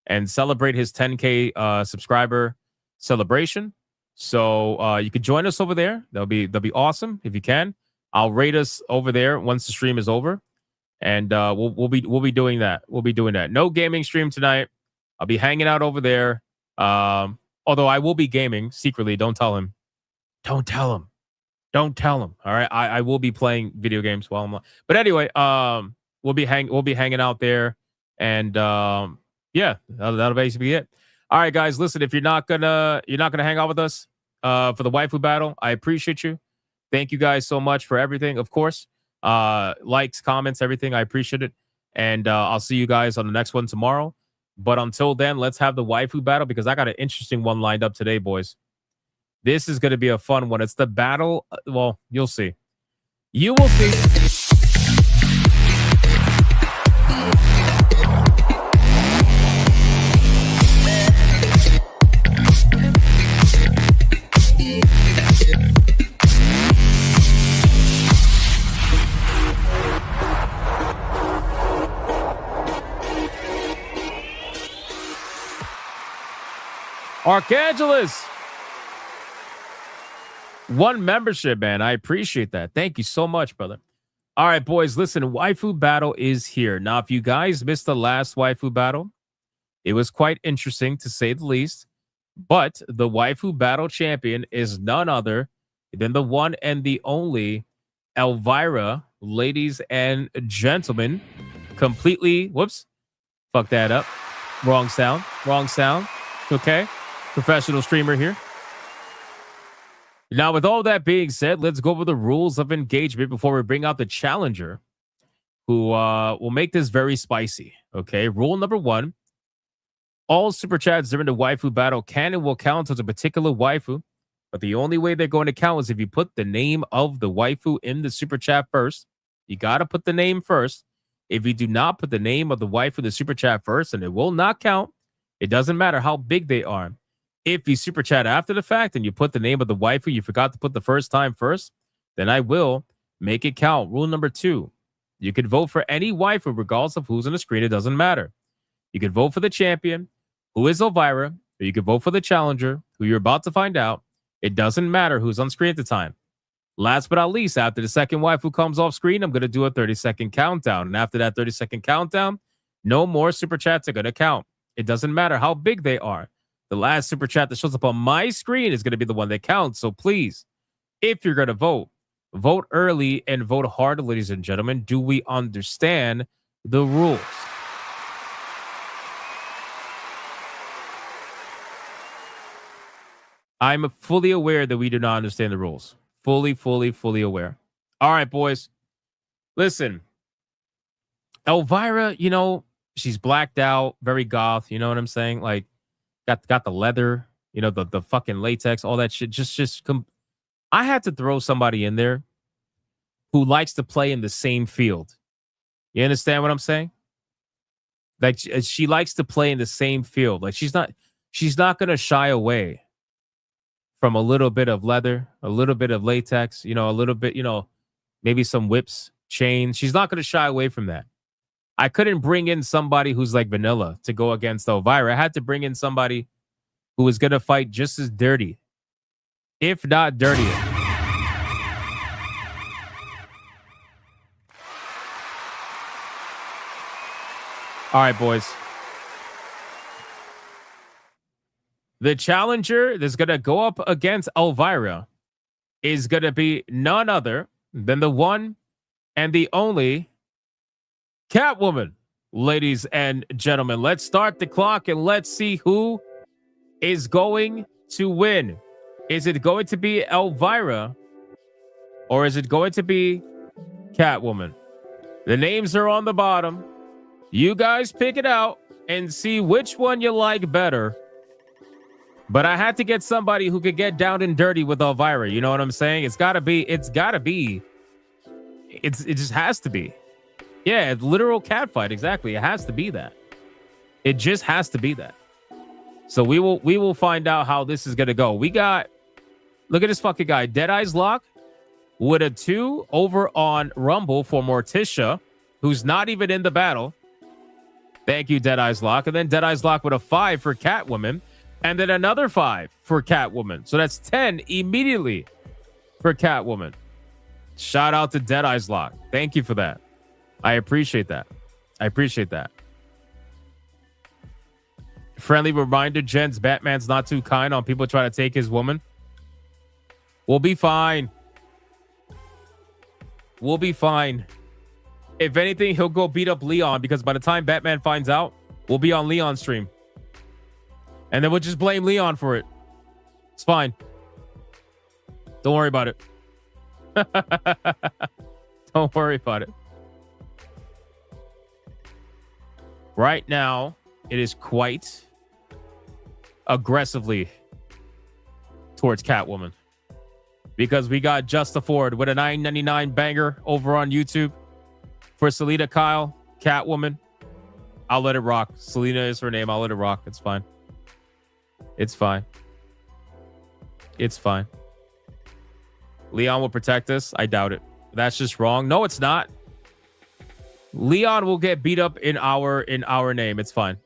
and celebrate his 10K subscriber celebration. So you could join us over there. That'll be awesome if you can. I'll rate us over there once the stream is over, and we'll be doing that. We'll be doing that. No gaming stream tonight. I'll be hanging out over there. Although I will be gaming secretly. Don't tell him. Don't tell him. All right. I will be playing video games while I'm. But anyway, we'll be hanging out there, and yeah, that'll basically be it. All right, guys. Listen, if you're not gonna hang out with us for the waifu battle, I appreciate you. Thank you guys so much for everything. Of course, likes, comments, everything. I appreciate it, and I'll see you guys on the next one tomorrow. But until then, let's have the waifu battle because I got an interesting one lined up today, boys. This is going to be a fun one. It's the battle. Well, you'll see. You will see. Archangelus, 1 membership, man. I appreciate that. Thank you so much, brother. All right, boys, listen, waifu battle is here. Now, if you guys missed the last waifu battle, it was quite interesting to say the least. But the waifu battle champion is none other than the one and the only Elvira, ladies and gentlemen. Completely, whoops, fuck that up. Wrong sound. Okay. Professional streamer here. Now, with all that being said, let's go over the rules of engagement before we bring out the challenger, who will make this very spicy. Okay, rule number 1: all super chats during the waifu battle can and will count as a particular waifu, but the only way they're going to count is if you put the name of the waifu in the super chat first. You got to put the name first. If you do not put the name of the waifu in the super chat first, and it will not count. It doesn't matter how big they are. If you super chat after the fact and you put the name of the waifu you forgot to put the first time first, then I will make it count. Rule number 2: you can vote for any waifu regardless of who's on the screen. It doesn't matter. You can vote for the champion, who is Elvira, or you can vote for the challenger, who you're about to find out. It doesn't matter who's on screen at the time. Last but not least, after the second waifu comes off screen, I'm going to do a 30-second countdown. And after that 30-second countdown, no more super chats are going to count. It doesn't matter how big they are. The last super chat that shows up on my screen is going to be the one that counts. So please, if you're going to vote, vote early and vote hard, ladies and gentlemen. Do we understand the rules? I'm fully aware that we do not understand the rules. Fully aware. All right, boys. Listen, Elvira, you know, she's blacked out, very goth. You know what I'm saying? Like, got the leather, you know, the fucking latex, all that shit. I had to throw somebody in there who likes to play in the same field. You understand what I'm saying? Like, she likes to play in the same field. Like, she's not gonna shy away from a little bit of leather, a little bit of latex, you know, a little bit, you know, maybe some whips, chains. She's not gonna shy away from that. I couldn't bring in somebody who's like vanilla to go against Elvira. I had to bring in somebody who was gonna fight just as dirty, if not dirtier. All right, boys. The challenger that's going to go up against Elvira is going to be none other than the one and the only Catwoman. Ladies and gentlemen, let's start the clock and let's see who is going to win. Is it going to be Elvira or is it going to be Catwoman? The names are on the bottom. You guys pick it out and see which one you like better. But I had to get somebody who could get down and dirty with Elvira. You know what I'm saying? It just has to be. Yeah, literal cat fight. Exactly. It has to be that. It just has to be that. So we will find out how this is going to go. We got, look at this fucking guy. Deadeye's Lock with a 2 over on Rumble for Morticia, who's not even in the battle. Thank you, Deadeye's Lock. And then Deadeye's Lock with a 5 for Catwoman. And then another 5 for Catwoman. So that's 10 immediately for Catwoman. Shout out to Deadeye's Lock. Thank you for that. I appreciate that. Friendly reminder, gents, Batman's not too kind on people trying to take his woman. We'll be fine. If anything, he'll go beat up Leon because by the time Batman finds out, we'll be on Leon's stream. And then we'll just blame Leon for it. It's fine. Don't worry about it. Don't worry about it. Right now, it is quite aggressively towards Catwoman. Because we got Justa Ford with a $9.99 banger over on YouTube. For Selena Kyle, Catwoman, I'll let it rock. Selena is her name. I'll let it rock. It's fine. Leon will protect us. I doubt it. That's just wrong. No, it's not. Leon will get beat up in our name. It's fine.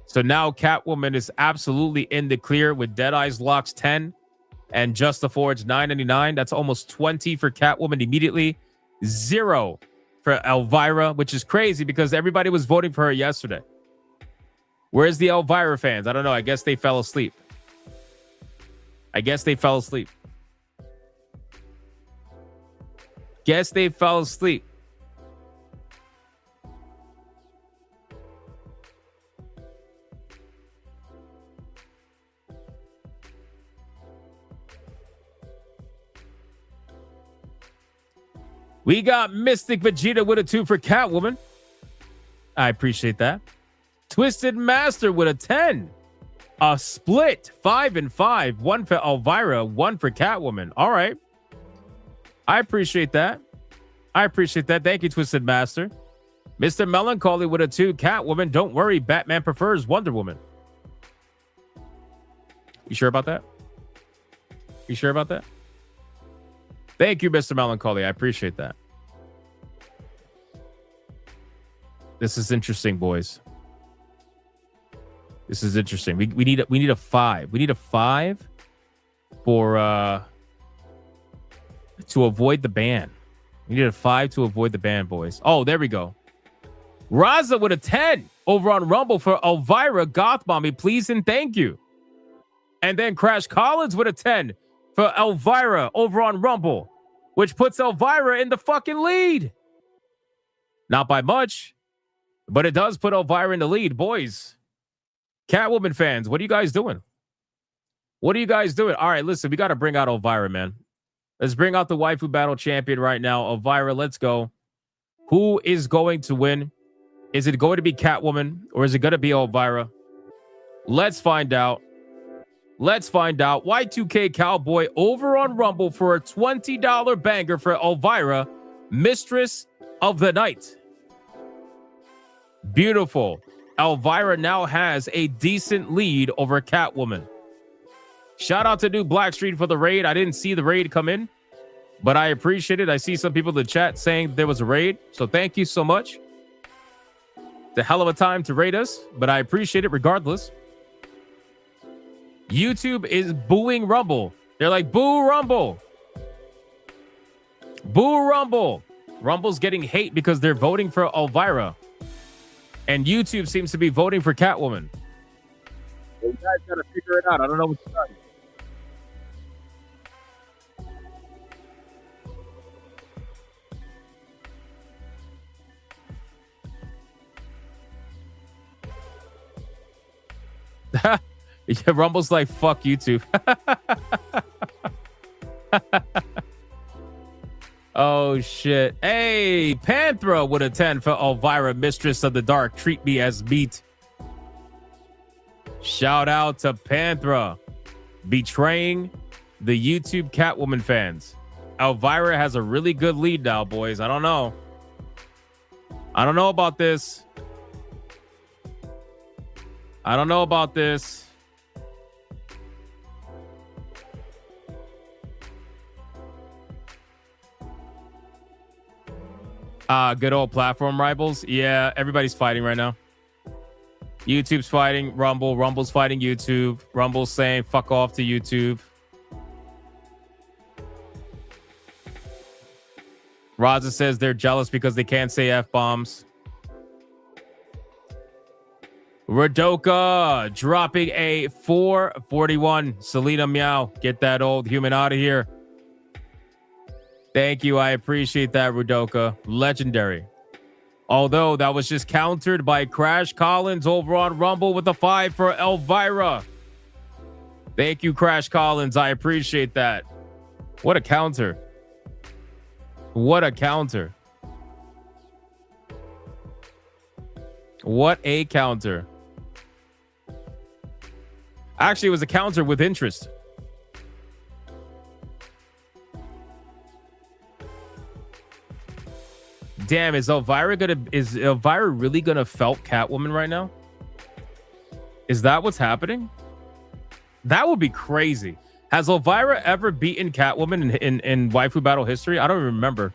So now Catwoman is absolutely in the clear with Deadeye's Locks 10 and Justa Ford's $9.99. That's almost 20 for Catwoman immediately. 0 for Elvira, which is crazy because everybody was voting for her yesterday. Where's the Elvira fans? I don't know. I guess they fell asleep. Guess they fell asleep. We got Mystic Vegeta with a 2 for Catwoman. I appreciate that. Twisted Master with a 10. A split 5 and 5. 1 for Elvira, 1 for Catwoman. All right. I appreciate that. Thank you, Twisted Master. Mr. Melancholy with a 2. Catwoman, don't worry. Batman prefers Wonder Woman. You sure about that? Thank you, Mr. Melancholy. I appreciate that. This is interesting, boys. This is interesting. We need a 5. We need a 5 for to avoid the ban. We need a 5 to avoid the ban, boys. Oh, there we go. Raza with a 10 over on Rumble for Elvira Goth Mommy. Please and thank you. And then Crash Collins with a 10 for Elvira over on Rumble, which puts Elvira in the fucking lead. Not by much, but it does put Elvira in the lead. Boys, Catwoman fans, what are you guys doing? What are you guys doing? All right, listen, we got to bring out Elvira, man. Let's bring out the waifu battle champion right now. Elvira, let's go. Who is going to win? Is it going to be Catwoman or is it going to be Elvira? Let's find out. Let's find out. Y2K Cowboy over on Rumble for a $20 banger for Elvira, Mistress of the Night. Beautiful. Elvira now has a decent lead over Catwoman. Shout out to New Blackstreet for the raid. I didn't see the raid come in, but I appreciate it. I see some people in the chat saying there was a raid, so thank you so much. It's a hell of a time to raid us, but I appreciate it regardless. YouTube is booing Rumble. They're like, boo Rumble. Boo Rumble. Rumble's getting hate because they're voting for Elvira. And YouTube seems to be voting for Catwoman. Well, you guys got to figure it out. I don't know what to tell you. Yeah, Rumble's like, fuck YouTube. Oh, shit. Hey, Panthra with a 10 for Elvira, Mistress of the Dark. Treat me as meat. Shout out to Panthra. Betraying the YouTube Catwoman fans. Elvira has a really good lead now, boys. I don't know. I don't know about this. I don't know about this. Good old platform rivals. Yeah, everybody's fighting right now. YouTube's fighting Rumble. Rumble's fighting YouTube. Rumble's saying fuck off to YouTube. Raza says they're jealous because they can't say F-bombs. Radoka dropping a 441. Selena Meow. Get that old human out of here. Thank you. I appreciate that, Rudoka. Legendary. Although that was just countered by Crash Collins over on Rumble with a 5 for Elvira. Thank you, Crash Collins. I appreciate that. What a counter. What a counter. What a counter. Actually, it was a counter with interest. Damn, is Elvira really gonna felt Catwoman right now? Is that what's happening? That would be crazy. Has Elvira ever beaten Catwoman in waifu battle history? I don't remember.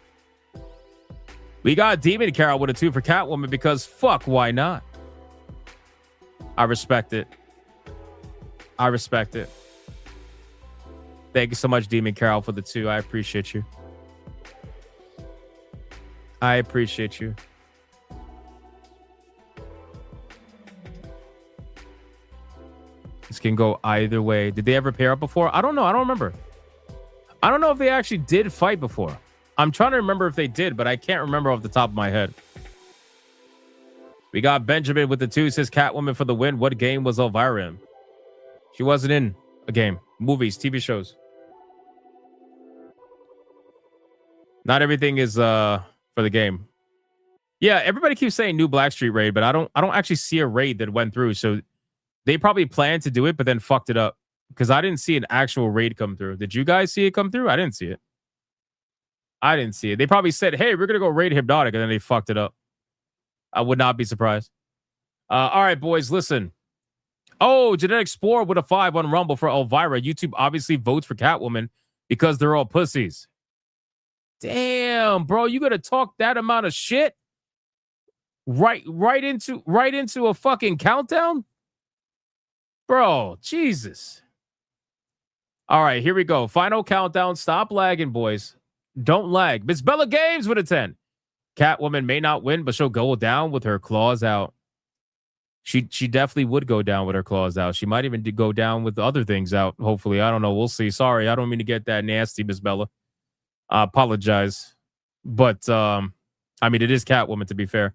We got Demon Carol with a 2 for Catwoman because fuck, why not? I respect it. I respect it. Thank you so much, Demon Carol, for the 2. I appreciate you. I appreciate you. This can go either way. Did they ever pair up before? I don't know. I don't remember. I don't know if they actually did fight before. I'm trying to remember if they did, but I can't remember off the top of my head. We got Benjamin with the 2. Says Catwoman for the win. What game was Elvira in? She wasn't in a game. Movies, TV shows. Not everything is for the game. Yeah, everybody keeps saying new Blackstreet raid, but I don't actually see a raid that went through. So they probably planned to do it, but then fucked it up. Because I didn't see an actual raid come through. Did you guys see it come through? I didn't see it. I didn't see it. They probably said, hey, we're going to go raid Hypnotic, and then they fucked it up. I would not be surprised. All right, boys, listen. Oh, Genetic Explorer with a 5 on Rumble for Elvira. YouTube obviously votes for Catwoman because they're all pussies. Damn, bro, you gonna talk that amount of shit right into a fucking countdown, bro? Jesus. All right, here we go. Final countdown. Stop lagging, boys. Don't lag. Miss Bella Games with a 10. Catwoman may not win, but she'll go down with her claws out. She definitely would go down with her claws out. She might even go down with other things out. Hopefully, I don't know. We'll see. Sorry, I don't mean to get that nasty, Miss Bella. I apologize. But, I mean, it is Catwoman, to be fair.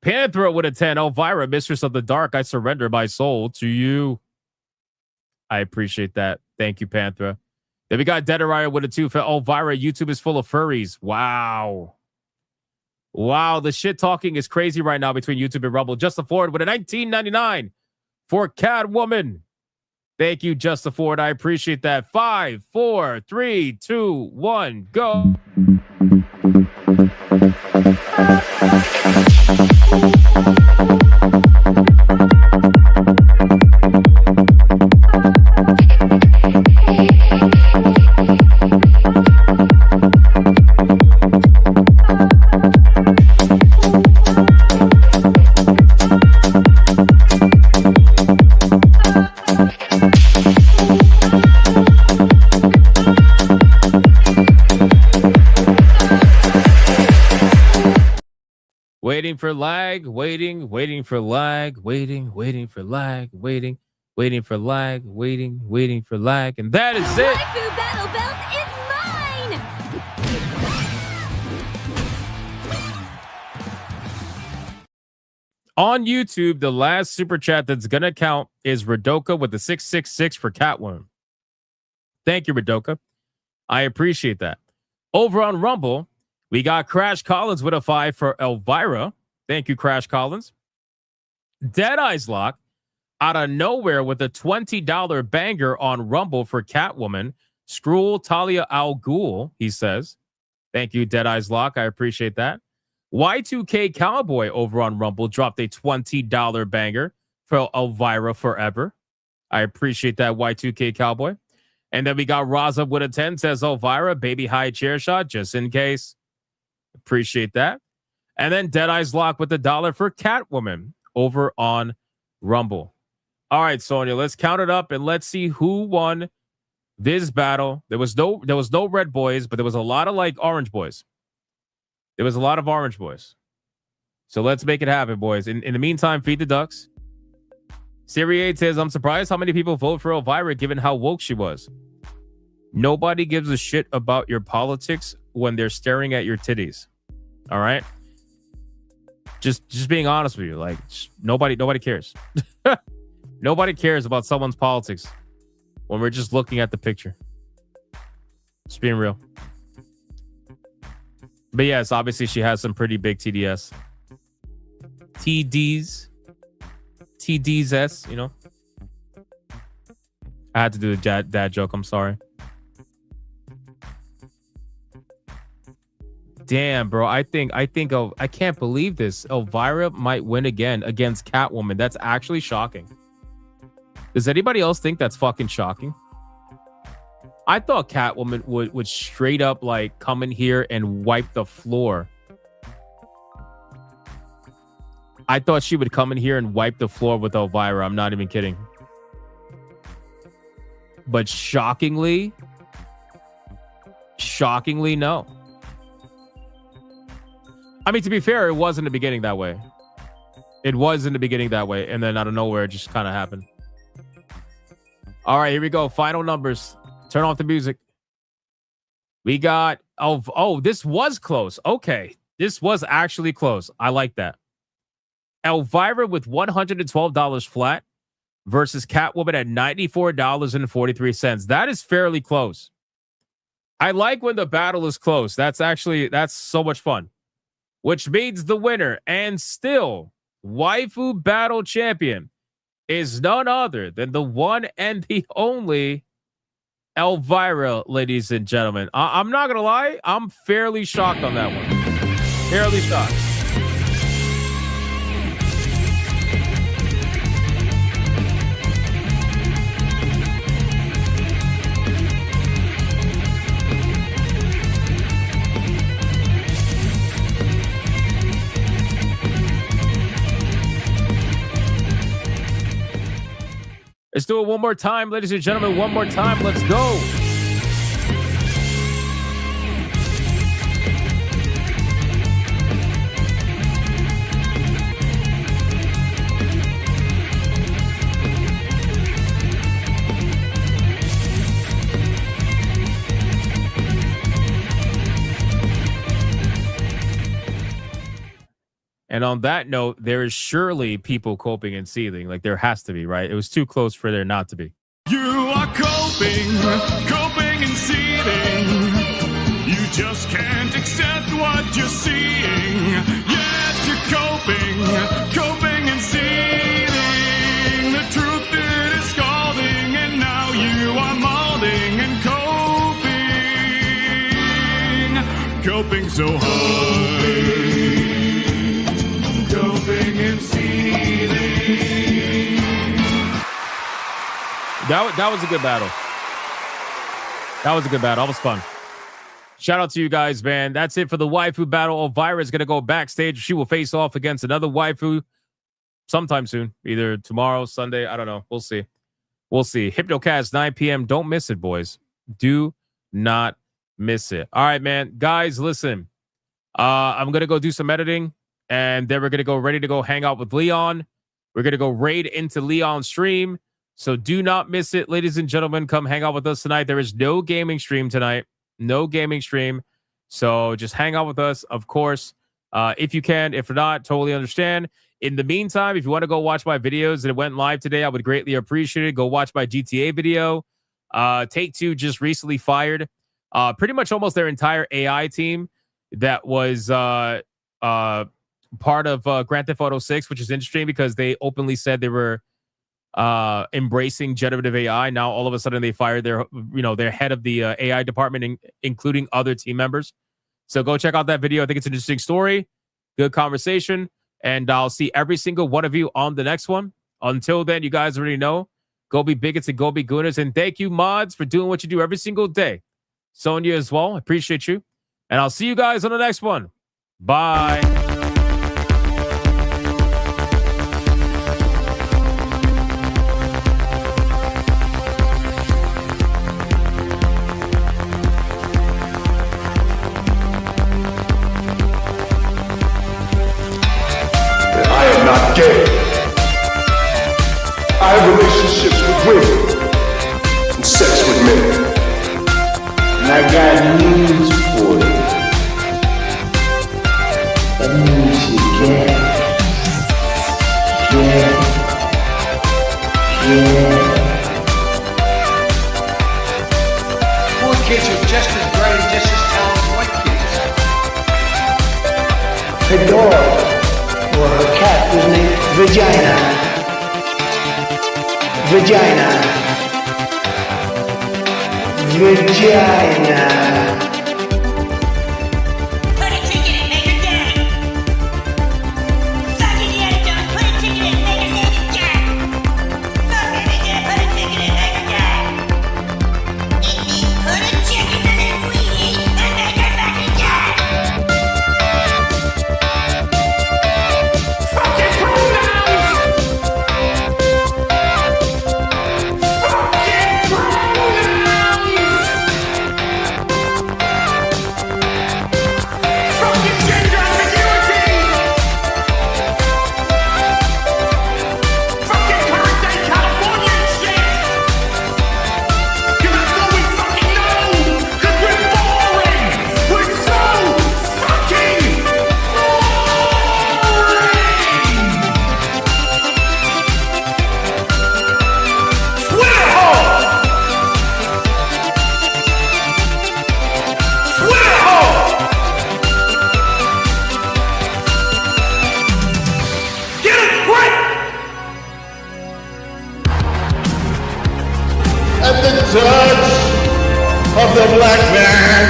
Panthra with a 10. Elvira, Mistress of the Dark. I surrender my soul to you. I appreciate that. Thank you, Panthera. Then we got Deadariah with a 2 for Elvira. YouTube is full of furries. Wow. Wow, the shit talking is crazy right now between YouTube and Rumble. Just Ford with a 19.99 for Catwoman. Thank you, Just Ford. I appreciate that. 5, 4, 3, 2, 1, go. Waiting for lag, waiting for lag, waiting for lag, waiting for lag, waiting for lag, and that is it. Waifu Battle Belt is mine! On YouTube, the last super chat that's gonna count is Radoka with the 666 for Catwoman. Thank you, Radoka. I appreciate that. Over on Rumble, we got Crash Collins with a 5 for Elvira. Thank you, Crash Collins. Dead Eyes Lock out of nowhere with a $20 banger on Rumble for Catwoman. Skrull Talia Al Ghul, he says. Thank you, Dead Eyes Lock. I appreciate that. Y2K Cowboy over on Rumble dropped a $20 banger for Elvira Forever. I appreciate that, Y2K Cowboy. And then we got Raza with a 10, says Elvira, baby high chair shot, just in case. Appreciate that. And then Dead Eyes Lock with $1 for Catwoman over on Rumble. All right, Sonia, let's count it up and let's see who won this battle. There was no red boys, but there was a lot of like orange boys. There was a lot of orange boys. So let's make it happen, boys. In the meantime, feed the ducks. Siri 8 says, I'm surprised how many people vote for Elvira given how woke she was. Nobody gives a shit about your politics when they're staring at your titties. All right? Just being honest with you. Like, nobody cares. Nobody cares about someone's politics when we're just looking at the picture. Just being real. But yes, obviously she has some pretty big TDS. TDs, you know. I had to do a dad joke. I'm sorry. Damn, bro. I can't believe this. Elvira might win again against Catwoman. That's actually shocking. Does anybody else think that's fucking shocking? I thought Catwoman would straight up like come in here and wipe the floor. I thought she would come in here and wipe the floor with Elvira. I'm not even kidding. But shockingly, no. I mean, to be fair, it was in the beginning that way. It was in the beginning that way. And then out of nowhere, it just kind of happened. All right, here we go. Final numbers. Turn off the music. We got... Oh, this was close. Okay. This was actually close. I like that. Elvira with $112 flat versus Catwoman at $94.43. That is fairly close. I like when the battle is close. That's so much fun. Which means the winner and still waifu battle champion is none other than the one and the only Elvira, ladies and gentlemen. I'm not going to lie. I'm fairly shocked on that one. Fairly shocked. Let's do it one more time, ladies and gentlemen. One more time. Let's go. And on that note, there is surely people coping and seething. Like there has to be, right? It was too close for there not to be. You are cold. coping and seething. You just can't accept what you're seeing. Yes, you're coping and seething. The truth it is scalding, and now you are molding and coping so hard. Coping and seething. That was a good battle. That was a good battle. That was fun. Shout out to you guys, man. That's it for the waifu battle. Elvira is going to go backstage. She will face off against another waifu sometime soon. Either tomorrow, Sunday. I don't know. We'll see. We'll see. Hypnocast, 9 p.m. Don't miss it, boys. Do not miss it. All right, man. Guys, listen. I'm going to go do some editing, and then we're going to go ready to go hang out with Leon. We're going to go raid into Leon's stream. So do not miss it, ladies and gentlemen. Come hang out with us tonight. There is no gaming stream tonight. No gaming stream. So just hang out with us, of course, if you can. If not, totally understand. In the meantime, if you want to go watch my videos that went live today, I would greatly appreciate it. Go watch my GTA video. Take-Two just recently fired pretty much almost their entire AI team that was part of Grand Theft Auto 6, which is interesting because they openly said they were embracing generative AI. Now all of a sudden they fired their head of the AI department, including other team members. So go check out that video. I think it's an interesting story, good conversation, and I'll see every single one of you on the next one. Until then, you guys already know, go be bigots and go be gooners. And thank you, mods, for doing what you do every single day. Sonya as well. I appreciate you. And I'll see you guys on the next one. Bye. Not gay. I have relationships with women and sex with men. And I got news for you. That means you get. Poor kids are just as bright and just as talented as white kids. The dog. Or her cat was named Vagina. Put a ticket in, make her gay. Suck Indiana Jones, put a ticket in, make her lady gay. Fuck Indiana, put a ticket in, make her gay. It means put a chicken in a queenie and make her fucking gay. Fucking pronouns! Fucking pronouns! Fucking gender ambiguity! Fucking current day Californian shit! That's all we fucking know! Cause we're boring! We're so fucking Get it right! At the touch of the black man,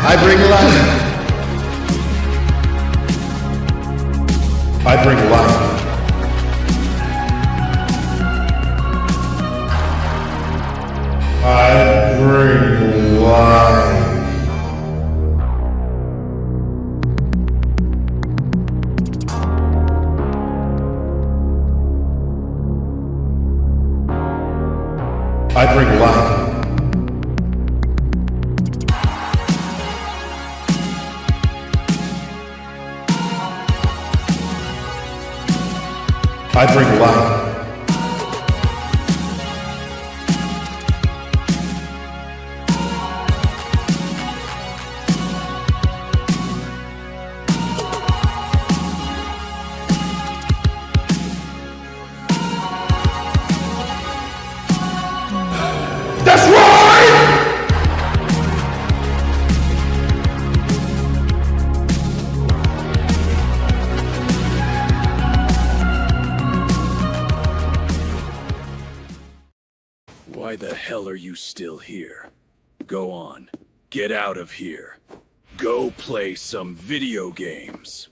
I bring life. I bring life. I bring life. I bring life. I bring life. are you still here? Go on. Get out of here. Go play some video games.